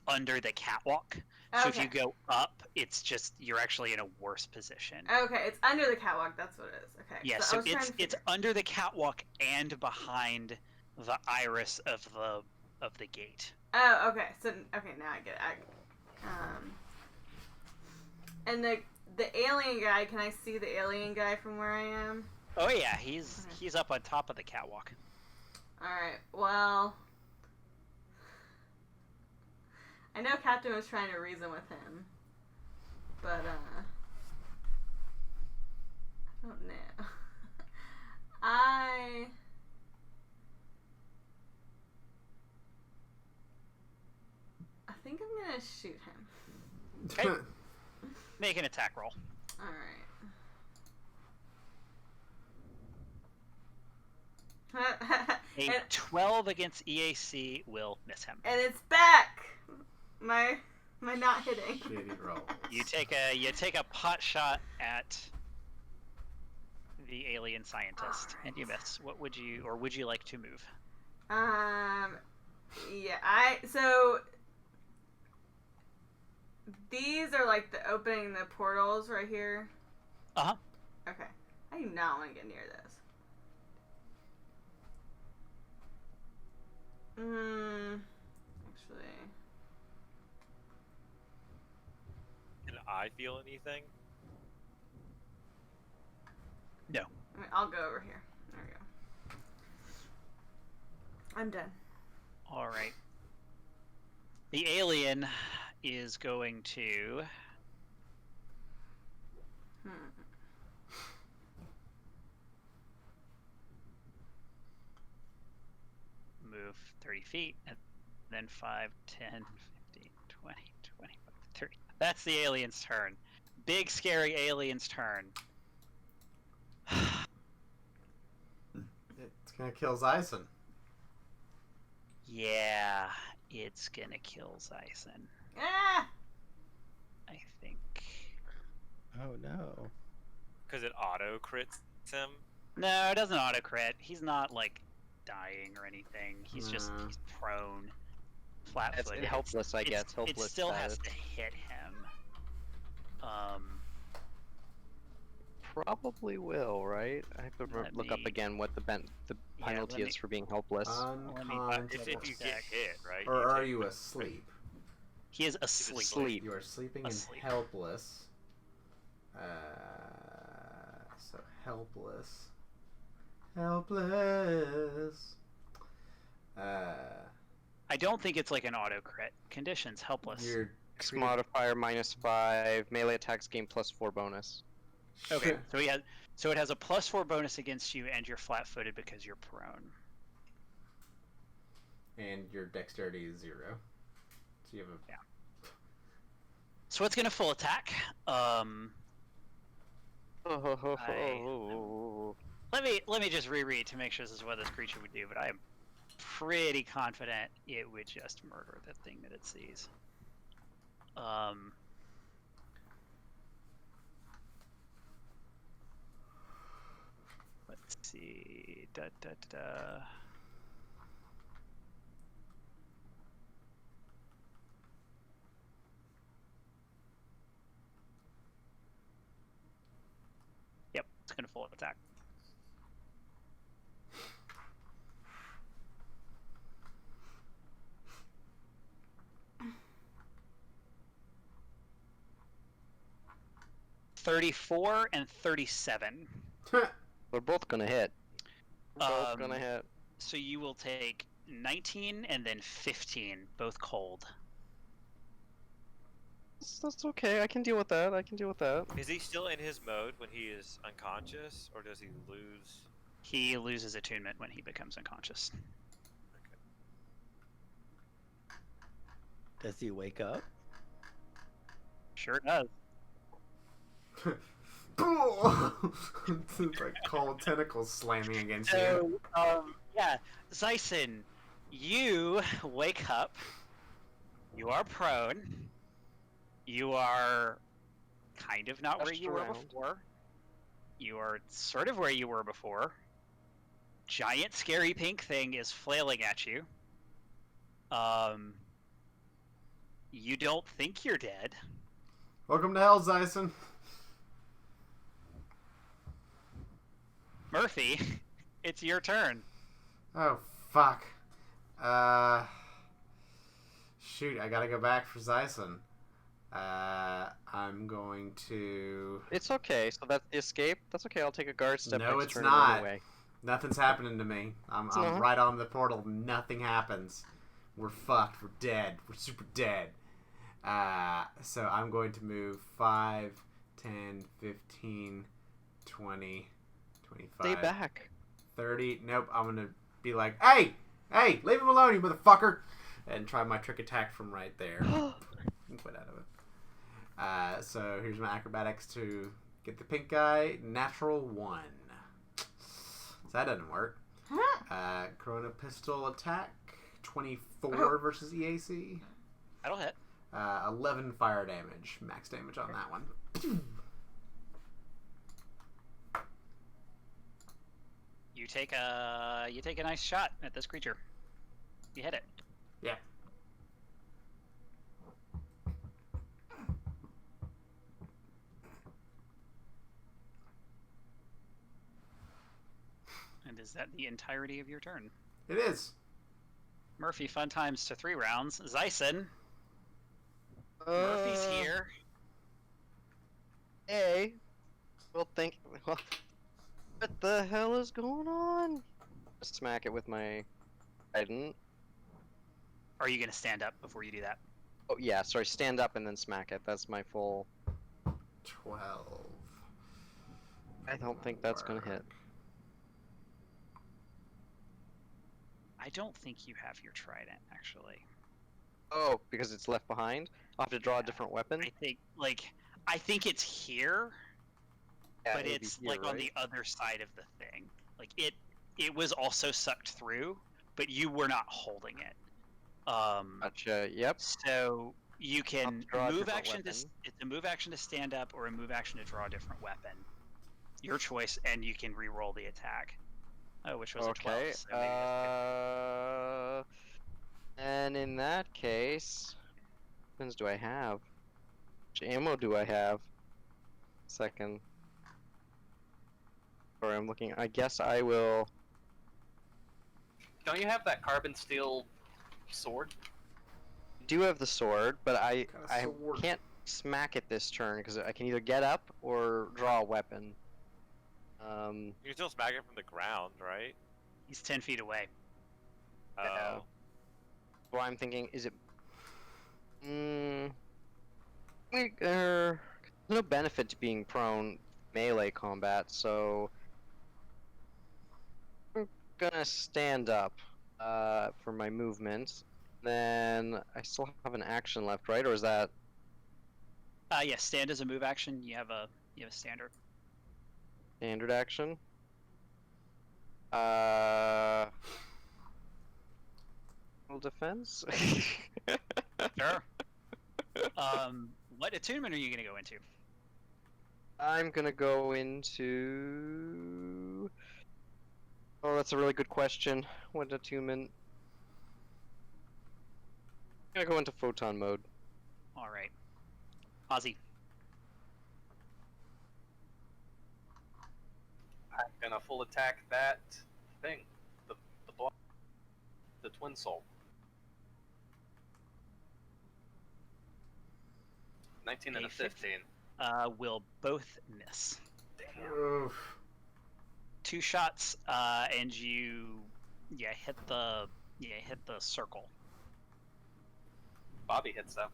under the catwalk. So if Okay. you go up, it's just you're actually in a worse position. Okay, it's under the catwalk. That's what it is. Okay. Yeah, I so was trying it's to figure- under the catwalk and behind the iris of the gate. Oh, okay. So okay, now I get it. And the alien guy. Can I see the alien guy from where I am? Oh yeah, he's up on top of the catwalk. All right. Well, I know Captain was trying to reason with him, but I don't know. I think I'm gonna shoot him. Okay. Make an attack roll. All right. A 12 against EAC will miss him. And it's back. My not hitting. Shitty roll. You take a pot shot at the alien scientist, and you miss. What would you like to move? Yeah. So these are like the opening the portals right here. Uh-huh. Okay. I do not want to get near this. Actually. Can I feel anything? No. I mean, I'll go over here. There we go. I'm done. All right. The alien is going to move 30 feet, and then 5, 10, 15, 20, 25, 30. That's the alien's turn. Big, scary alien's turn. It's gonna kill Zyson. Yeah, it's gonna kill Zyson. Ah! I think. Oh no. Because it auto crits him. No, it doesn't auto crit. He's not like dying or anything. He's just he's prone, flat-footed. It's helpless, I guess. Helpless. It still has status. to hit him. Probably will, right? I have to Let look up me- again what the penalty let is me- for being helpless. If you get hit, right? Or are take you the- asleep? He is asleep. Asleep. You are sleeping Asleep. and helpless. So helpless. Helpless. I don't think it's like an auto crit. Conditions helpless. You're X modifier -5. Melee attacks gain +4 bonus. Okay, so it has a +4 bonus against you, and you're flat-footed because you're prone. And your dexterity is 0. So you have a So it's gonna full attack. Let me just reread to make sure this is what this creature would do, but I am pretty confident it would just murder the thing that it sees. Let's see. Yep, it's gonna full attack. $34 and 37. They're both gonna hit. Both Um, gonna hit. So you will take 19 and then 15, both cold. That's okay. I can deal with that. Is he still in his mode when he is unconscious, or does he lose? He loses attunement when he becomes unconscious. Does he wake up? Sure does. It's like cold tentacles slamming against you. So, yeah, Zyson, you wake up. You are prone. You are kind of not where Pushed you were around. before. You are sort of where you were before. Giant scary pink thing is flailing at you. You don't think you're dead. Welcome to hell, Zyson. Murphy, it's your turn. Oh, fuck. Shoot, I gotta go back for Zyson. I'm going to... It's okay. So that's the escape. That's okay. I'll take a guard step No, next it's turn not. anyway. Nothing's happening to me. I'm not? right on the portal. Nothing happens. We're fucked. We're dead. We're super dead. So I'm going to move 5, 10, 15, 20, 25. Stay back. 30. Nope. I'm going to be like, hey, leave him alone, you motherfucker. And try my trick attack from right there. Quit out of it. So here's my acrobatics to get the pink guy. Natural 1. So that doesn't work. Corona pistol attack. 24 versus EAC. That'll hit. 11 fire damage. Max damage on that one. You take a nice shot at this creature. You hit it. Yeah. And is that the entirety of your turn? It is. Murphy, fun times to 3 rounds. Zyson. Murphy's here. Hey. Well, what the hell is going on? Smack it with my trident. Are you going to stand up before you do that? Oh yeah, sorry. Stand up and then smack it. That's my full. 12. I don't think that's gonna hit. I don't think you have your trident, actually. Oh, because it's left behind. I'll have to draw a different weapon. I think it's here, Yeah, but it would be it's here, like on right? the other side of the thing. Like it was also sucked through, but you were not holding it. Gotcha. Yep. So you can draw a move different action to weapon. it's a move action to stand up or a move action to draw a different weapon. Your choice, and you can re-roll the attack. Oh, which was a 12. Okay. So maybe that's good. And in that case, what weapons do I have? Which ammo do I have? Second. Sorry, I'm looking. I guess I will. Don't you have that carbon steel sword? Do have the sword, but I sword? can't smack it this turn because I can either get up or draw a weapon. You can still smack it from the ground, right? He's 10 feet away. Oh. Well, I'm thinking, is it? There's no benefit to being prone melee combat, so I'm gonna stand up for my movement. Then I still have an action left, right? Or is that Yes, stand as a move action. You have a standard. standard action? Full defense? Sure. What attunement are you going to go into? I'm gonna go into. Oh, that's a really good question. What attunement? I'm gonna go into photon mode. All right, Ozzy. I'm gonna full attack that thing, the twin soul. 19 and a 15. Will both miss. Oof. 2 shots, and you, hit the circle. Bobby hits though.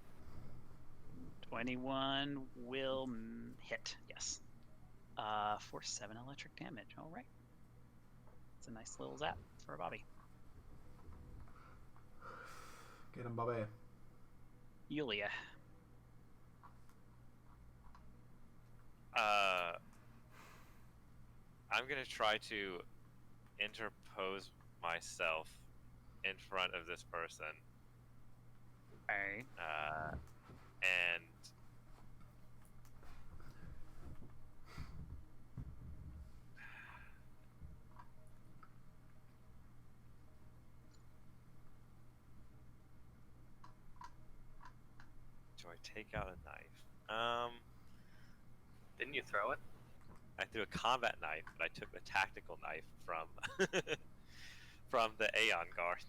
21 will hit. Yes. For 7 electric damage. All right. It's a nice little zap for a Bobby. Get him, Bobby. Yulia. I'm gonna try to interpose myself in front of this person. Alright. And take out a knife? Didn't you throw it? I threw a combat knife, but I took the tactical knife from from the Aeon guard.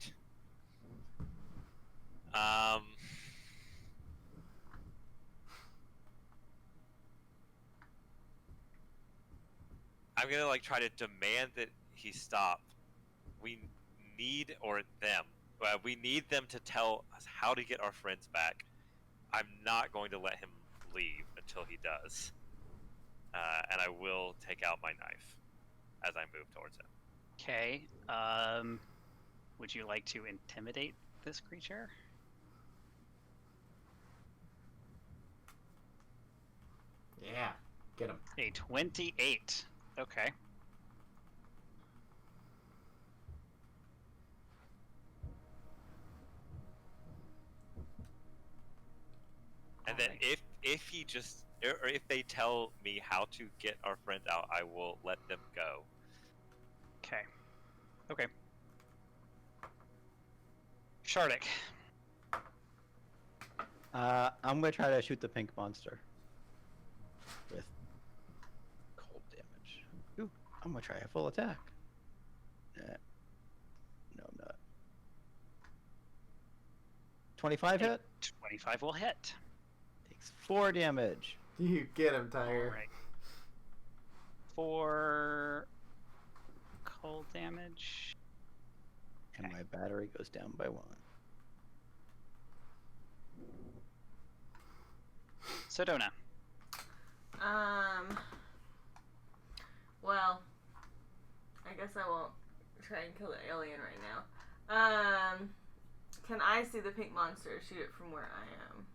I'm gonna like try to demand that he stop. We need, or them. We need them to tell us how to get our friends back. I'm not going to let him leave until he does. And I will take out my knife as I move towards him. Okay. Would you like to intimidate this creature? Yeah, get him. A 28. Okay. And then if he just, or if they tell me how to get our friends out, I will let them go. Okay. Okay. Shardik. I'm gonna try to shoot the pink monster with cold damage. Ooh, I'm gonna try a full attack. No, I'm not. 25 hit? 25 will hit. Takes 4 damage. You get him, Tiger. Alright. 4 cold damage. And my battery goes down by 1. Sedona. Well, I guess I won't try and kill the alien right now. Can I see the pink monster shoot it from where I am?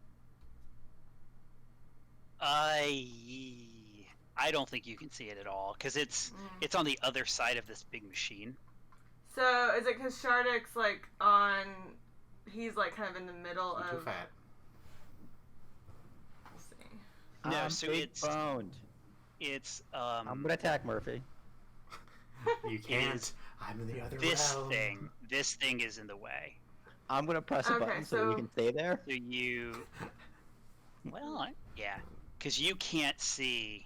I don't think you can see it at all because it's on the other side of this big machine. So is it because Shardik's like on? He's like kind of in the middle Too of. fat. Let's see. No, I'm so big boned. it's I'm gonna attack Murphy. You can't. I'm in the other this realm. thing. This thing is in the way. I'm gonna press a Okay, button so so- you can stay there. So you, well, yeah, because you can't see.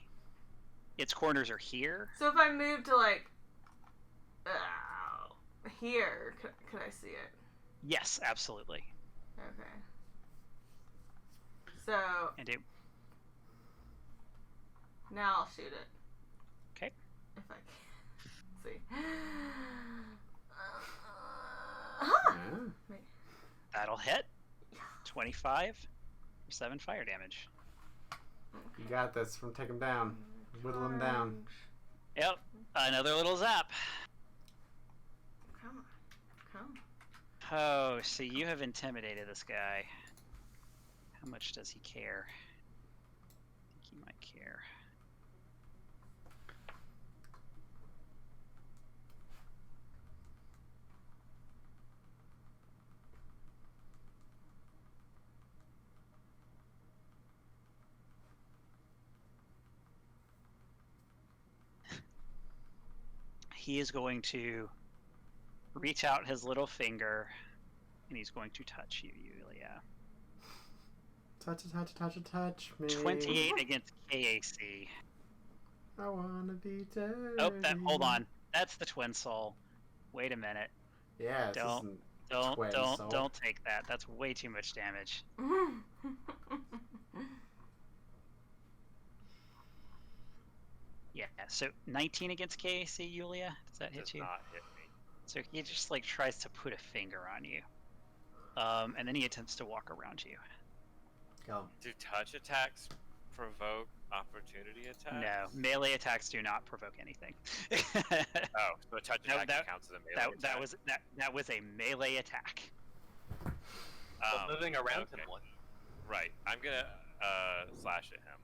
Its corners are here. So if I move to like, here, could I see it? Yes, absolutely. Okay. So And it. now I'll shoot it. Okay. If I can. Let's see. Yeah. Wait. That'll hit. 25 for 7 fire damage. You got this. From take him down. Whittle him down. Yep. Another little zap. Come on. Come. Oh, so you have intimidated this guy. How much does he care? I think he might care. He is going to reach out his little finger and he's going to touch you, Yulia. Touch me. 28 against KAC. I wanna be dirty. Oh, hold on. That's the twin soul. Wait a minute. Yeah, this Don't- isn't Don't twin don't soul. don't take that. That's way too much damage. Yeah. So 19 against KAC, Yulia. Does that hit Does you? not hit me. So he just like tries to put a finger on you, and then he attempts to walk around you. Go. Do touch attacks provoke opportunity attacks? No, melee attacks do not provoke anything. Oh, so a touch No, attack counts as a melee that attack. that was a melee attack. Well, moving around okay. him one. Right. I'm gonna slash at him.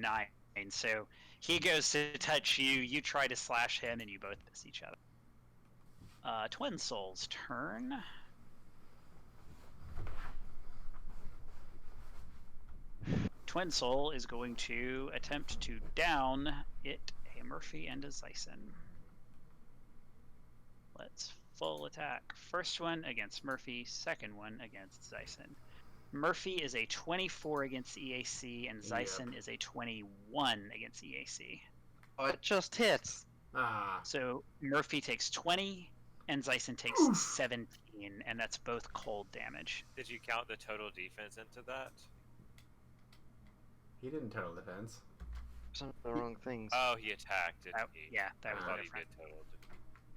Nine. So he goes to touch you. You try to slash him, and you both miss each other. Twin Soul's turn. Twin Soul is going to attempt to down it, a Murphy and a Zyson. Let's full attack. First one against Murphy, second one against Zyson. Murphy is a 24 against EAC, and Zyson is a 21 against EAC. Oh, it just hits. Ah. So Murphy takes 20, and Zyson takes 17, and that's both cold damage. Did you count the total defense into that? He didn't total defense. Some of the wrong things. Oh, he attacked, didn't That- he? yeah, that I was thought different. he did total.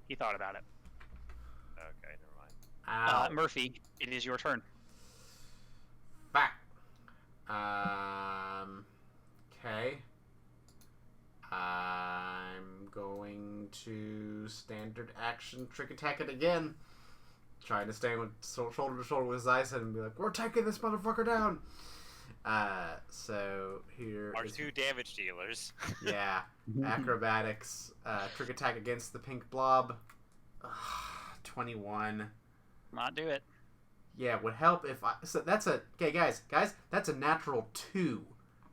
He thought about it. Okay, never mind. Ow. Murphy, it is your turn. Back. Okay. I'm going to standard action trick attack it again. Trying to stand with shoulder to shoulder with Zyson and be like, we're taking this motherfucker down. So here Our is, 2 damage dealers. yeah, acrobatics, trick attack against the pink blob. 21. Not do it. Yeah, would help if I. So that's a. Okay, guys, that's a natural 2.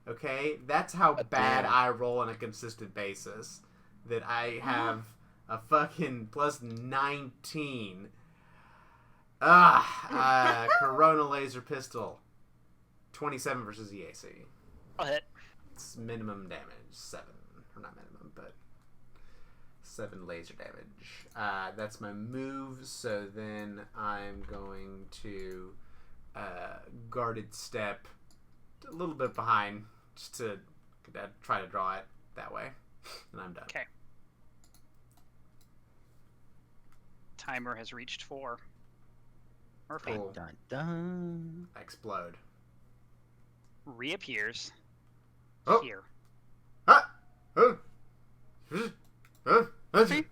Okay, that's how bad damn. I roll on a consistent basis. That I have a fucking plus 19. Corona laser pistol. 27 versus EAC. I'll hit. It's minimum damage 7, or not minimum, but 7 laser damage. That's my move. So then I'm going to guarded step a little bit behind, just to try to draw it that way, and I'm done. Okay. Timer has reached 4. Murphy Cool. Dun dun. Explode. reappears Oh. here. Murphy.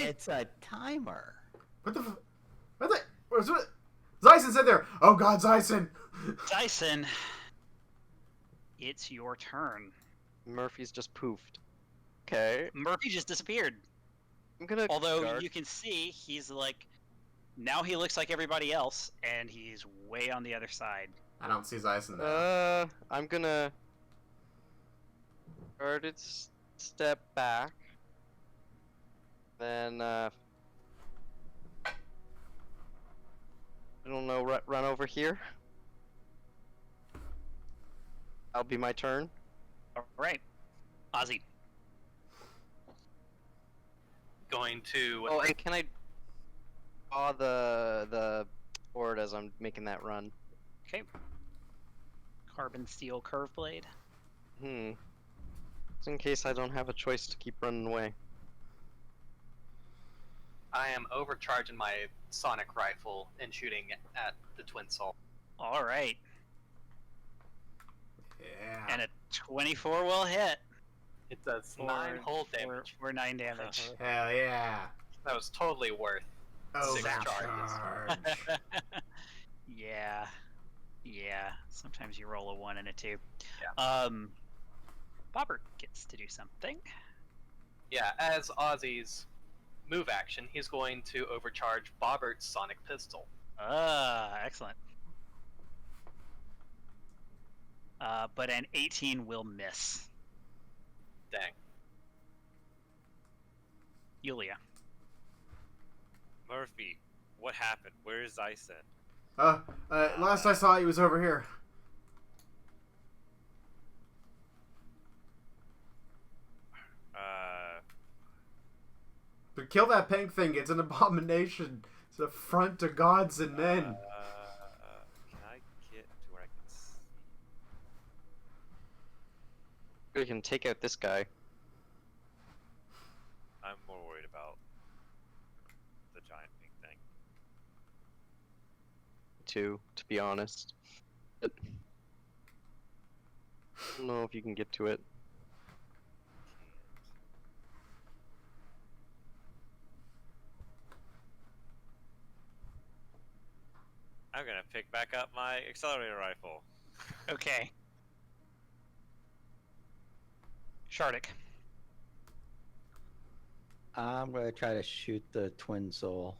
It's a timer. What the? What? Zyson said there. Oh God, Zyson. Dyson, it's your turn. Murphy's just poofed. Okay. Murphy just disappeared. I'm gonna. Although guard. you can see he's like, now he looks like everybody else, and he's way on the other side. I don't see Zyson there. I'm gonna. Guarded step back. Then, I don't know, run over here. That'll be my turn. All right, Ozzy. Going to. Oh, and can I draw the board as I'm making that run? Okay. Carbon steel curve blade. Just in case I don't have a choice to keep running away. I am overcharging my sonic rifle and shooting at the twin soul. All right, Yeah. and a 24 will hit. It does 9 whole damage. For 9 damage. Hell yeah. That was totally worth. Oh, 6 charge. Yeah. Sometimes you roll a 1 and a 2. Yeah. Bobbert gets to do something. Yeah, as Ozzy's move action, he's going to overcharge Bobbert's sonic pistol. Excellent. But an 18 will miss. Dang. Yulia. Murphy, what happened? Where is Zyson? Last I saw he was over here. But kill that pink thing. It's an abomination. It's an affront to gods and men. Can I get to where I can see? We can take out this guy. I'm more worried about the giant pink thing. Too, to be honest. I don't know if you can get to it. I'm gonna pick back up my accelerator rifle. Okay. Shardik. I'm gonna try to shoot the twin soul.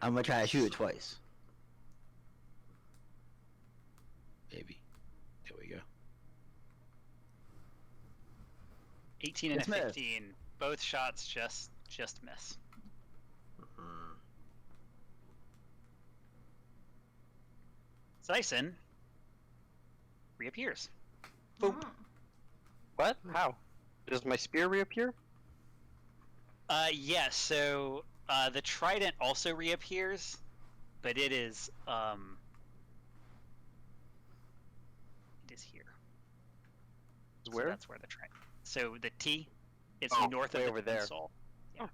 I'm gonna try to shoot it twice. Maybe. There we go. 18 and It's a missed. 15. Both shots just miss. Dyson reappears. Boop. What? How? Does my spear reappear? Yes. So the trident also reappears, but it is here. Where? So that's where the trident. So the T, it's Oh, north of way the over there. console. Yeah. Oh.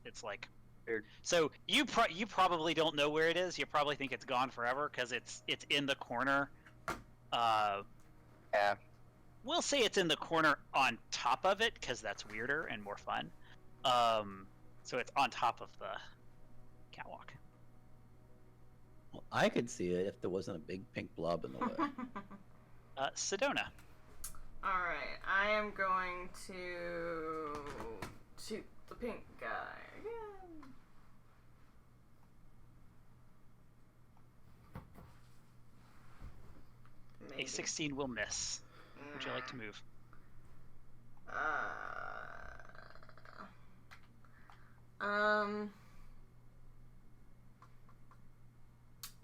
It's like Weird. So you probably don't know where it is. You probably think it's gone forever because it's in the corner. Yeah. We'll say it's in the corner on top of it because that's weirder and more fun. So it's on top of the catwalk. Well, I could see it if there wasn't a big pink blob in the way. Sedona. Alright, I am going to shoot the pink guy again. Maybe. A16 will miss. Would you like to move?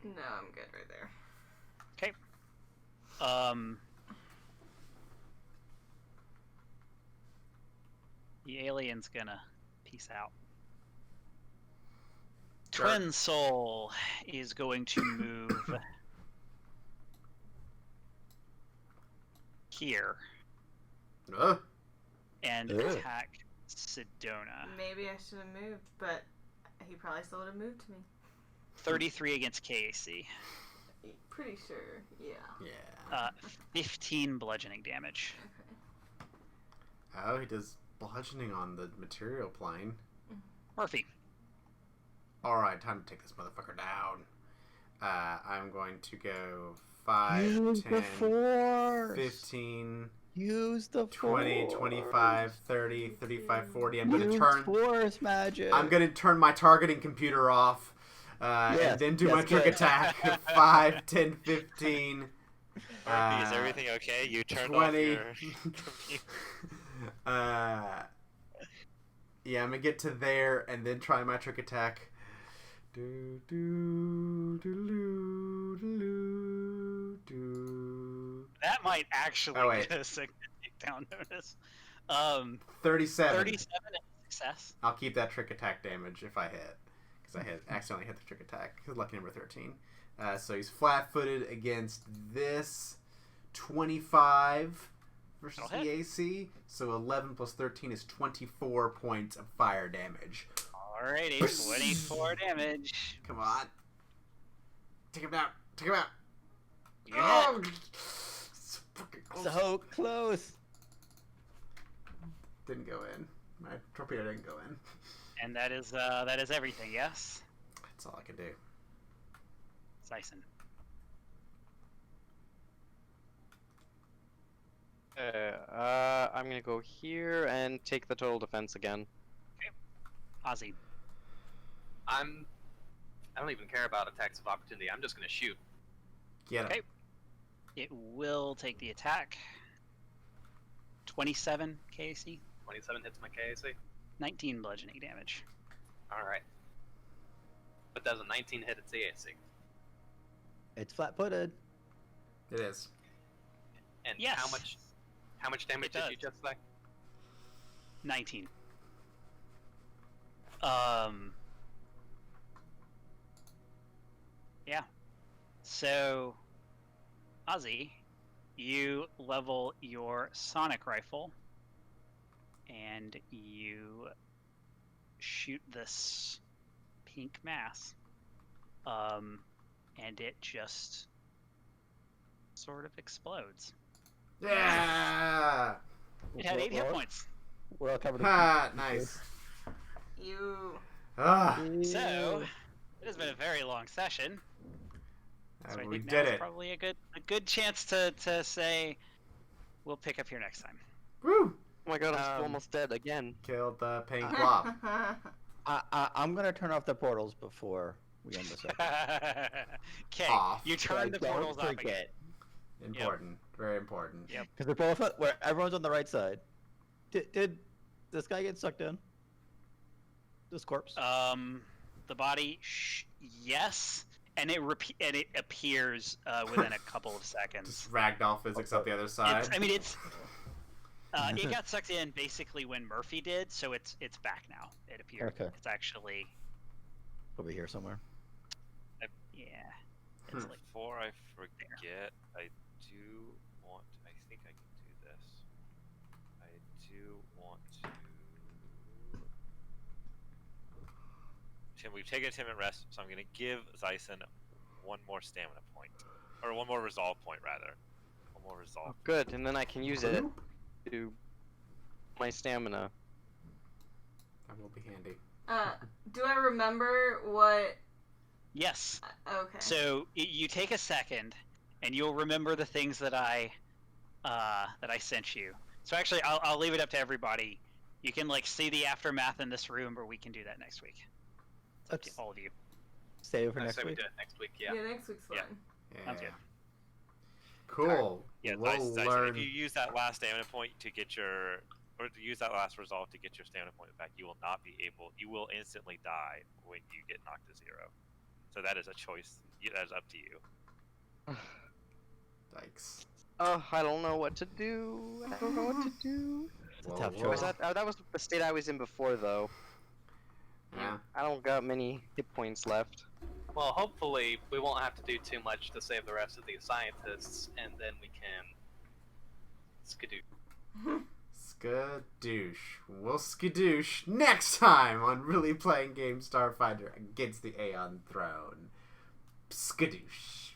No, I'm good right there. Okay. The alien's gonna peace out. Twin Soul is going to move here and attack Sedona. Maybe I should have moved, but he probably still would have moved to me. 33 against KAC. Pretty sure, yeah. Yeah. 15 bludgeoning damage. Okay. Oh, he does bludgeoning on the material plane. Murphy. Alright, time to take this motherfucker down. I'm going to go 5, Use 10, the force. 15, Use the 20, force. 25, 30, 35, 40. I'm Use going to turn... force magic. I'm going to turn my targeting computer off. And then do my trick good. attack. 5, 10, 15. Murphy, is everything okay? You turned 20. off your computer. Yeah, I'm gonna get to there and then try my trick attack. Do, do, do, do, do, do. That might actually Oh, wait. get a significant down notice. 37. 37 is a success. I'll keep that trick attack damage if I hit. Because I accidentally hit the trick attack. Lucky number 13. So he's flat-footed against this 25 versus That'll the hit. AC. So 11 plus 13 is 24 points of fire damage. Alrighty, 24 damage. Come on. Take him down. Take him out. You Oh! hit. So fucking close. So close. Didn't go in. My torpedo didn't go in. And that is everything, yes? That's all I can do. Sison. I'm gonna go here and take the total defense again. Ozzy. I don't even care about attacks of opportunity. I'm just gonna shoot. Get him. Okay. It will take the attack. 27 KAC. 27 hits my KAC. 19 bludgeoning damage. All right. But does a 19 hit its AAC? It's flat-footed. It is. And Yes. how much damage It did does. you just say? 19. Yeah. So, Ozzy, you level your sonic rifle and you shoot this pink mass. And it just sort of explodes. Yeah! It had 8 hit points. We're all covered in Ha! pink. Nice. You. Ah! So, it has been a very long session. So I We think did now's it. probably a good chance to say we'll pick up here next time. Woo! Oh my god, I'm still Um, almost dead again. Killed the pink blob. I'm gonna turn off the portals before we end this episode. Okay, Off. you turn the Don't portals off again. forget, Important. Very important. Yep. because they're both where everyone's on the right side. Did this guy get sucked in? This corpse. The body, yes. and it appears within a couple of seconds. Just ragdoll physics up the other side. It got sucked in basically when Murphy did, so it's back now. It appeared. Okay. It's actually Over here somewhere. yeah. It's like Before I forget, I think I can do this. I do want to. Tim, we've taken a 10-minute rest, so I'm going to give Zyson one more stamina point. Or one more resolve point, rather. One more resolve. Good, and then I can use it to my stamina. That will be handy. Do I remember what? yes. Okay. So you take a second, and you'll remember the things that I sent you. So actually, I'll leave it up to everybody. You can like see the aftermath in this room, or we can do that next week. It's up to Let's all of you. stay over I next say we week. do it next week. Yeah. Yeah, next week's fine. Yeah. Sounds good. Cool. Yeah, we'll Zyson, learn. if you use that last stamina point to get your, or to use that last resolve to get your stamina point back, you will not be able. You will instantly die when you get knocked to 0. So that is a choice. That is up to you. Yikes. Oh, I don't know what to do. I don't know what to do. It's a tough Whoa, Or was choice. that was the state I was in before, though. Yeah. I don't got many hit points left. Well, hopefully we won't have to do too much to save the rest of these scientists, and then we can skidoo. Skadoosh. We'll skadoosh next time on Really Playing Games Starfinder against the Aeon Throne. Skadoosh.